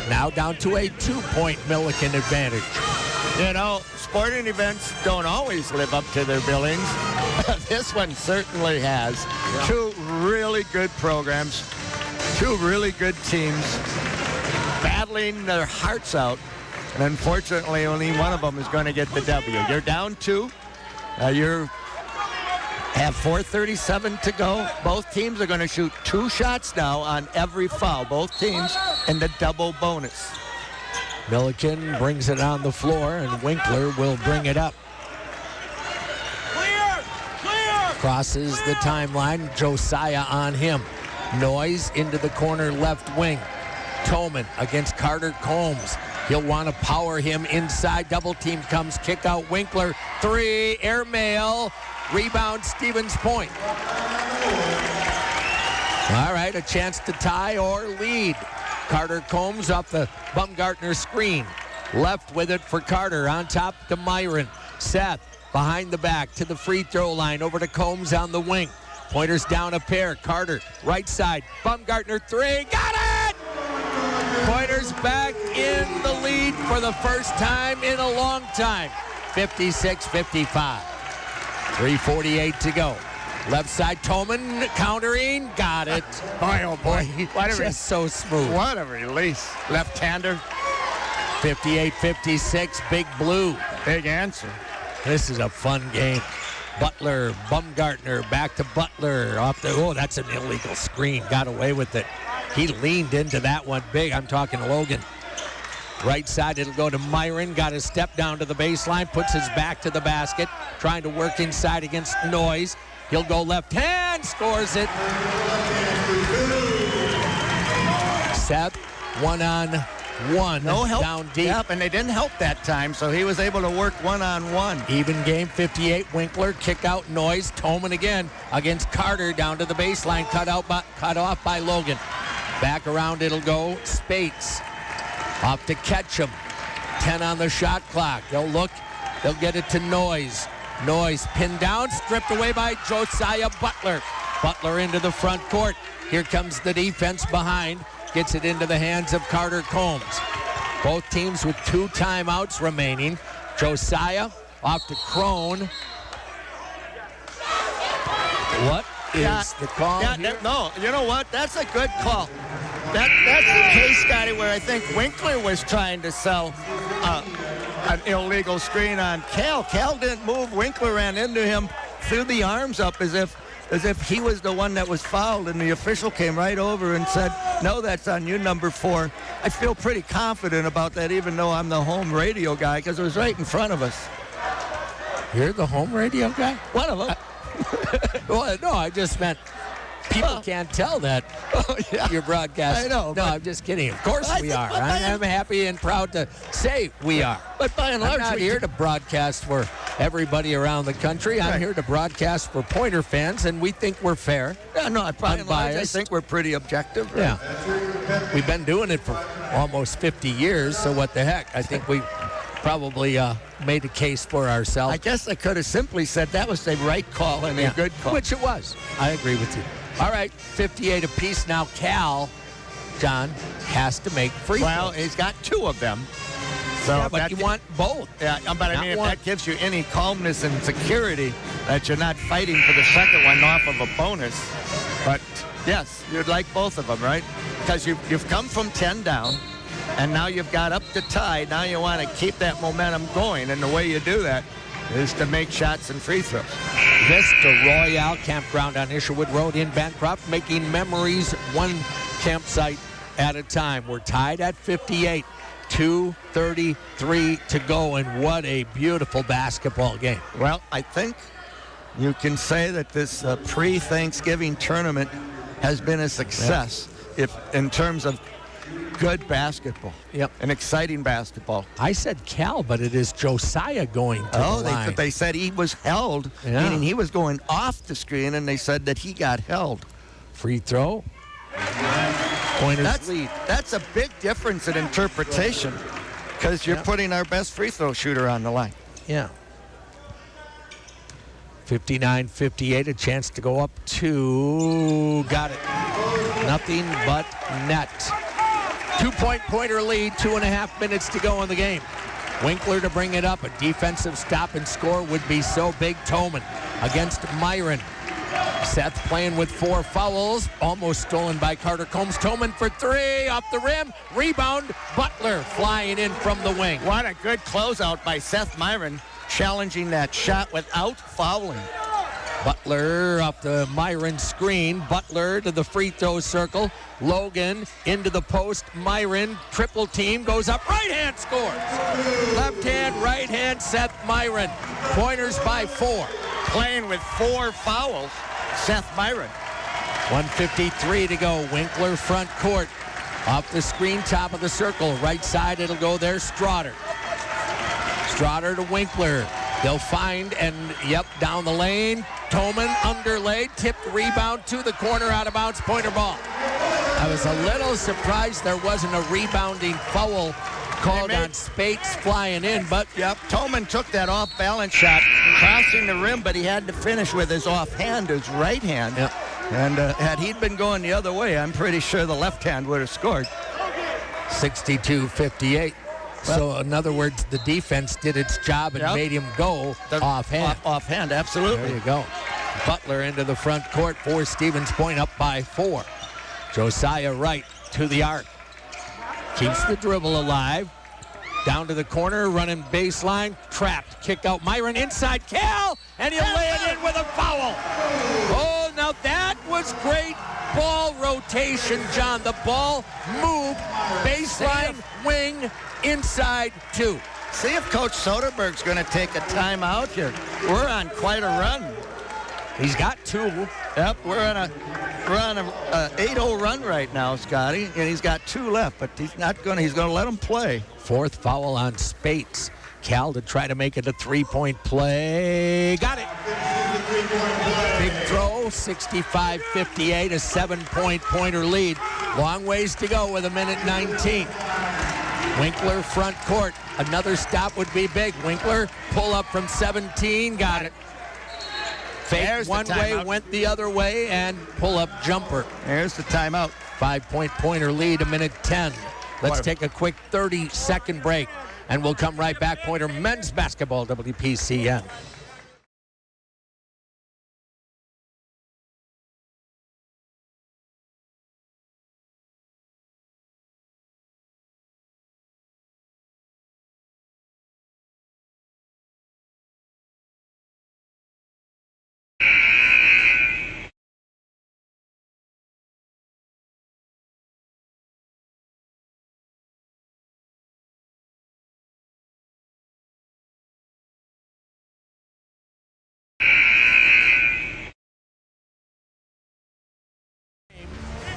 [SPEAKER 1] Now down to a 2-point Milliken advantage.
[SPEAKER 2] You know, sporting events don't always live up to their billings. This one certainly has. Yeah. Two really good programs, two really good teams battling their hearts out. And unfortunately, only one of them is going to get the W. You're down 2. You're have 4:37 to go. Both teams are going to shoot 2 shots now on every foul. Both teams in the double bonus.
[SPEAKER 1] Milliken brings it on the floor, and Winkler will bring it up.
[SPEAKER 3] Clear!
[SPEAKER 1] Crosses the timeline. Josiah on him. Noyes into the corner left wing. Tolman against Carter Combs. He'll want to power him inside. Double team comes. Kick out Winkler. 3. Airmail. Rebound, Stevens Point. All right, a chance to tie or lead. Carter Combs off the Baumgartner screen. Left with it for Carter. On top to Myron. Seth behind the back to the free throw line. Over to Combs on the wing. Pointers down a pair. Carter, right side. Baumgartner 3. Got it! Pointers back in the lead for the first time in a long time. 56-55. 3:48 to go. Left side, Tolman countering. Got it.
[SPEAKER 2] Boy, oh boy.
[SPEAKER 1] Just so smooth.
[SPEAKER 2] What a release. Left-hander.
[SPEAKER 1] 58-56, Big Blue.
[SPEAKER 2] Big answer.
[SPEAKER 1] This is a fun game. Butler, Baumgartner, back to Butler. Oh, that's an illegal screen. Got away with it. He leaned into that one big. I'm talking Logan. Right side, it'll go to Myron. Got a step down to the baseline. Puts his back to the basket. Trying to work inside against Noyes. He'll go left hand, scores it. Seth, 1-on-1
[SPEAKER 2] No help.
[SPEAKER 1] down deep.
[SPEAKER 2] Yep, and they didn't help that time, so he was able to work one-on-one.
[SPEAKER 1] Even game, 58. Winkler, kick out, Noyes. Toman again against Carter down to the baseline, cut off by Logan. Back around it'll go. Spates off to Ketchum. 10 on the shot clock. They'll look. They'll get it to Noyes. Noyes pinned down, stripped away by Josiah Butler. Butler into the front court. Here comes the defense behind. Gets it into the hands of Carter Combs. Both teams with 2 timeouts remaining. Josiah off to Crone. What is the call here?
[SPEAKER 2] No, you know what? That's a good call. That's the case, Scotty, where I think Winkler was trying to sell an illegal screen on Cal. Cal didn't move. Winkler ran into him, threw the arms up as if he was the one that was fouled, and the official came right over and said, no, that's on you, number 4. I feel pretty confident about that, even though I'm the home radio guy, because it was right in front of us.
[SPEAKER 1] You're the home radio guy?
[SPEAKER 2] One of them.
[SPEAKER 1] Well, no, I just meant people can't tell that you're broadcasting.
[SPEAKER 2] I know.
[SPEAKER 1] No, I'm just kidding. Of course we are.
[SPEAKER 2] but
[SPEAKER 1] I'm happy and proud to say we are.
[SPEAKER 2] But by and large,
[SPEAKER 1] I'm not here to broadcast for everybody around the country. I'm here to broadcast for Pointer fans, and we think we're fair.
[SPEAKER 2] Yeah, no, by and large, I
[SPEAKER 1] Unbiased.
[SPEAKER 2] think we're pretty objective. Right?
[SPEAKER 1] Yeah. We've been doing it for almost 50 years, so what the heck? I think we probably made a case for ourselves.
[SPEAKER 2] I guess I could have simply said that was the right call and a good call.
[SPEAKER 1] Which it was. I agree with you. All right, 58 apiece now. Cal, John, has to make free
[SPEAKER 2] Well,
[SPEAKER 1] throws.
[SPEAKER 2] he's got 2 of them. So
[SPEAKER 1] Yeah, but you want both.
[SPEAKER 2] Yeah, but I
[SPEAKER 1] Not
[SPEAKER 2] mean, if
[SPEAKER 1] one.
[SPEAKER 2] that gives you any calmness and security that you're not fighting for the second one off of a bonus. But yes, you'd like both of them, right? Because you've come from 10 down, and now you've got up to tie. Now you want to keep that momentum going, and the way you do that is to make shots and free throws.
[SPEAKER 1] Vista Royale Campground on Isherwood Road in Bancroft, making memories one campsite at a time. We're tied at 58. 2:33 to go, and what a beautiful basketball game.
[SPEAKER 2] Well, I think you can say that this pre-Thanksgiving tournament has been a success if in terms of good basketball.
[SPEAKER 1] Yep.
[SPEAKER 2] And exciting basketball.
[SPEAKER 1] I said Cal, but it is Josiah going to the line.
[SPEAKER 2] They said he was held, meaning he was going off the screen, and they said that he got held.
[SPEAKER 1] Free throw. Pointers lead.
[SPEAKER 2] That's a big difference in interpretation because you're putting our best free throw shooter on the line.
[SPEAKER 1] Yeah. 59-58, a chance to go up 2. Got it. Nothing but net. 2-point Pointer lead, 2.5 minutes to go in the game. Winkler to bring it up. A defensive stop and score would be so big. Toman against Myron. Seth playing with 4 fouls, almost stolen by Carter Combs. Toman for 3, off the rim, rebound. Butler flying in from the wing.
[SPEAKER 2] What a good closeout by Seth Myron, challenging that shot without fouling.
[SPEAKER 1] Butler off the Myron screen. Butler to the free throw circle. Logan into the post. Myron, triple team, goes up. Right hand scores. Left hand, right hand, Seth Myron. Pointers by 4.
[SPEAKER 2] Playing with 4 fouls, Seth Myron.
[SPEAKER 1] 1:53 to go. Winkler front court. Off the screen, top of the circle. Right side, it'll go there. Strotter. Strotter to Winkler. They'll find, and down the lane. Toman underlaid, tipped rebound to the corner, out of bounds, Pointer ball. I was a little surprised there wasn't a rebounding foul called on Spates flying in, but
[SPEAKER 2] Toman took that off-balance shot, crossing the rim, but he had to finish with his offhand, his right hand.
[SPEAKER 1] Yep.
[SPEAKER 2] And had he been going the other way, I'm pretty sure the left hand would have scored.
[SPEAKER 1] 62-58. So, in other words, the defense did its job and made him go offhand.
[SPEAKER 2] Offhand, absolutely.
[SPEAKER 1] There you go. Butler into the front court for Stevens Point, up by 4. Josiah Wright to the arc. Keeps the dribble alive. Down to the corner, running baseline. Trapped. Kick out Myron inside Cal, and he'll lay it in with a foul. Oh, now that was great ball rotation, John. The ball moved. Baseline, wing, inside 2.
[SPEAKER 2] See if Coach Soderberg's going to take a timeout here. We're on quite a run.
[SPEAKER 1] He's got 2.
[SPEAKER 2] Yep, we're on a 8-0 run right now, Scotty, and he's got 2 left, but he's gonna let him play.
[SPEAKER 1] 4th foul on Spates. Cal to try to make it a 3-point play. Got it. Big throw, 65-58, a 7-point pointer lead. Long ways to go with 1:19. Winkler front court. Another stop would be big. Winkler pull up from 17. Got it. Fake one way, went the other way, and pull up jumper.
[SPEAKER 2] There's the timeout.
[SPEAKER 1] 5-point pointer lead, 1:10. Let's take a quick 30-second break, and we'll come right back. Pointer men's basketball, WPCN.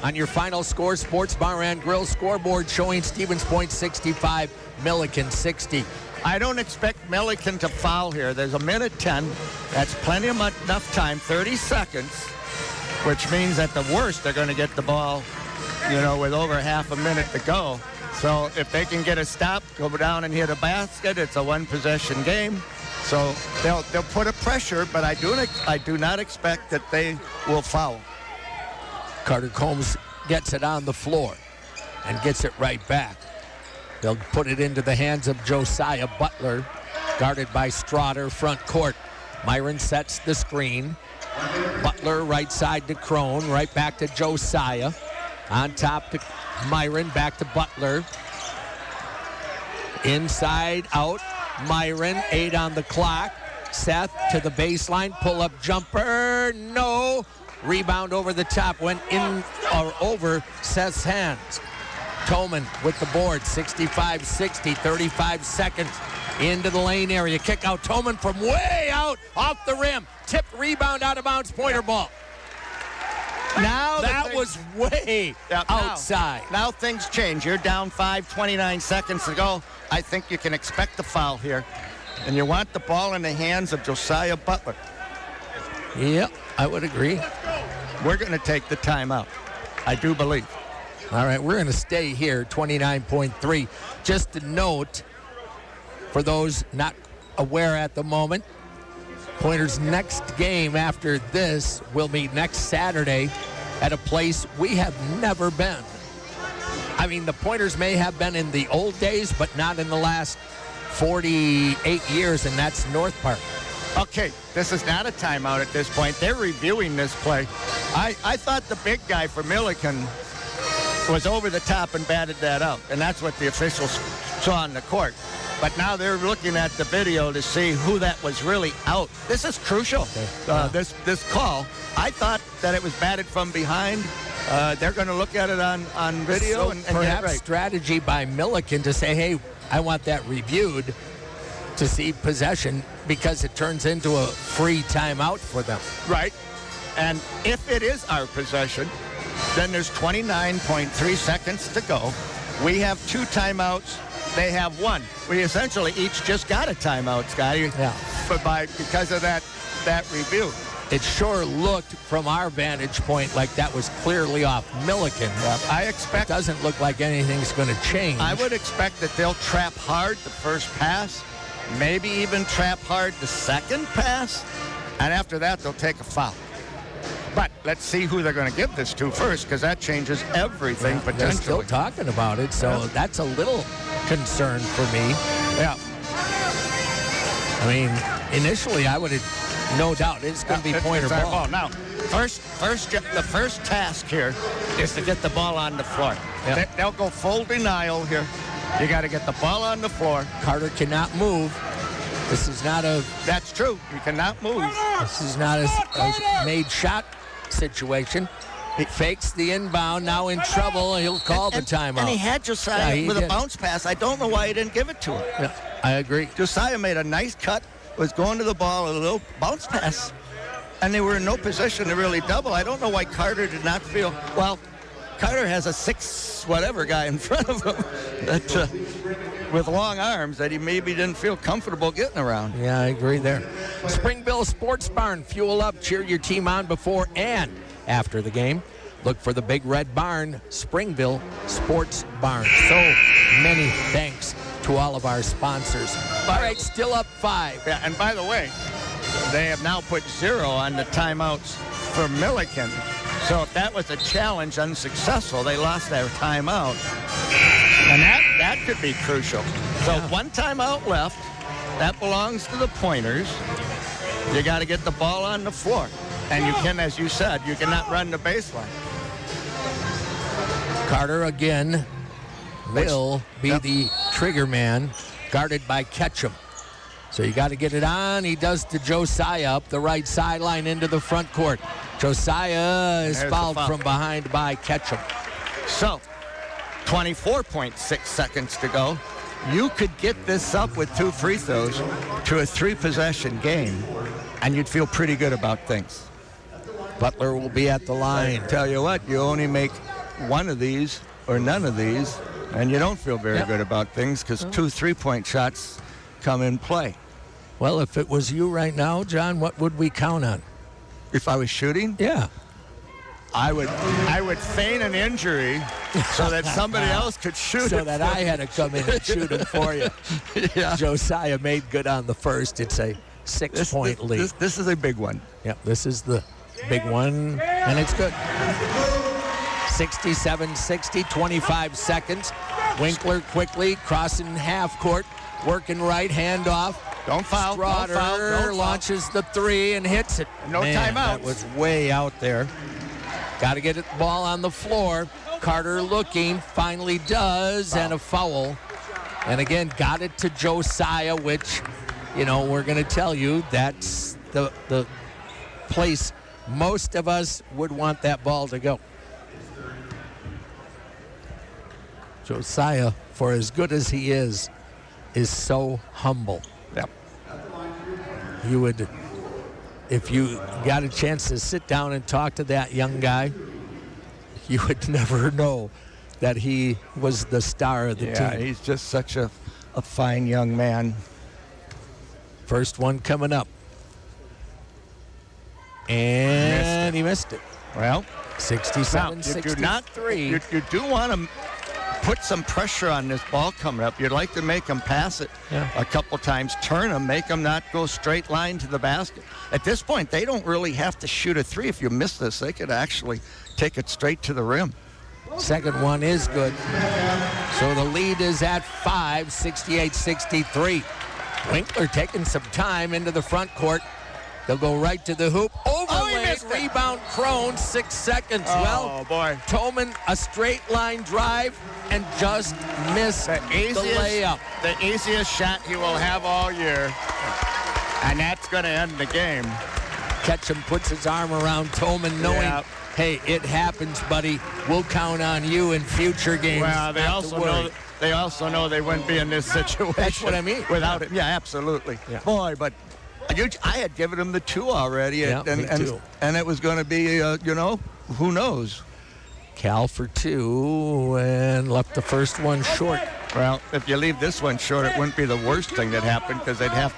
[SPEAKER 1] On your final score, Sports Bar and Grill scoreboard showing Stevens Point 65, Milliken 60.
[SPEAKER 2] I don't expect Milliken to foul here. There's 1:10. That's plenty of enough time, 30 seconds, which means at the worst they're going to get the ball, with over half a minute to go. So if they can get a stop, go down and hit a basket, it's a one-possession game. So they'll put a pressure, but I do not expect that they will foul.
[SPEAKER 1] Carter Combs gets it on the floor and gets it right back. They'll put it into the hands of Josiah Butler, guarded by Strotter, front court. Myron sets the screen. Butler right side to Crone, right back to Josiah. On top to Myron, back to Butler. Inside out, Myron, 8 on the clock. Seth to the baseline, pull-up jumper, no. Rebound over the top, went in or over Seth's hands. Toman with the board, 65-60, 35 seconds into the lane area. Kick out, Toman from way out, off the rim. Tipped, rebound, out of bounds, pointer ball.
[SPEAKER 2] Now
[SPEAKER 1] that was way outside.
[SPEAKER 2] Now things change. You're down 29 seconds to go. I think you can expect the foul here. And you want the ball in the hands of Josiah Butler.
[SPEAKER 1] Yep, I would agree.
[SPEAKER 2] We're going to take the timeout, I do believe.
[SPEAKER 1] All right, we're going to stay here, 29.3. Just a note, for those not aware at the moment, Pointer's next game after this will be next Saturday at a place we have never been. I mean, the Pointers may have been in the old days, but not in the last 48 years, and that's North Park.
[SPEAKER 2] Okay, this is not a timeout at this point. They're reviewing this play. I thought the big guy for Milliken was over the top and batted that out, and that's what the officials saw on the court. But now they're looking at the video to see who that was really out. This is crucial, this call. I thought that it was batted from behind. They're going to look at it on video and
[SPEAKER 1] perhaps
[SPEAKER 2] get it right.
[SPEAKER 1] Strategy by Milliken to say, hey, I want that reviewed to see possession, because it turns into a free timeout for them.
[SPEAKER 2] Right. And if it is our possession, then there's 29.3 seconds to go. We have 2 timeouts. They have 1. We essentially each just got a timeout, Scotty.
[SPEAKER 1] Yeah.
[SPEAKER 2] Because of that review.
[SPEAKER 1] It sure looked from our vantage point like that was clearly off Milliken.
[SPEAKER 2] Yeah. I expect
[SPEAKER 1] it doesn't look like anything's going to change.
[SPEAKER 2] I would expect that they'll trap hard the first pass, maybe even trap hard the second pass, and after that they'll take a foul. But let's see who they're going to give this to first, because that changes everything potentially.
[SPEAKER 1] They're still talking about it, so that's a little concern for me.
[SPEAKER 2] Yeah.
[SPEAKER 1] I mean, initially I would have no doubt it's going to be pointer ball.
[SPEAKER 2] Now, the first task here is to get the ball on the floor.
[SPEAKER 1] Yeah.
[SPEAKER 2] They'll go full denial here. You got to get the ball on the floor.
[SPEAKER 1] Carter cannot move. This is not a...
[SPEAKER 2] That's true. You cannot move.
[SPEAKER 1] This is not a made shot situation. He fakes the inbound, now in trouble. He'll call the timeout.
[SPEAKER 2] And he had Josiah with a bounce pass. I don't know why he didn't give it to him.
[SPEAKER 1] Yeah, I agree.
[SPEAKER 2] Josiah made a nice cut, was going to the ball, a little bounce pass. and they were in no position to really double. I don't know why Carter did not feel, well, Carter has a 6-whatever guy in front of him that, with long arms that he maybe didn't feel comfortable getting around.
[SPEAKER 1] Yeah, I agree there. Springville Sports Barn, fuel up, cheer your team on before and after the game. Look for the Big Red Barn, Springville Sports Barn. So many thanks to all of our sponsors. All right, still up 5.
[SPEAKER 2] Yeah, and by the way, they have now put 0 on the timeouts for Milliken. So if that was a challenge unsuccessful, they lost their timeout. And that could be crucial. So 1 timeout left. That belongs to the Pointers. You got to get the ball on the floor. And you can, as you said, you cannot run the baseline.
[SPEAKER 1] Carter again will be the trigger man, guarded by Ketchum. So you got to get it on. He does to Josiah up the right sideline into the front court. Josiah is fouled from behind by Ketchum.
[SPEAKER 2] So 24.6 seconds to go. You could get this up with 2 free throws to a 3-possession game, and you'd feel pretty good about things.
[SPEAKER 1] Butler will be at the line.
[SPEAKER 2] I tell you what, you only make one of these or none of these, and you don't feel very good about things because 2 3-point shots come in play.
[SPEAKER 1] Well, if it was you right now, John, what would we count on?
[SPEAKER 2] If I was shooting,
[SPEAKER 1] Yeah.
[SPEAKER 2] I would feign an injury so that somebody else could shoot
[SPEAKER 1] So
[SPEAKER 2] it
[SPEAKER 1] that
[SPEAKER 2] for
[SPEAKER 1] I
[SPEAKER 2] me.
[SPEAKER 1] had to come in and shoot it for you.
[SPEAKER 2] Yeah.
[SPEAKER 1] Josiah made good on the first. It's a 6-point lead.
[SPEAKER 2] This is a big one.
[SPEAKER 1] Yep, this is the big one, and it's good. 67-60, 25 seconds. Winkler quickly crossing half court, working right, handoff.
[SPEAKER 2] Don't foul.
[SPEAKER 1] Strotter
[SPEAKER 2] Don't foul. Don't foul.
[SPEAKER 1] launches the 3 and hits it.
[SPEAKER 2] No
[SPEAKER 1] Man,
[SPEAKER 2] timeouts.
[SPEAKER 1] That was way out there. Got to get the ball on the floor. Carter looking, finally does, and a foul. And again, got it to Josiah, which, you know, we're going to tell you that's the place most of us would want that ball to go. Josiah, for as good as he is so humble.
[SPEAKER 2] Yep.
[SPEAKER 1] You would, if you got a chance to sit down and talk to that young guy, you would never know that he was the star of the
[SPEAKER 2] Yeah,
[SPEAKER 1] team.
[SPEAKER 2] he's just such a fine young man.
[SPEAKER 1] First one coming up. And he missed it.
[SPEAKER 2] Well,
[SPEAKER 1] 67-63.
[SPEAKER 2] You do want to put some pressure on this ball coming up. You'd like to make them pass it a couple times, turn them, make them not go straight line to the basket. At this point, they don't really have to shoot a 3. If you miss this, they could actually take it straight to the rim.
[SPEAKER 1] Second one is good. So the lead is at 5, 68-63. Winkler taking some time into the front court. They'll go right to the hoop. Overlaid, rebound, Crone, 6 seconds.
[SPEAKER 2] Oh, boy.
[SPEAKER 1] Tolman, a straight line drive and just missed the layup.
[SPEAKER 2] The easiest shot he will have all year. And that's going to end the game.
[SPEAKER 1] Ketchum puts his arm around Tolman, knowing, hey, it happens, buddy. We'll count on you in future games.
[SPEAKER 2] Well, they also know they wouldn't be in this situation.
[SPEAKER 1] That's what I mean.
[SPEAKER 2] Without it. Yeah, absolutely.
[SPEAKER 1] Yeah.
[SPEAKER 2] Boy, but I had given him the 2 already,
[SPEAKER 1] Yeah, me too.
[SPEAKER 2] and it was going to be, who knows?
[SPEAKER 1] Cal for 2 and left the first one short.
[SPEAKER 2] Well, if you leave this one short, it wouldn't be the worst thing that happened because they'd have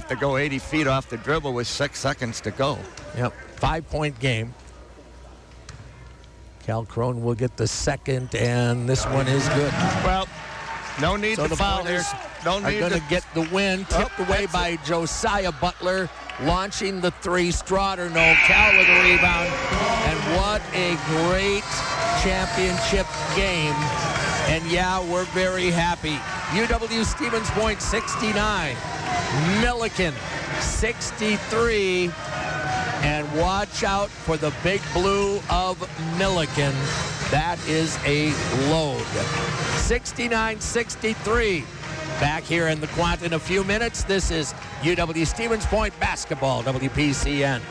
[SPEAKER 2] to go 80 feet off the dribble with 6 seconds to go.
[SPEAKER 1] Yep, 5-point game. Cal Crone will get the second, and this one is good.
[SPEAKER 2] Well, no need
[SPEAKER 1] So
[SPEAKER 2] to
[SPEAKER 1] the
[SPEAKER 2] foul here.
[SPEAKER 1] Pointers
[SPEAKER 2] No
[SPEAKER 1] are
[SPEAKER 2] need
[SPEAKER 1] going
[SPEAKER 2] to
[SPEAKER 1] to get the win, tipped away
[SPEAKER 2] that's
[SPEAKER 1] by Josiah Butler, launching the 3. Strotter, no. Cal with a rebound. And what a great championship game. And yeah, we're very happy. UW Stevens Point 69, Milliken 63. And watch out for the Big Blue of Milliken. That is a load. 69-63. Back here in the Quant in a few minutes. This is UW Stevens Point basketball, WPCN.